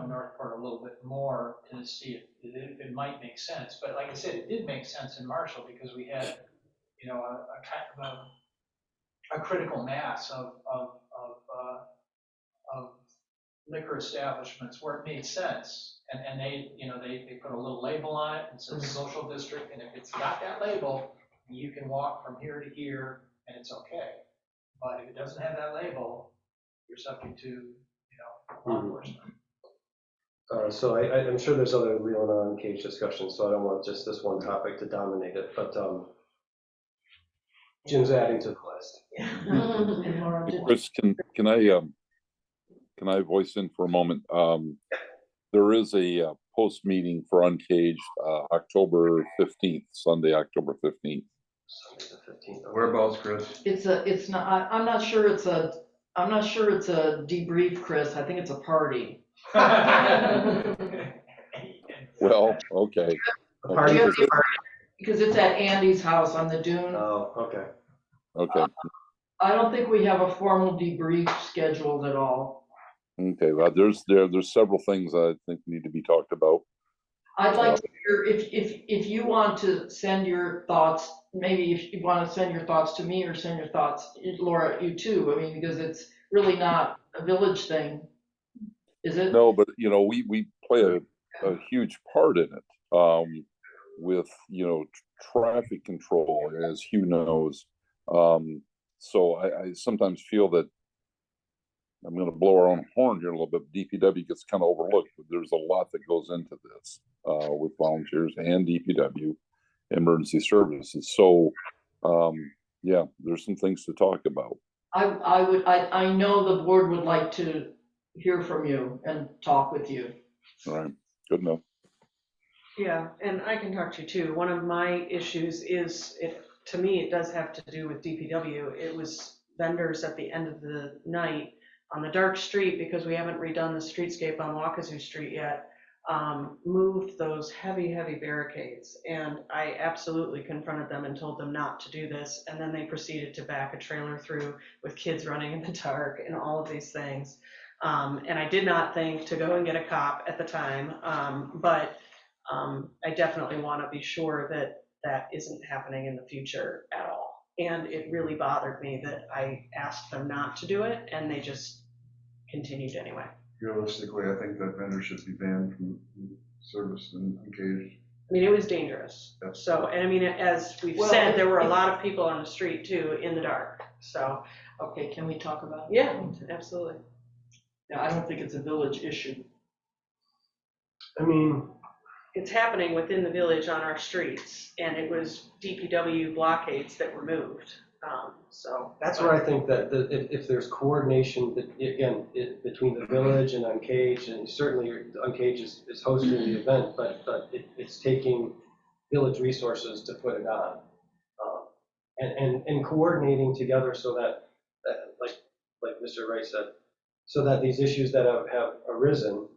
H: Northport a little bit more to see if it might make sense. But like I said, it did make sense in Marshall because we had, a kind of a critical mass of liquor establishments where it made sense. And they put a little label on it and says social district, and if it's got that label, you can walk from here to here and it's okay. But if it doesn't have that label, you're subject to, law enforcement.
C: So I'm sure there's other real and non-cage discussions, so I don't want just this one topic to dominate it. But Jim's adding to the list.
A: And Laura did.
J: Chris, can I voice in for a moment? There is a post meeting for Uncaged, October 15th, Sunday, October 15th.
C: Sunday the 15th.
G: Whereabouts, Chris?
A: It's not, I'm not sure it's a debrief, Chris. I think it's a party.
J: Well, okay.
C: Party
J: Okay.
C: for party.
A: Because it's at Andy's house on the dune.
C: Oh, okay.
J: Okay.
A: I don't think we have a formal debrief scheduled at all.
J: Okay. Well, there's several things I think need to be talked about.
A: I'd like to hear if you want to send your thoughts, maybe if you want to send your thoughts to me or send your thoughts, Laura, you too. I mean, because it's really not a village thing, is it?
J: No, but we play a huge part in it, with traffic control, as Hugh knows. So I sometimes feel that I'm going to blow our own horn here a little bit. DPW gets kind of overlooked, but there's a lot that goes into this with volunteers and DPW emergency services. So yeah, there's some things to talk about.
A: I know the board would like to hear from you and talk with you.
J: All right, good enough.
E: Yeah, and I can talk to you too. One of my issues is, to me, it does have to do with DPW. It was vendors at the end of the night on the dark street, because we haven't redone the streetscape on Wakazu Street yet, moved those heavy barricades. And I absolutely confronted them and told them not to do this. And then they proceeded to back a trailer through with kids running in the dark and all of these things. And I did not think to go and get a cop at the time, but I definitely want to be sure that that isn't happening in the future at all. And it really bothered me that I asked them not to do it, and they just continued anyway.
G: Realistically, I think that vendor should be banned from service and Uncaged.
E: I mean, it was dangerous.
G: Yep.
E: So, and I mean, as we've
A: Well,
E: said, there were a lot of people on the street too in the dark. So,
A: Okay, can we talk about it?
E: yeah, absolutely.
A: Yeah, I don't think it's a village issue.
C: I mean,
E: It's happening within the village on our streets, and it was DPW blockades that were moved. So
C: that's where I think that if there's coordination, again, between the village and Uncaged, and certainly Uncaged is hosting the event, but it's taking village resources to put it on. And coordinating together so that like Mr. Wright said, so that these issues that have arisen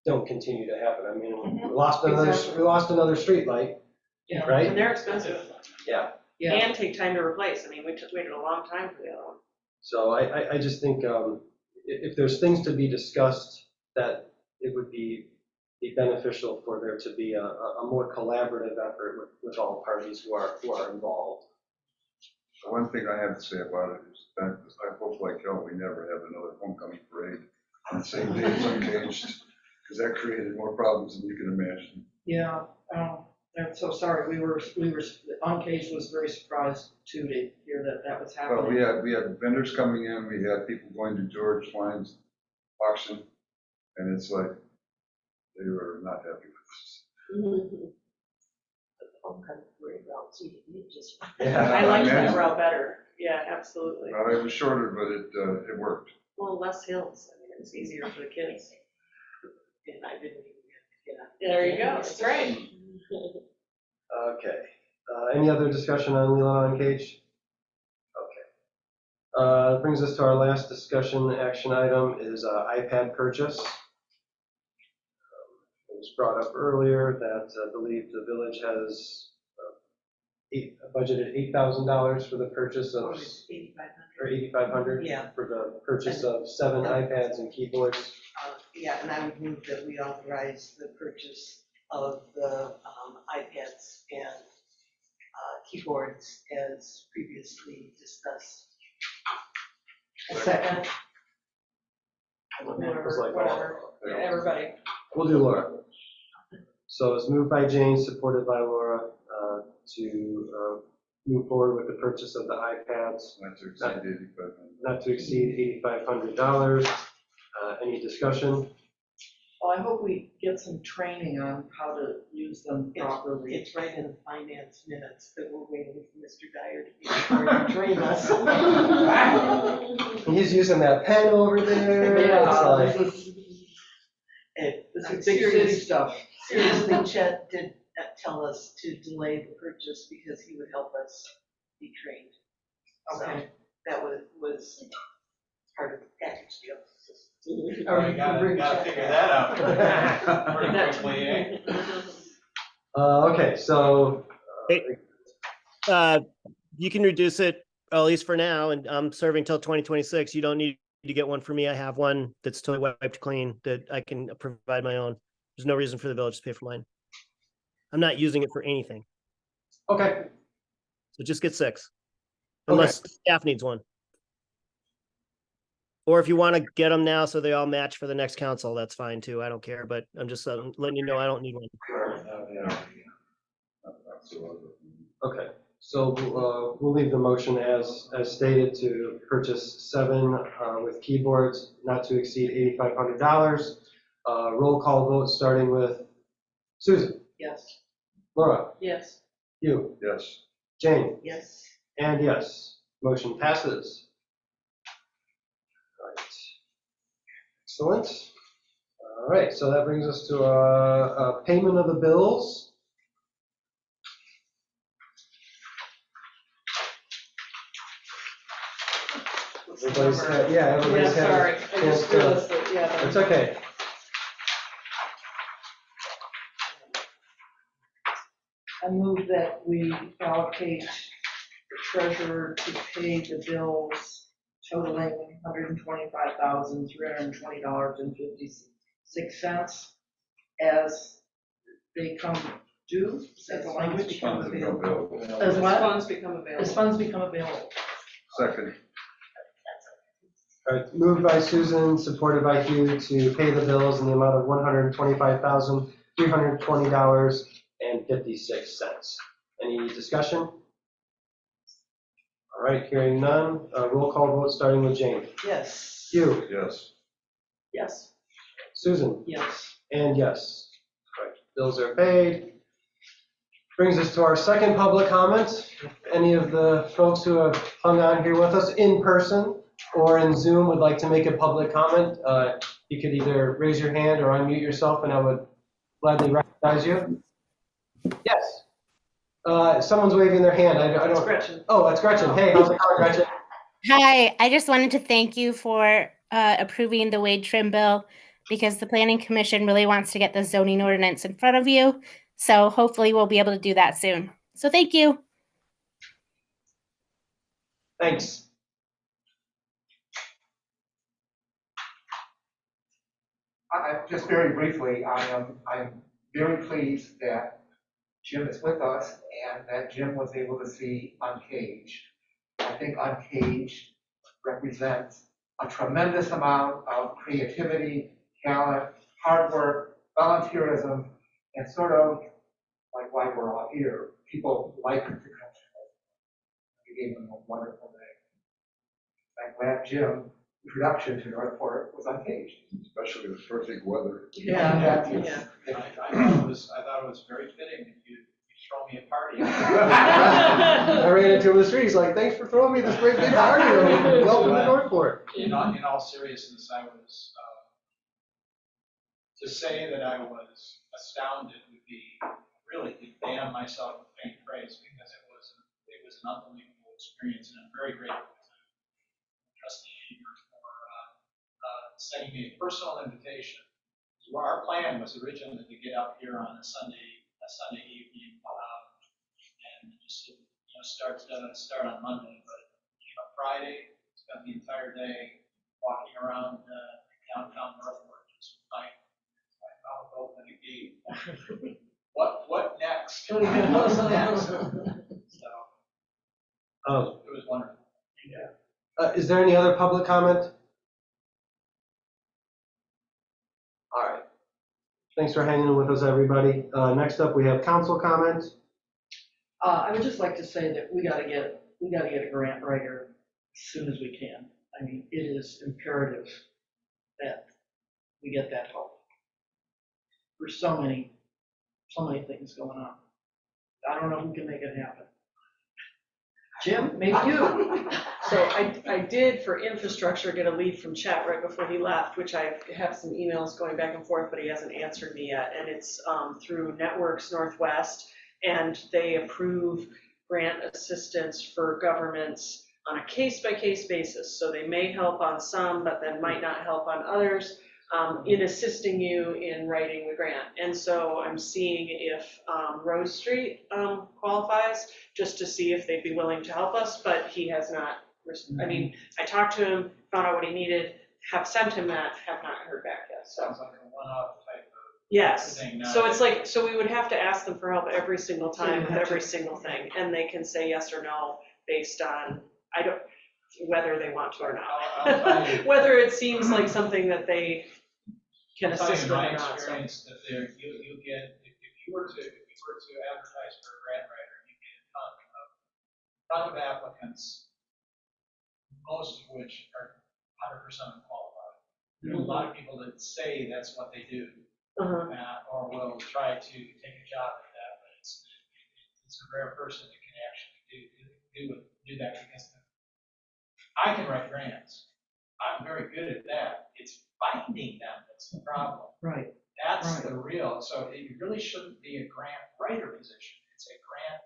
C: don't continue to happen. I mean, we lost another street light,
A: Yeah.
C: right?
E: And they're expensive.
C: Yeah.
A: Yeah.
E: And take time to replace. I mean, we waited a long time for the other one.
C: So I just think if there's things to be discussed, that it would be beneficial for there to be a more collaborative effort with all parties who are involved.
G: The one thing I have to say about it is that I hope like hell we never have another homecoming parade on the same day as Uncaged, because that created more problems than you can imagine.
A: Yeah, I'm so sorry. We were, Uncaged was very surprised too to hear that was
G: Well,
A: happening.
G: we had vendors coming in, we had people going to George Lyons auction, and it's like, they were not happy with us.
E: I liked that route better. Yeah, absolutely.
G: Well, it was shorter, but it worked.
E: Well, less hills. I mean, it was easier for the kids. And I didn't even get There you go. That's right.
C: Okay. Any other discussion on Leland Uncaged? Okay. Brings us to our last discussion action item is iPad purchase. It was brought up earlier that I believe the village has budgeted $8,000 for the purchase of, or $8,500
D: Yeah.
C: for the purchase of 7 iPads and keyboards.
D: Yeah, and I would move that we authorize the purchase of the iPads and keyboards as previously discussed.
A: A second.
E: Whatever. Yeah, everybody.
C: We'll do Laura. So it's moved by Jane, supported by Laura, to move forward with the purchase of the iPads,
G: Not to exceed $8,500.
C: not to exceed $8,500. Any discussion?
A: Well, I hope we get some training on how to use them properly.
D: It's right in the finance minutes that we're waiting for Mr. Dyer to be here to train us.
C: He's using that pen over there.
A: Yeah,
C: It's like-
A: this is
D: This
A: big city stuff.
D: Seriously, Chet did tell us to delay the purchase because he would help us be trained. So
A: Okay.
D: that was part of the package deal.
H: Oh, you gotta figure that out pretty quickly, eh?
C: Okay, so.
B: You can reduce it, at least for now, and I'm serving till 2026. You don't need to get one for me. I have one that's totally wiped clean that I can provide my own. There's no reason for the village to pay for mine. I'm not using it for anything.
C: Okay,
B: So just get 6. Unless staff needs one. Or if you want to get them now so they all match for the next council, that's fine too. I don't care, but I'm just letting you know I don't need one.
C: okay. So we'll leave the motion as stated to purchase 7 with keyboards not to exceed $8,500. Roll call vote starting with Susan,
D: Yes.
C: Laura,
D: Yes.
C: you,
G: Yes.
C: Jane,
D: Yes.
C: and yes. Motion passes. All right. Excellent. All right, so that brings us to payment of the bills. Everybody's had, everybody's had.
A: Sorry, I just realized that,
C: It's okay.
A: I move that we allocate the treasurer to pay the bills totaling $125,320.56 as they come due. Is that the language?
G: Funds available.
A: As what?
E: Funds become available.
A: As funds become available.
G: Second.
C: All right, moved by Susan, supported by Hugh to pay the bills in the amount of $125,320.56. Any discussion? All right, hearing none. Roll call vote starting with Jane.
D: Yes.
C: Hugh,
G: Yes.
D: Yes.
C: Susan,
A: Yes.
C: and yes. All right, bills are paid. Brings us to our second public comment. If any of the folks who have hung on here with us in person or in Zoom would like to make a public comment, you could either raise your hand or unmute yourself and I would gladly recognize you. Yes. Someone's waving their hand. I
D: That's
C: don't.
D: Gretchen.
C: Oh, that's Gretchen. Hey, how's it going, Gretchen?
N: Hi, I just wanted to thank you for approving the wage trim bill because the Planning Commission really wants to get the zoning ordinance in front of you. So hopefully we'll be able to do that soon. So thank you.
C: Thanks.
O: Just very briefly, I am very pleased that Jim is with us and that Jim was able to see Uncaged. I think Uncaged represents a tremendous amount of creativity, talent, hard work, volunteerism, and sort of like why we're all here. People like to come to us. We gave them a wonderful day. I'm glad Jim introduction to Northport was Uncaged.
G: Especially with perfect weather.
A: Yeah.
O: That is-
H: I thought it was very fitting that you throw me a party.
C: I ran into him in the street. He's like, thanks for throwing me this great big party. Welcome to Northport.
H: In all seriousness, I was, to say that I was astounded would be really to damn myself with faint praise because it was an unbelievable experience and I'm very grateful to Trustee Anger for sending me a personal invitation. Our plan was originally to get up here on a Sunday evening and just start on Monday, but it came up Friday, spent the entire day walking around downtown Northport, just my mouth open again. What next? What's next? So it was wonderful.
C: Is there any other public comment? All right. Thanks for hanging with us, everybody. Next up, we have council comment.
A: I would just like to say that we gotta get a grant writer as soon as we can. I mean, it is imperative that we get that help. There's so many things going on. I don't know who can make it happen. Jim, maybe you.
E: So I did for infrastructure get a lead from Chet right before he left, which I have some emails going back and forth, but he hasn't answered me yet. And it's through Networks Northwest, and they approve grant assistance for governments on a case-by-case basis. So they may help on some, but then might not help on others, in assisting you in writing the grant. And so I'm seeing if Rose Street qualifies, just to see if they'd be willing to help us, but he has not. I mean, I talked to him, found out what he needed, have sent him that, have not heard back yet, so.
H: Sounds like a one-off type of
E: Yes,
H: thing. not-
E: so it's like, so we would have to ask them for help every single time with every single thing, and they can say yes or no based on, whether they want to or
H: I'll tell
E: not.
H: you.
E: Whether it seems like something that they can
H: I'll tell you
E: assist with
H: my
E: or not, so.
H: experience, that there, you get, if you were to advertise for a grant writer, you get a ton of applicants, most of which are 100% unqualified. There are a lot of people that say that's what they do, or will try to take a job at that, but it's a rare person that can actually do that, because I can write grants. I'm very good at that. It's finding them that's the problem.
A: Right.
H: That's the real, so it really shouldn't be a grant writer position. It's a grant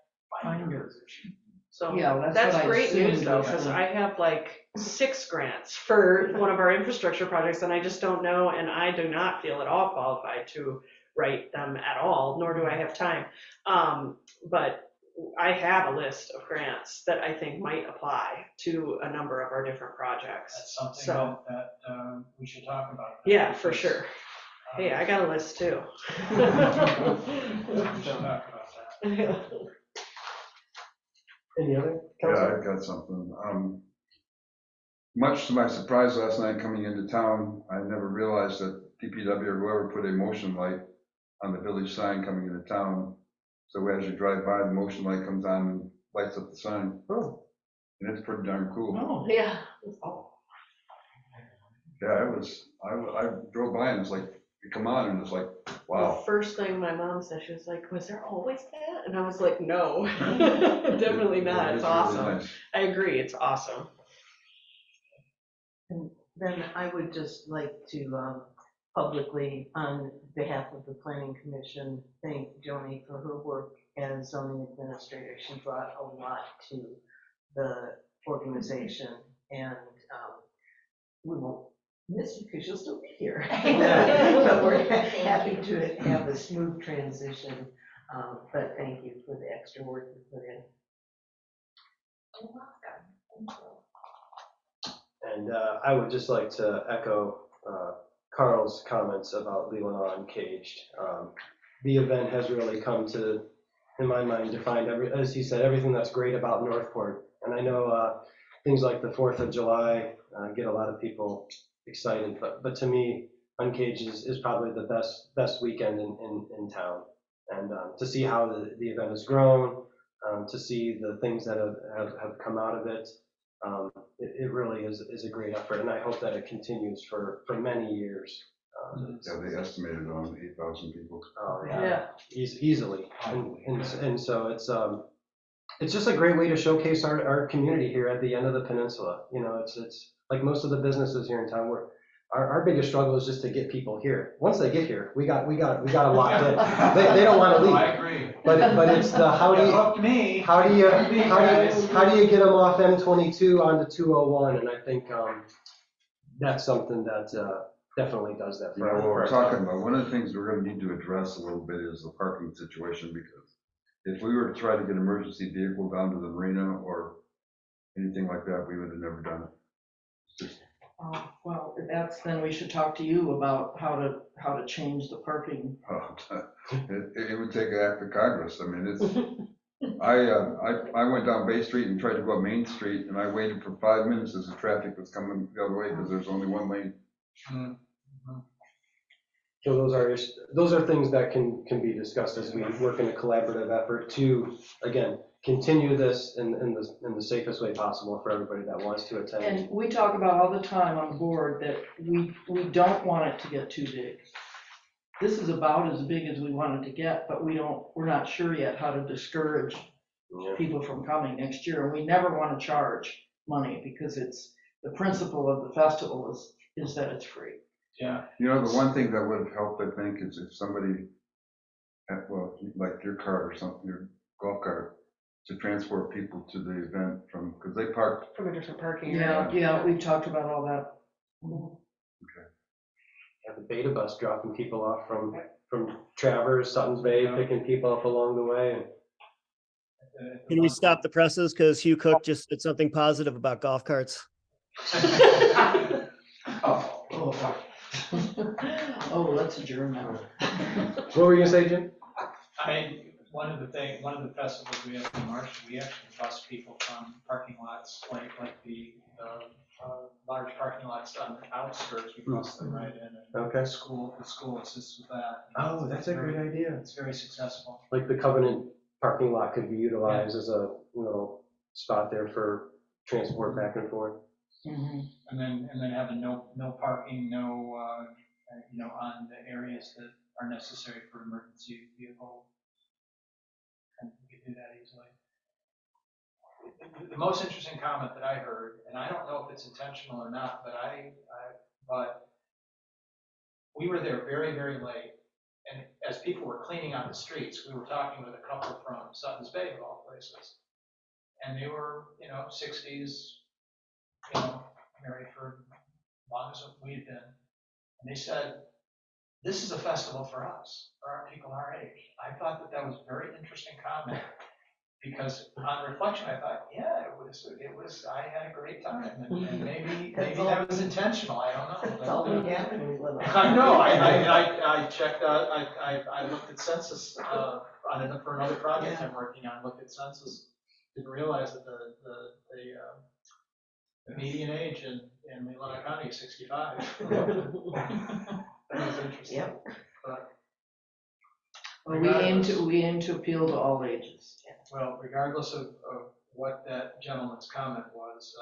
H: finder position.
E: So
A: Yeah,
E: that's
A: what I
E: great news
A: assumed
E: though,
A: was
E: because
A: the-
E: I have like 6 grants for one of our infrastructure projects, and I just don't know, and I do not feel at all qualified to write them at all, nor do I have time. But I have a list of grants that I think might apply to a number of our different projects.
H: That's something
E: So,
H: that we should talk about.
E: yeah, for sure. Hey, I got a list too.
H: We should talk about that.
C: Any other?
G: Yeah,
C: Councilor?
G: I've got something. Much to my surprise last night coming into town, I never realized that DPW or whoever put a motion light on the village sign coming into town. So as you drive by, the motion light comes on and lights up the sign.
C: Oh.
G: And it's pretty darn cool.
A: Oh,
E: Yeah.
G: Yeah, I drove by and it's like, you come on and it's like,
E: The
G: wow.
E: first thing my mom said, she was like, was there always that? And I was like, no, definitely not. It's
G: It is really
E: awesome.
G: nice.
E: I agree, it's awesome.
D: And then I would just like to publicly, on behalf of the Planning Commission, thank Joni for her work as zoning administrator. She brought a lot to the organization, and we won't miss you because you'll still be here. But we're happy to have a smooth transition, but thank you for the extra work you put in.
L: You're welcome. Thank you.
C: And I would just like to echo Carl's comments about Leelanau Uncaged. The event has really come to, in my mind, define as he said, everything that's great about Northport. And I know things like the 4th of July get a lot of people excited, but to me, Uncaged is probably the best weekend in town. And to see how the event has grown, to see the things that have come out of it, it really is a great effort, and I hope that it continues for many years.
G: Yeah, they estimated on 8,000 people.
C: Oh,
E: Yeah.
C: Easily. And so it's just a great way to showcase our community here at the end of the peninsula. You know, it's like most of the businesses here in town, our biggest struggle is just to get people here. Once they get here, we got them locked in. They don't want to leave.
H: I agree.
C: But it's the how do you get them off M22 onto 201? And I think that's something that definitely does that
G: You
C: for
G: know, what
C: our
G: we're
C: town.
G: talking about, one of the things we're gonna need to address a little bit is the parking situation, because if we were to try to get an emergency vehicle down to the marina or anything like that, we would have never done it. It's just,
A: well, then we should talk to you about how to change the parking.
G: it would take an act of Congress. I mean, it's, I went down Bay Street and tried to go up Main Street, and I waited for 5 minutes as the traffic was coming the other way, because there's only one lane.
C: So those are things that can be discussed as we work in a collaborative effort to, again, continue this in the safest way possible for everybody that wants to attend.
A: And we talk about all the time on the board that we don't want it to get too big. this is about as big as we wanted to get, but we're not sure yet how to discourage people from coming next year. And we never want to charge money because the principle of the festival is that it's free.
H: Yeah.
G: You know, the one thing that would help, I think, is if somebody, well, like your cart or something, your golf cart, to transport people to the event from, because they park.
E: From a different parking area.
A: Yeah, we've talked about all that.
C: Have the beta bus dropping people off from Travers, Sutton's Bay, picking people up along the way.
B: Can we stop the presses? Because Hugh Cook just said something positive about golf carts.
A: Oh, let's adjourn now.
C: What were you gonna say, Jim?
H: One of the festivals we have in March, we actually bus people from parking lots, like the large parking lots on the outskirts, we bus them right in. And
C: Okay.
H: The school assists with that.
C: Oh, that's a great idea.
H: It's very successful.
C: Like the Covenant parking lot could be utilized as a little spot there for transport back and forth.
A: Mm-hmm.
H: And then having no parking, on the areas that are necessary for emergency vehicle. And we could do that easily. The most interesting comment that I heard, and I don't know if it's intentional or not, but we were there very, very late. And as people were cleaning out the streets, we were talking with a couple from Sutton's Bay of all places. And they were, 60s, married for as long as we had been. And they said, this is a festival for us, for our people our age. I thought that was a very interesting comment because on reflection, I thought, yeah, it was, I had a great time and maybe that was intentional. I don't know.
D: That's all we have when we live on.
H: I know, I checked out, I looked at census, for another project I'm working on, looked at census, didn't realize that the median age in Leelanau County is 65. That was interesting.
D: Yep.
H: But
A: We aim to appeal to all ages.
H: well, regardless of what that gentleman's comment was,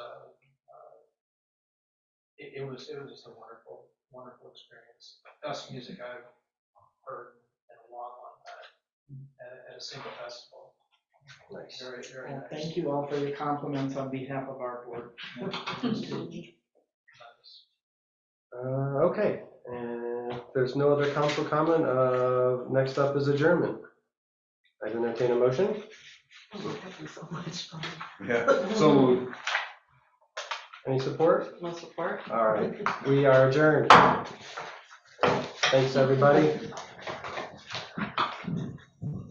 H: it was just a wonderful experience. Best music I've heard in a long time at a single festival.
C: Nice.
H: Very, very
A: Well,
H: nice.
A: thank you all for your compliments on behalf of our board.
C: Okay, and if there's no other council comment, next up is adjournment. I entertain a motion.
D: Oh, we're having so much fun.
G: Yeah, so
C: Any support?
D: No support?
C: All right, we are adjourned. Thanks, everybody.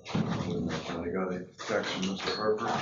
G: I got a text from Mr. Harper.